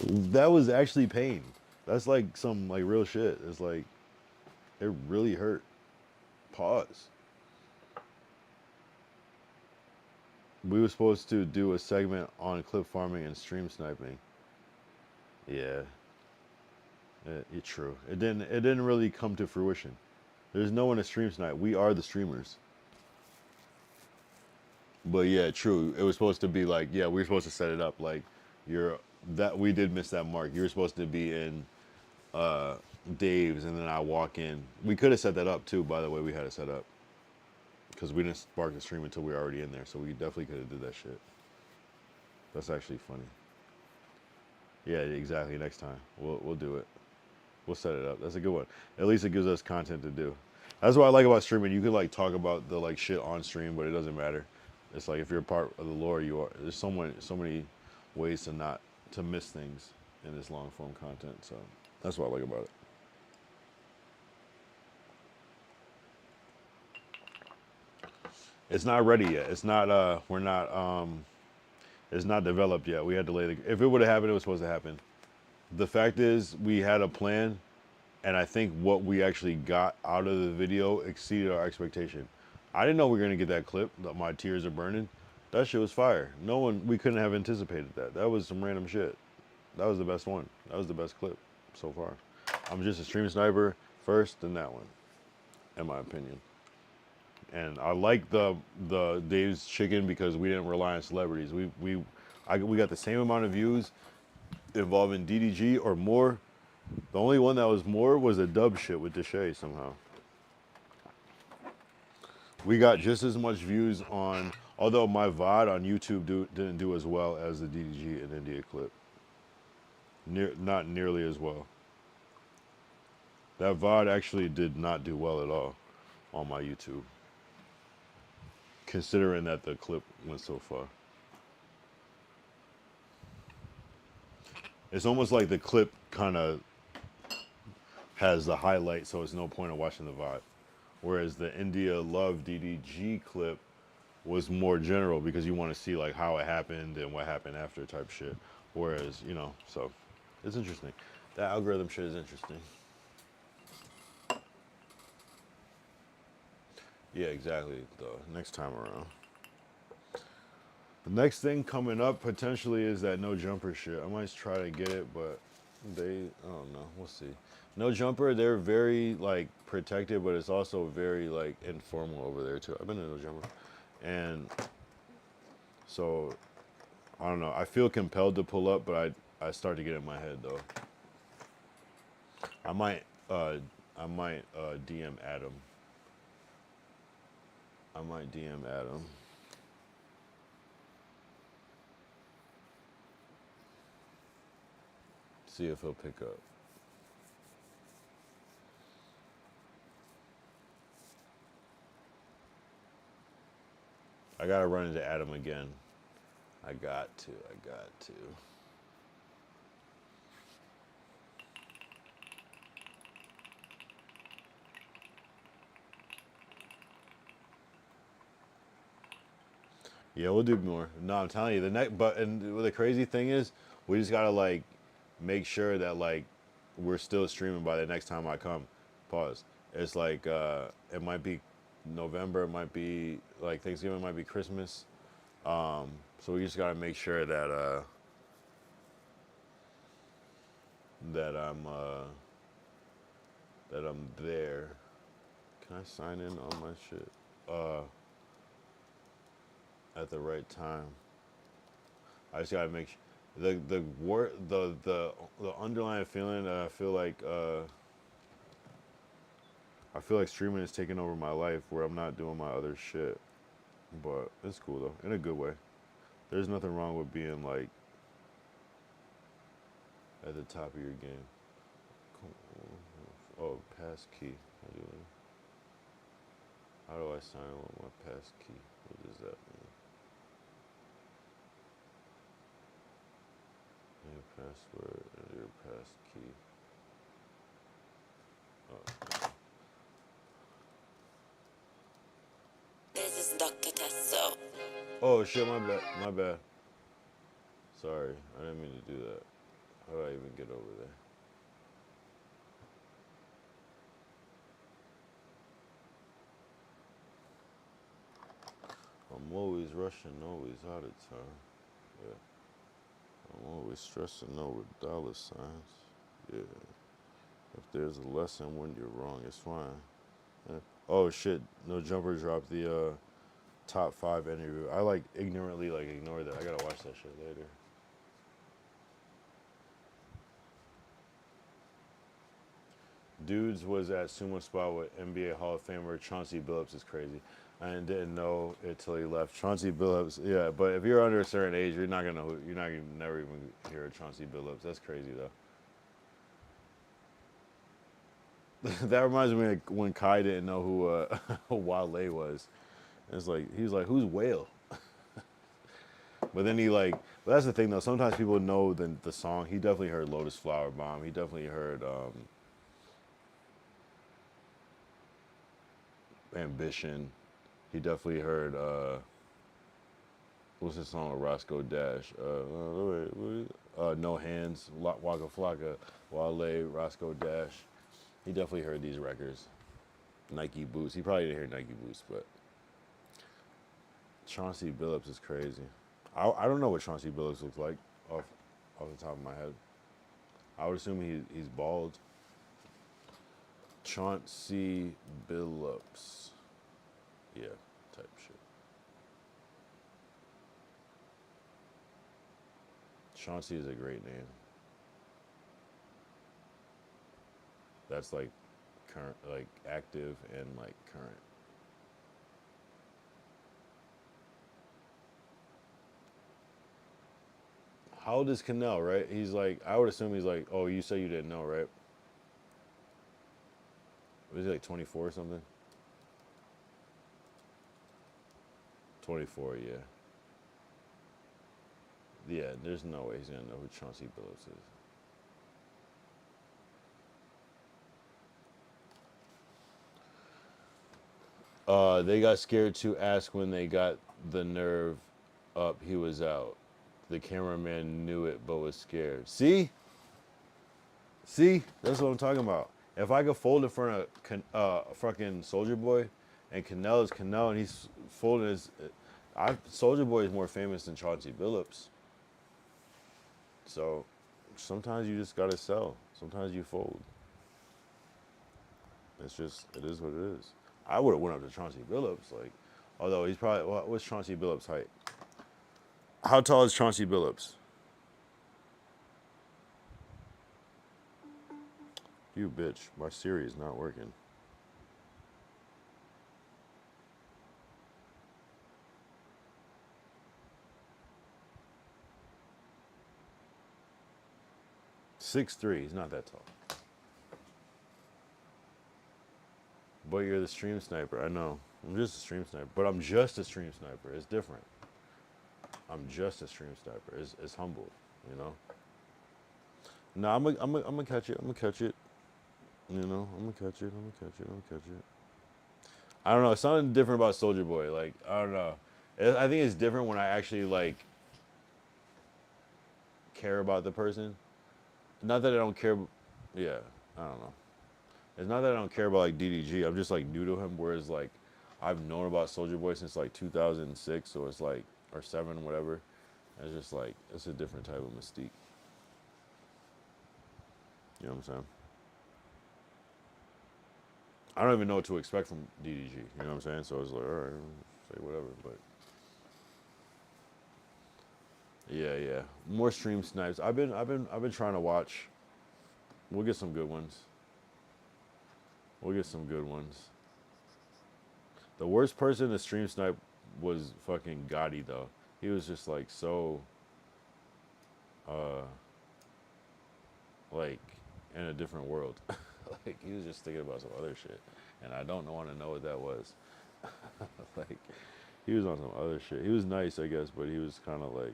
that was actually pain. That's like some like real shit. It's like, it really hurt. Pause. We were supposed to do a segment on clip farming and stream sniping. Yeah, it's true. It didn't really come to fruition. There's no one to stream snipe. We are the streamers. But yeah, true. It was supposed to be like, yeah, we were supposed to set it up like, we did miss that mark. You were supposed to be in Dave's, and then I walk in. We could have set that up too, by the way. We had it set up because we didn't spark the stream until we were already in there, so we definitely could have did that shit. That's actually funny. Yeah, exactly. Next time we'll do it. We'll set it up. That's a good one. At least it gives us content to do. That's what I like about streaming. You can like talk about the like shit on stream, but it doesn't matter. It's like, if you're a part of the lore, you are. There's so many ways to miss things in this long form content. So that's what I like about it. It's not ready yet. It's not. We're not. It's not developed yet. We had to lay the. If it would have happened, it was supposed to happen. The fact is, we had a plan, and I think what we actually got out of the video exceeded our expectation. I didn't know we were gonna get that clip, that My Tears Are Burning. That shit was fire. We couldn't have anticipated that. That was some random shit. That was the best one. That was the best clip so far. I'm just a stream sniper first, then that one, in my opinion. And I like the Dave's Chicken because we didn't rely on celebrities. We got the same amount of views involving DDG or more. The only one that was more was a dub shit with Deshae somehow. We got just as much views on, although my VOD on YouTube didn't do as well as the DDG and India clip. Not nearly as well. That VOD actually did not do well at all on my YouTube, considering that the clip went so far. It's almost like the clip kind of has the highlight, so it's no point in watching the VOD. Whereas the India Love DDG clip was more general because you want to see like how it happened and what happened after type shit. Whereas, you know, so it's interesting. That algorithm shit is interesting. Yeah, exactly. The next time around. The next thing coming up potentially is that no jumper shit. I might try to get it, but I don't know. We'll see. No jumper, they're very like protected, but it's also very like informal over there too. I've been to no jumper, and so I don't know. I feel compelled to pull up, but I start to get in my head though. I might DM Adam. I might DM Adam. See if he'll pick up. I gotta run into Adam again. I got to. Yeah, we'll do more. No, I'm telling you, the crazy thing is, we just gotta like make sure that like we're still streaming by the next time I come. Pause. It's like it might be November, it might be like Thanksgiving, it might be Christmas. So we just gotta make sure that that I'm there. Can I sign in on my shit? At the right time. I just gotta make sure. The underlying feeling that I feel like streaming is taking over my life where I'm not doing my other shit. But it's cool though, in a good way. There's nothing wrong with being like at the top of your game. Oh, pass key. How do I sign in with my pass key? What does that mean? Your password and your pass key. Oh. This is Dr. Tesso. Oh shit, my bad. Sorry, I didn't mean to do that. How do I even get over there? I'm always rushing, always out of time. Yeah. I'm always stressing over dollar signs. Yeah. If there's a lesson when you're wrong, it's fine. Yeah. Oh shit, No Jumper dropped the top 5 interview. I like ignorantly like ignore that. I gotta watch that shit later. Dudes was at Sumo Spot with NBA Hall of Famer Chauncey Billups is crazy. I didn't know it till he left. Chauncey Billups, yeah, but if you're under a certain age, you're not gonna never even hear of Chauncey Billups. That's crazy though. That reminds me of when Kai didn't know who Wale was. It's like he was like, "Who's Whale?" But then but that's the thing though. Sometimes people know the song. He definitely heard Lotus Flower Bomb. He definitely heard Ambition. He definitely heard what's his song with Roscoe Dash? No Hands, Waka Flocka, Wale, Roscoe Dash. He definitely heard these records. Nike Boots. He probably didn't hear Nike Boots, but Chauncey Billups is crazy. I don't know what Chauncey Billups looks like off the top of my head. I would assume he's bald. Chauncey Billups. Yeah, type shit. Chauncey is a great name. That's like current, like active and like current. How old is Cannell, right? He's like, I would assume he's like, oh, you said you didn't know, right? Was he like 24 or something? 24, yeah. Yeah, there's no way he's gonna know who Chauncey Billups is. They got scared to ask when they got the nerve up he was out. The cameraman knew it but was scared. See? See? That's what I'm talking about. If I could fold in front of fucking Soldier Boy, and Cannell is Cannell, and he's folding his... Soldier Boy is more famous than Chauncey Billups. So, sometimes you just gotta sell. Sometimes you fold. It's just, it is what it is. I would have went up to Chauncey Billups, like, although he's probably, what's Chauncey Billups' height? How tall is Chauncey Billups? You bitch, my Siri is not working. .6'3", he's not that tall. But you're the stream sniper, I know. I'm just a stream sniper, but I'm just a stream sniper. It's different. I'm just a stream sniper. It's humble, you know. No, I'm gonna catch it. I'm gonna catch it. You know, I'm gonna catch it. I'm gonna catch it. I'm gonna catch it. I don't know. It's something different about Soldier Boy. Like, I don't know. I think it's different when I actually like care about the person. Not that I don't care. Yeah, I don't know. It's not that I don't care about like DDG. I'm just like new to him. Whereas like I've known about Soldier Boy since like 2006, so it's like, or 7, whatever. It's just like, it's a different type of mystique. You know what I'm saying? I don't even know what to expect from DDG. You know what I'm saying? So it's like, all right, say whatever. But yeah. More stream snipes. I've been trying to watch. We'll get some good ones. We'll get some good ones. The worst person to stream snipe was fucking Gotti, though. He was just like so, like in a different world. Like he was just thinking about some other shit, and I don't want to know what that was. Like he was on some other shit. He was nice, I guess, but he was kind of like,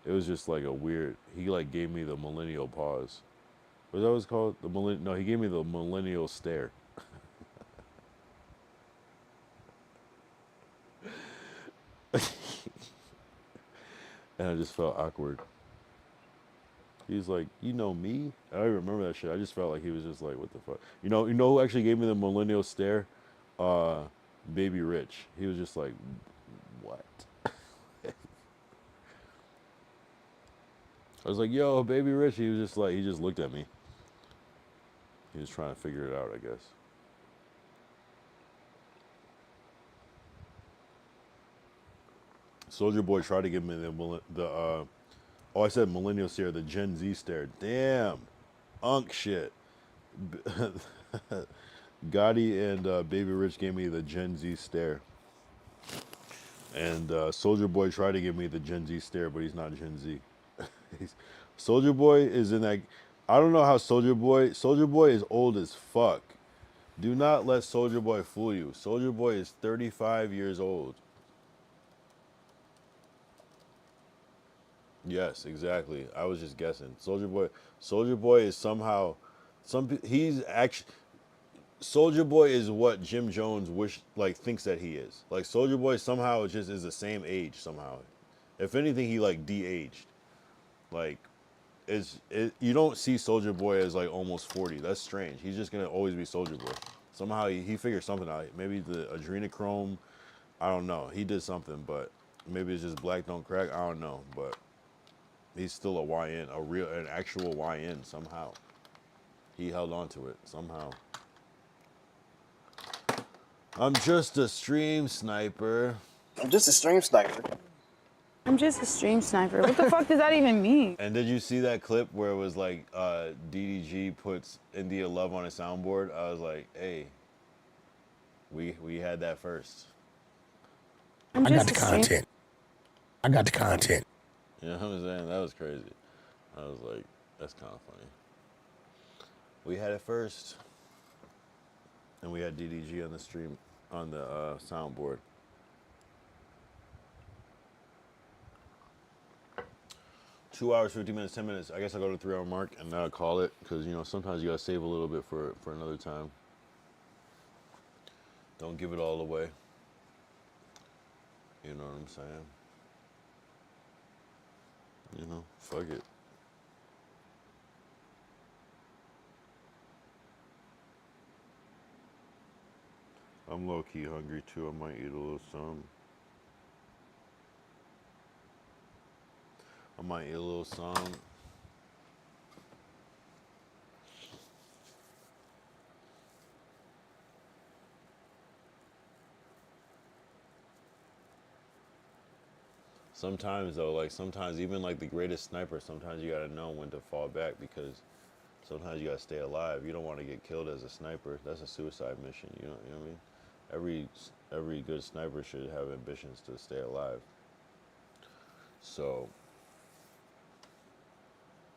it was just like a weird. He like gave me the millennial pause. Was that what it's called? No, he gave me the millennial stare. And I just felt awkward. He's like, you know me? I don't even remember that shit. I just felt like he was just like, what the fuck? You know who actually gave me the millennial stare? Baby Rich. He was just like, what? I was like, yo, Baby Rich. He was just like, he just looked at me. He was trying to figure it out, I guess. Soldier Boy tried to give me oh, I said millennial stare, the Gen Z stare. Damn. Unk shit. Gotti and Baby Rich gave me the Gen Z stare. And Soldier Boy tried to give me the Gen Z stare, but he's not Gen Z. Soldier Boy is in that. I don't know how Soldier Boy is old as fuck. Do not let Soldier Boy fool you. Soldier Boy is 35 years old. Yes, exactly. I was just guessing. Soldier Boy is somehow, he's actually, Soldier Boy is what Jim Jones thinks that he is. Like Soldier Boy somehow just is the same age somehow. If anything, he like de-aged. Like, you don't see Soldier Boy as like almost 40. That's strange. He's just gonna always be Soldier Boy. Somehow he figured something out. Maybe the adrenochrome. I don't know. He did something, but maybe it's just black don't crack. I don't know, but he's still a YN, an actual YN somehow. He held on to it somehow. I'm just a stream sniper. I'm just a stream sniper. I'm just a stream sniper. What the fuck does that even mean? And did you see that clip where it was like DDG puts India Love on a soundboard? I was like, hey, we had that first. I'm I got just the a stream. content. I got the content. You know what I'm saying? That was crazy. I was like, that's kind of funny. We had it first. And we had DDG on the stream, on the soundboard. Two hours, 50 minutes, 10 minutes. I guess I'll go to the 3 hour mark and now call it. Because, you know, sometimes you got to save a little bit for another time. Don't give it all away. You know what I'm saying? You know, fuck it. I'm low-key hungry too. I might eat a little something. I might eat a little something. Sometimes though, like sometimes even like the greatest sniper, sometimes you gotta know when to fall back because sometimes you gotta stay alive. You don't want to get killed as a sniper. That's a suicide mission. You know what I mean? Every good sniper should have ambitions to stay alive. So,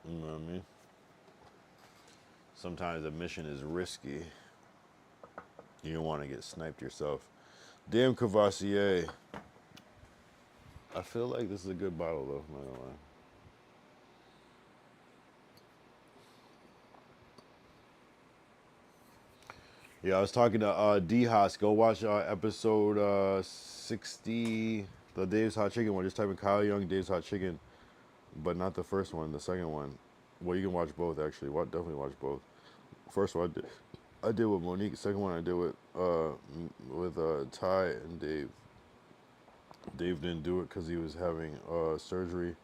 you know what I mean? Sometimes a mission is risky. You don't want to get sniped yourself. Damn Cavassier. I feel like this is a good bottle though, I'm not gonna lie. Yeah, I was talking to D-Haas. Go watch episode 60, the Dave's Hot Chicken one. Just type in Kyle Young, Dave's Hot Chicken. But not the first one, the second one. Well, you can watch both actually. Definitely watch both. First one I did with Monique. Second one I did with Ty and Dave. Dave didn't do it because he was having surgery.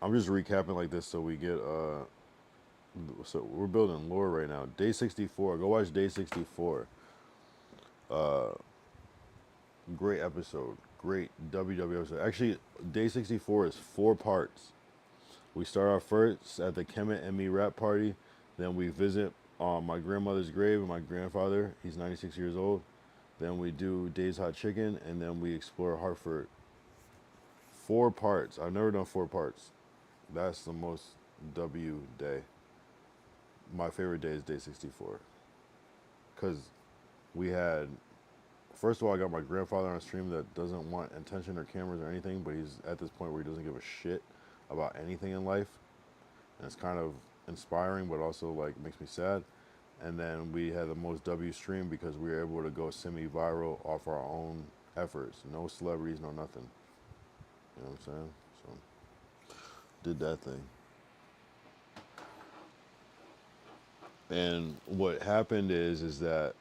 I'm just recapping like this so we get so we're building lore right now. Day 64. Go watch Day 64. Great episode. Great WW episode. Actually, Day 64 is 4 parts. We start off first at the Kemet and me rap party. Then we visit my grandmother's grave and my grandfather. He's 96 years old. Then we do Dave's Hot Chicken, and then we explore Hartford. 4 parts. I've never done 4 parts. That's the most W day. My favorite day is Day 64. Because we had, first of all, I got my grandfather on a stream that doesn't want attention or cameras or anything, but he's at this point where he doesn't give a shit about anything in life. And it's kind of inspiring, but also like makes me sad. And then we had the most W stream because we were able to go semi-viral off our own efforts. No celebrities, no nothing. You know what I'm saying? So, did that thing. And what happened is that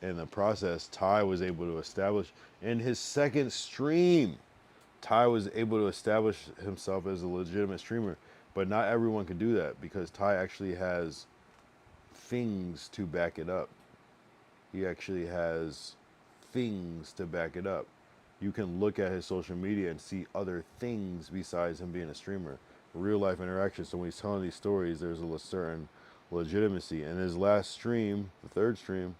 in the process, Ty was able to establish, in his second stream, Ty was able to establish himself as a legitimate streamer. But not everyone can do that because Ty actually has things to back it up. He actually has things to back it up. You can look at his social media and see other things besides him being a streamer. Real life interaction. So when he's telling these stories, there's a certain legitimacy. And his last stream, the third stream,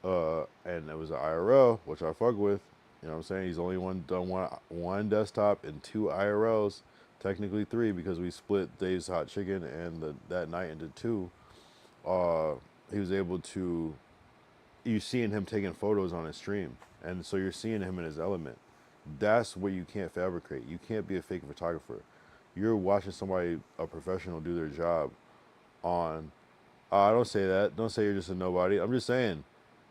and it was an IRL, which I fuck with. You know what I'm saying? He's only done one desktop and 2 IRLs, technically 3 because we split Dave's Hot Chicken and that night into 2. He was able to, you seeing him taking photos on his stream, and so you're seeing him in his element. That's what you can't fabricate. You can't be a fake photographer. You're watching somebody, a professional, do their job on, don't say that. Don't say you're just a nobody. I'm just saying,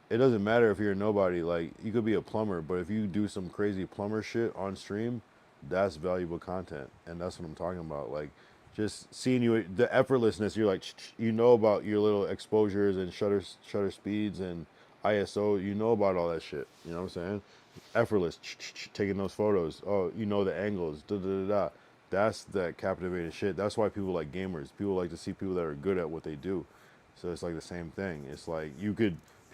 it doesn't matter if you're a nobody. Like, you could be a plumber, but if you do some crazy plumber shit on stream, that's valuable content. And that's what I'm talking about. Like, just seeing you, the effortlessness, you're like, you know about your little exposures and shutter speeds and ISO, you know about all that shit. You know what I'm saying? Effortless, taking those photos. Oh, you know the angles, da-da-da-da. That's that captivating shit. That's why people like gamers. People like to see people that are good at what they do. So it's like the same thing. It's like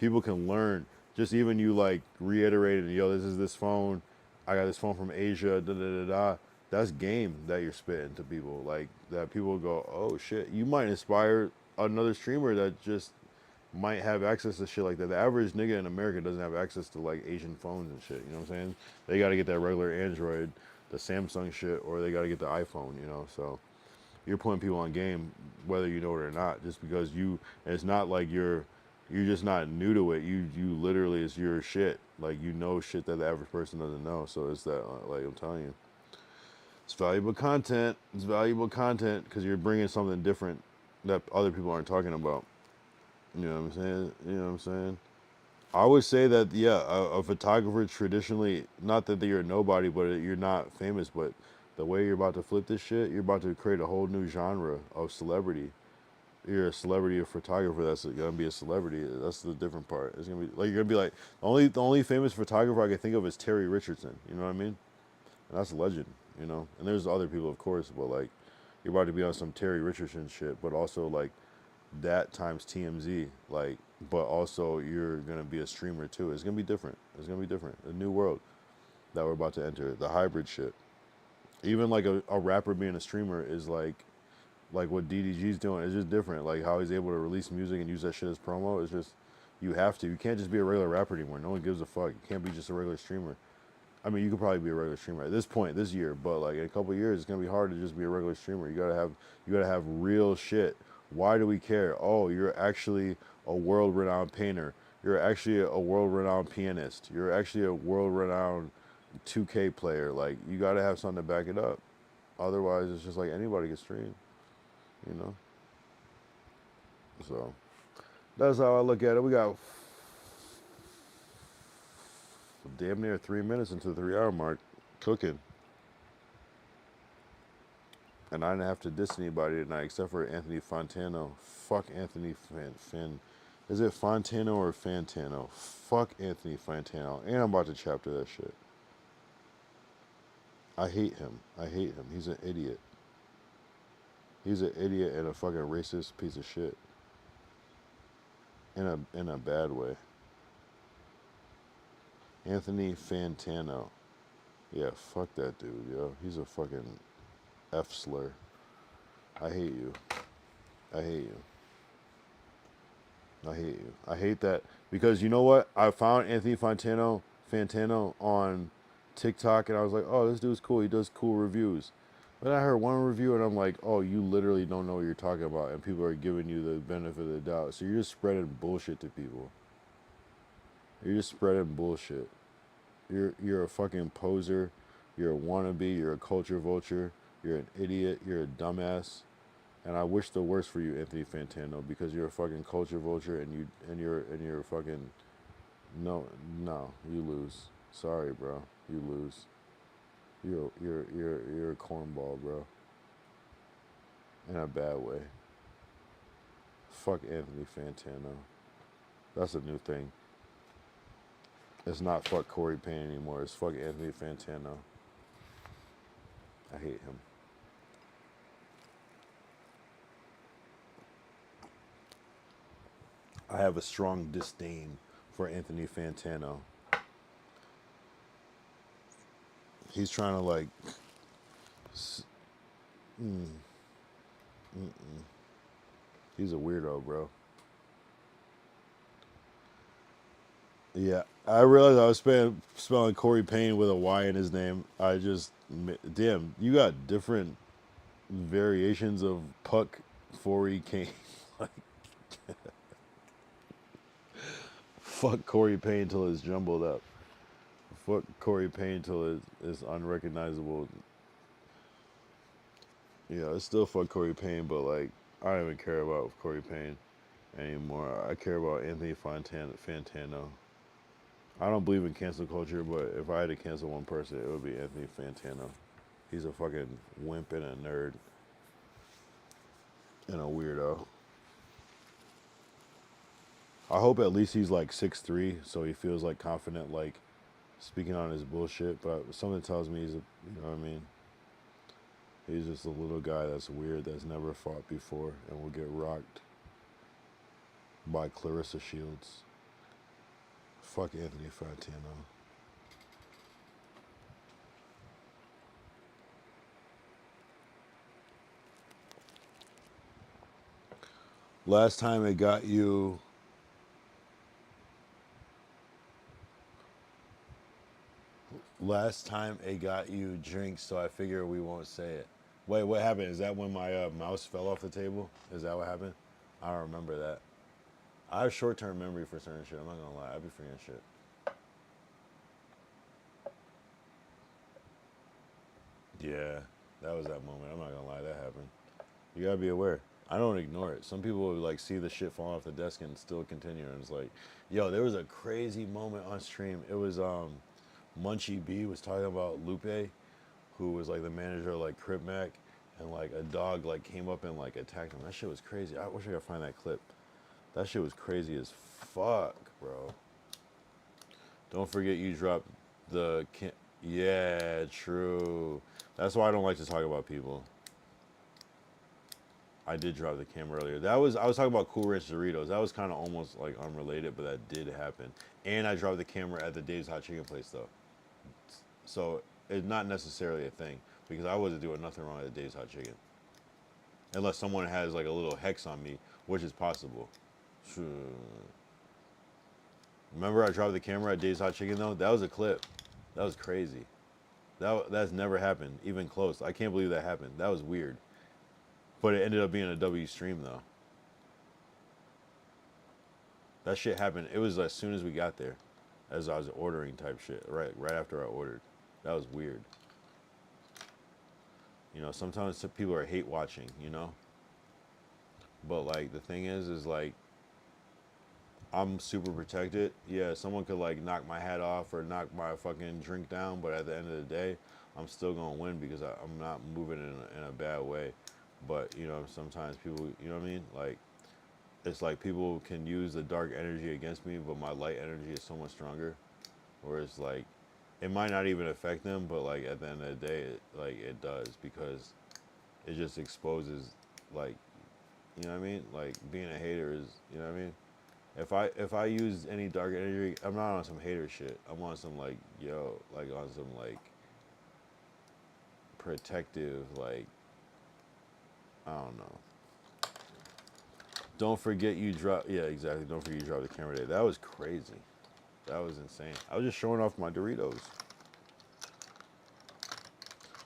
people can learn. Just even you like reiterated, yo, this is this phone. I got this phone from Asia. Da da da da. That's game that you're spitting to people. Like that people go, oh shit. You might inspire another streamer that just might have access to shit like that. The average nigga in America doesn't have access to like Asian phones and shit. You know what I'm saying? They got to get that regular Android, the Samsung shit, or they got to get the iPhone. You know, so you're putting people on game whether you know it or not. Just because you, it's not like you're just not new to it. You literally is your shit. Like you know shit that the average person doesn't know. So it's that like I'm telling you, it's valuable content. It's valuable content because you're bringing something different that other people aren't talking about. You know what I'm saying? You know what I'm saying? I would say that yeah, a photographer traditionally, not that you're a nobody, but you're not famous, but the way you're about to flip this shit, you're about to create a whole new genre of celebrity. You're a celebrity or photographer that's gonna be a celebrity. That's the different part. It's gonna be like you're gonna be like the only famous photographer I can think of is Terry Richardson. You know what I mean? And that's a legend. You know. And there's other people, of course, but like you're about to be on some Terry Richardson shit, but also like that times TMZ, like, but also you're gonna be a streamer too. It's gonna be different. It's gonna be different. A new world that we're about to enter. The hybrid shit. Even like a rapper being a streamer is like what DDG's doing. It's just different. Like how he's able to release music and use that shit as promo. It's just you have to. You can't just be a regular rapper anymore. No one gives a fuck. You can't be just a regular streamer. I mean, you could probably be a regular streamer at this point this year, but like in a couple of years, it's gonna be hard to just be a regular streamer. You gotta have real shit. Why do we care? Oh, you're actually a world-renowned painter. You're actually a world-renowned pianist. You're actually a world-renowned 2K player. Like you gotta have something to back it up. Otherwise, it's just like anybody can stream. You know. So that's how I look at it. We got damn near 3 minutes into the 3 hour mark cooking. And I didn't have to diss anybody tonight except for Anthony Fontano. Fuck Anthony Fan. Is it Fontano or Fantano? Fuck Anthony Fontano. And I'm about to chapter that shit. I hate him. I hate him. He's an idiot. He's an idiot and a fucking racist piece of shit. In a bad way. Anthony Fantano. Yeah, fuck that dude, yo. He's a fucking F slur. I hate you. I hate you. I hate you. I hate that because you know what? I found Anthony Fantano on TikTok and I was like, oh, this dude's cool. He does cool reviews. But I heard one review and I'm like, oh, you literally don't know what you're talking about and people are giving you the benefit of the doubt. So you're just spreading bullshit to people. You're just spreading bullshit. You're a fucking poser. You're a wannabe. You're a culture vulture. You're an idiot. You're a dumbass. And I wish the worst for you, Anthony Fantano, because you're a fucking culture vulture and you're fucking no, you lose. Sorry, bro. You lose. You're a cornball, bro. In a bad way. Fuck Anthony Fantano. That's a new thing. It's not fuck Corey Payne anymore. It's fuck Anthony Fantano. I hate him. I have a strong disdain for Anthony Fantano. He's trying to like... He's a weirdo, bro. Yeah, I realized I was spelling Corey Payne with a Y in his name. I just... Damn, you got different variations of Puck, Forey, Kane. Like... Fuck Corey Payne till it's jumbled up. Fuck Corey Payne till it's unrecognizable. Yeah, it's still fuck Corey Payne, but like I don't even care about Corey Payne anymore. I care about Anthony Fantano. I don't believe in cancel culture, but if I had to cancel one person, it would be Anthony Fantano. He's a fucking wimp and a nerd and a weirdo. I hope at least he's like 6'3", so he feels like confident, like speaking on his bullshit. But something tells me he's, you know what I mean? He's just a little guy that's weird, that's never fought before, and will get rocked by Clarissa Shields. Fuck Anthony Fantino. Last time it got you. Last time it got you drinks, so I figure we won't say it. Wait, what happened? Is that when my mouse fell off the table? Is that what happened? I don't remember that. I have short-term memory for certain shit. I'm not gonna lie. I be forgetting shit. Yeah, that was that moment. I'm not gonna lie. That happened. You gotta be aware. I don't ignore it. Some people would like see the shit falling off the desk and still continue. And it's like, yo, there was a crazy moment on stream. It was Munchie B was talking about Lupe, who was like the manager of like Crip Mac, and like a dog like came up and like attacked him. That shit was crazy. I wish I could find that clip. That shit was crazy as fuck, bro. Don't forget you dropped the yeah, true. That's why I don't like to talk about people. I did drop the camera earlier. I was talking about Cool Ranch Doritos. That was kind of almost like unrelated, but that did happen. And I dropped the camera at the Dave's Hot Chicken place though. So it's not necessarily a thing because I wasn't doing nothing wrong at the Dave's Hot Chicken. Unless someone has like a little hex on me, which is possible. Remember I dropped the camera at Dave's Hot Chicken though? That was a clip. That was crazy. That's never happened, even close. I can't believe that happened. That was weird. But it ended up being a W stream though. That shit happened. It was as soon as we got there, as I was ordering type shit. Right after I ordered. That was weird. You know, sometimes people are hate watching, you know? But like the thing is like I'm super protected. Yeah, someone could like knock my hat off or knock my fucking drink down, but at the end of the day, I'm still gonna win because I'm not moving in a bad way. But you know, sometimes people, you know what I mean? Like, it's like people can use the dark energy against me, but my light energy is so much stronger. Whereas like, it might not even affect them, but like at the end of the day, it does because it just exposes like, you know what I mean? Like being a hater is, you know what I mean? If I use any dark energy, I'm not on some hater shit. I'm on some like, yo, like on some like protective, like, I don't know. Don't forget you drop, yeah, exactly. Don't forget you dropped the camera day. That was crazy. That was insane. I was just showing off my Doritos.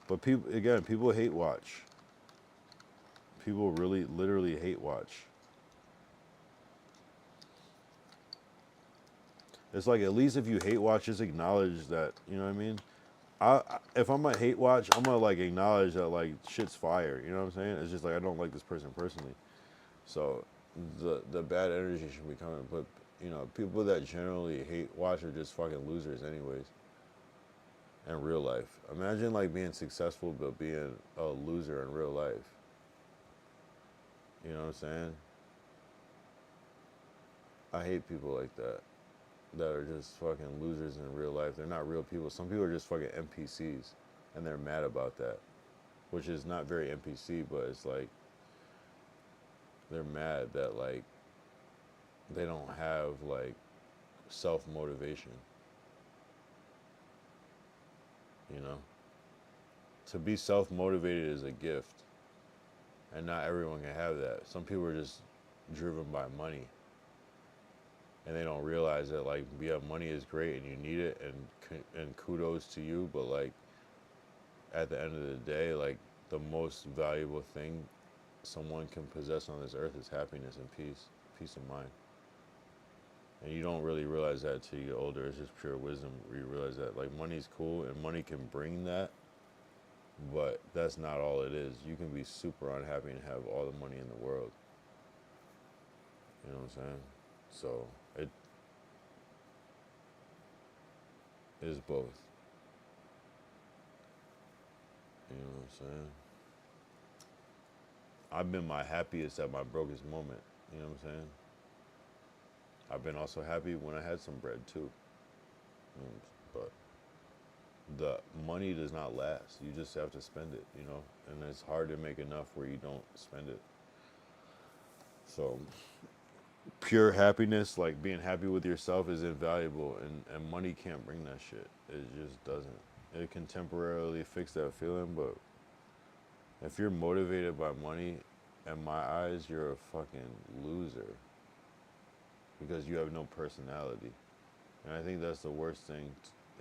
But people hate watch. People really, literally hate watch. It's like, at least if you hate watch, just acknowledge that, you know what I mean? If I'm a hate watch, I'm gonna like acknowledge that like shit's fire, you know what I'm saying? It's just like I don't like this person personally. So the bad energy should be coming. But you know, people that generally hate watch are just fucking losers anyways. In real life. Imagine like being successful but being a loser in real life. You know what I'm saying? I hate people like that. That are just fucking losers in real life. They're not real people. Some people are just fucking NPCs, and they're mad about that, which is not very NPC, but it's like they're mad that like they don't have like self-motivation. You know, to be self-motivated is a gift, and not everyone can have that. Some people are just driven by money. And they don't realize that, like, yeah, money is great and you need it, and kudos to you. But like, at the end of the day, like, the most valuable thing someone can possess on this earth is happiness and peace of mind. And you don't really realize that till you get older. It's just pure wisdom. You realize that like money's cool and money can bring that, but that's not all it is. You can be super unhappy and have all the money in the world. You know what I'm saying? So it is both. You know what I'm saying? I've been my happiest at my brokest moment. You know what I'm saying? I've been also happy when I had some bread too. But the money does not last. You just have to spend it, you know? And it's hard to make enough where you don't spend it. So pure happiness, like being happy with yourself, is invaluable, and money can't bring that shit. It just doesn't. It can temporarily fix that feeling, but if you're motivated by money, in my eyes, you're a fucking loser because you have no personality. And I think that's the worst thing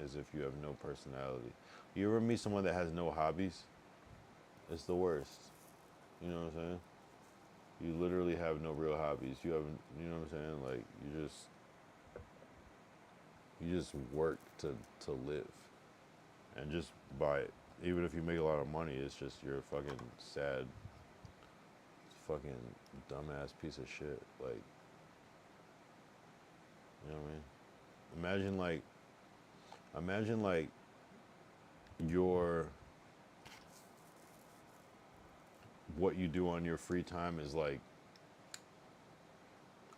is if you have no personality. You ever meet someone that has no hobbies? It's the worst. You know what I'm saying? You literally have no real hobbies. You haven't, you know what I'm saying? Like you just work to live, and just by it. Even if you make a lot of money, it's just you're a fucking sad, fucking dumbass piece of shit. Like, you know what I mean? Imagine like your what you do on your free time is like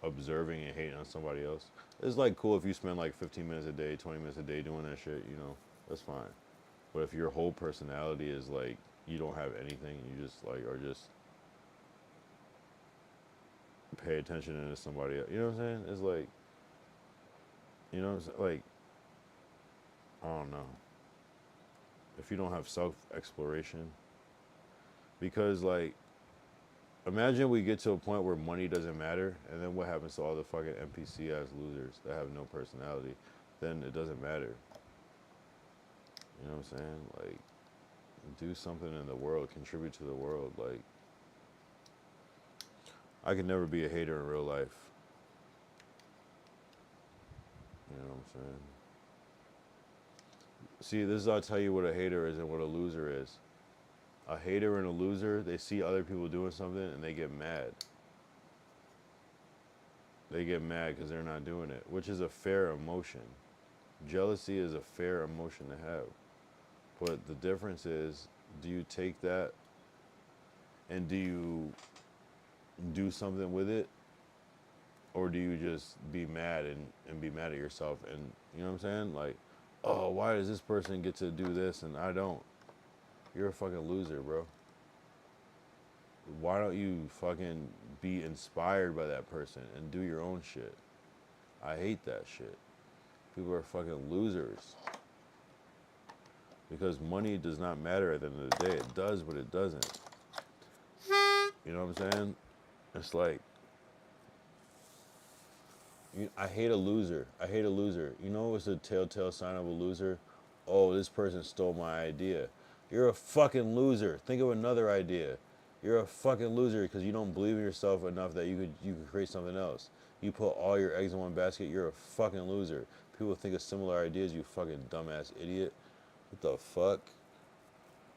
observing and hating on somebody else. It's like cool if you spend like 15 minutes a day, 20 minutes a day doing that shit, you know, that's fine. But if your whole personality is like you don't have anything, you just like are just pay attention to somebody else, you know what I'm saying? It's like, you know what I'm saying? Like, I don't know. If you don't have self exploration, because like, imagine we get to a point where money doesn't matter, and then what happens to all the fucking NPC ass losers that have no personality? Then it doesn't matter. You know what I'm saying? Like, do something in the world, contribute to the world. Like, I could never be a hater in real life. You know what I'm saying? See, this is how I tell you what a hater is and what a loser is. A hater and a loser, they see other people doing something and they get mad. They get mad because they're not doing it, which is a fair emotion. Jealousy is a fair emotion to have. But the difference is, do you take that and do you do something with it? Or do you just be mad and be mad at yourself? And you know what I'm saying? Like, oh, why does this person get to do this and I don't? You're a fucking loser, bro. Why don't you fucking be inspired by that person and do your own shit? I hate that shit. People are fucking losers. Because money does not matter at the end of the day. It does, but it doesn't. You know what I'm saying? It's like, I hate a loser. I hate a loser. You know what's a telltale sign of a loser? Oh, this person stole my idea. You're a fucking loser. Think of another idea. You're a fucking loser because you don't believe in yourself enough that you could create something else. You put all your eggs in one basket, you're a fucking loser. People think of similar ideas, you fucking dumbass idiot. What the fuck?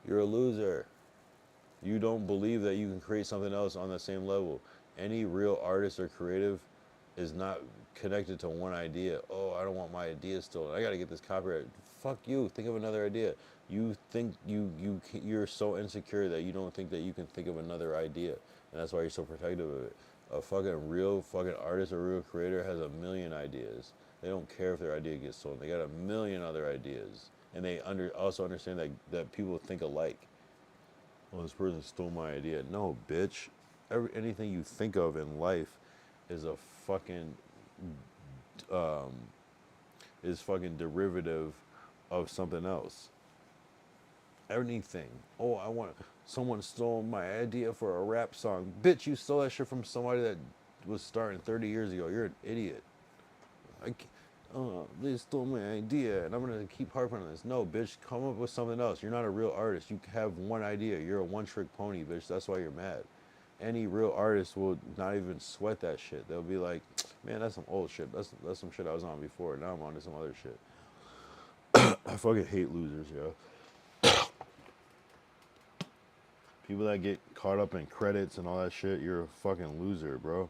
You're a loser. You don't believe that you can create something else on the same level. Any real artist or creative is not connected to one idea. Oh, I don't want my idea stolen. I gotta get this copyright. Fuck you. Think of another idea. You think you're so insecure that you don't think that you can think of another idea, and that's why you're so protective of it. A fucking real fucking artist or real creator has a million ideas. They don't care if their idea gets stolen. They got a million other ideas, and they also understand that people think alike. Well, this person stole my idea. No, bitch. Anything you think of in life is a fucking derivative of something else. Anything. Oh, someone stole my idea for a rap song. Bitch, you stole that shit from somebody that was starting 30 years ago. You're an idiot. They stole my idea and I'm gonna keep harping on this. No, bitch, come up with something else. You're not a real artist. You have one idea. You're a one-trick pony, bitch. That's why you're mad. Any real artist will not even sweat that shit. They'll be like, man, that's some old shit. That's some shit I was on before. Now I'm on to some other shit. I fucking hate losers, yo. People that get caught up in credits and all that shit, you're a fucking loser, bro.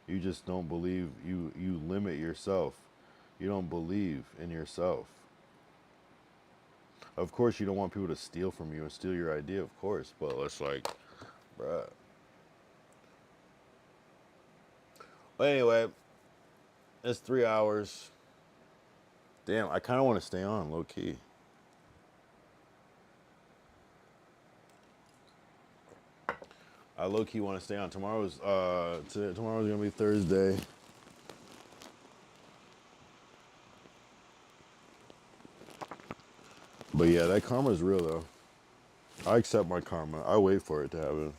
You just don't believe, you limit yourself. You don't believe in yourself. Of course, you don't want people to steal from you and steal your idea, of course, but it's like, bruh. But anyway, it's 3 hours. Damn, I kind of want to stay on, low key. I low key want to stay on. Tomorrow's gonna be Thursday. But yeah, that karma is real though. I accept my karma. I wait for it to happen.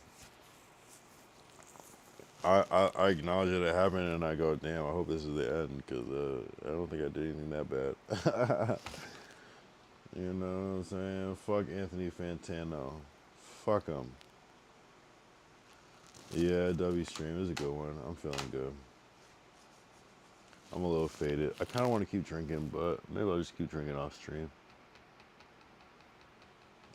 I acknowledge that it happened and I go, damn, I hope this is the end because I don't think I did anything that bad. You know what I'm saying? Fuck Anthony Fantano. Fuck him. Yeah, W stream is a good one. I'm feeling good. I'm a little faded. I kind of want to keep drinking, but maybe I'll just keep drinking off stream.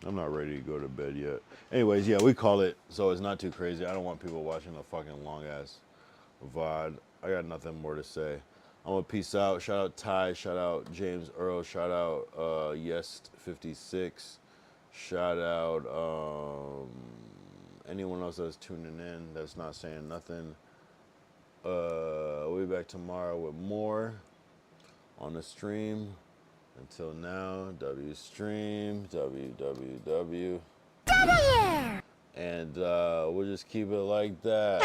I'm not ready to go to bed yet. Anyways, yeah, we call it, so it's not too crazy. I don't want people watching the fucking long-ass VOD. I got nothing more to say. I'm gonna peace out. Shout out Ty. Shout out James Earl. Shout out Yes56. Shout out anyone else that's tuning in that's not saying nothing. We'll be back tomorrow with more on the stream. Until now, W stream, WWW. And we'll just keep it like that.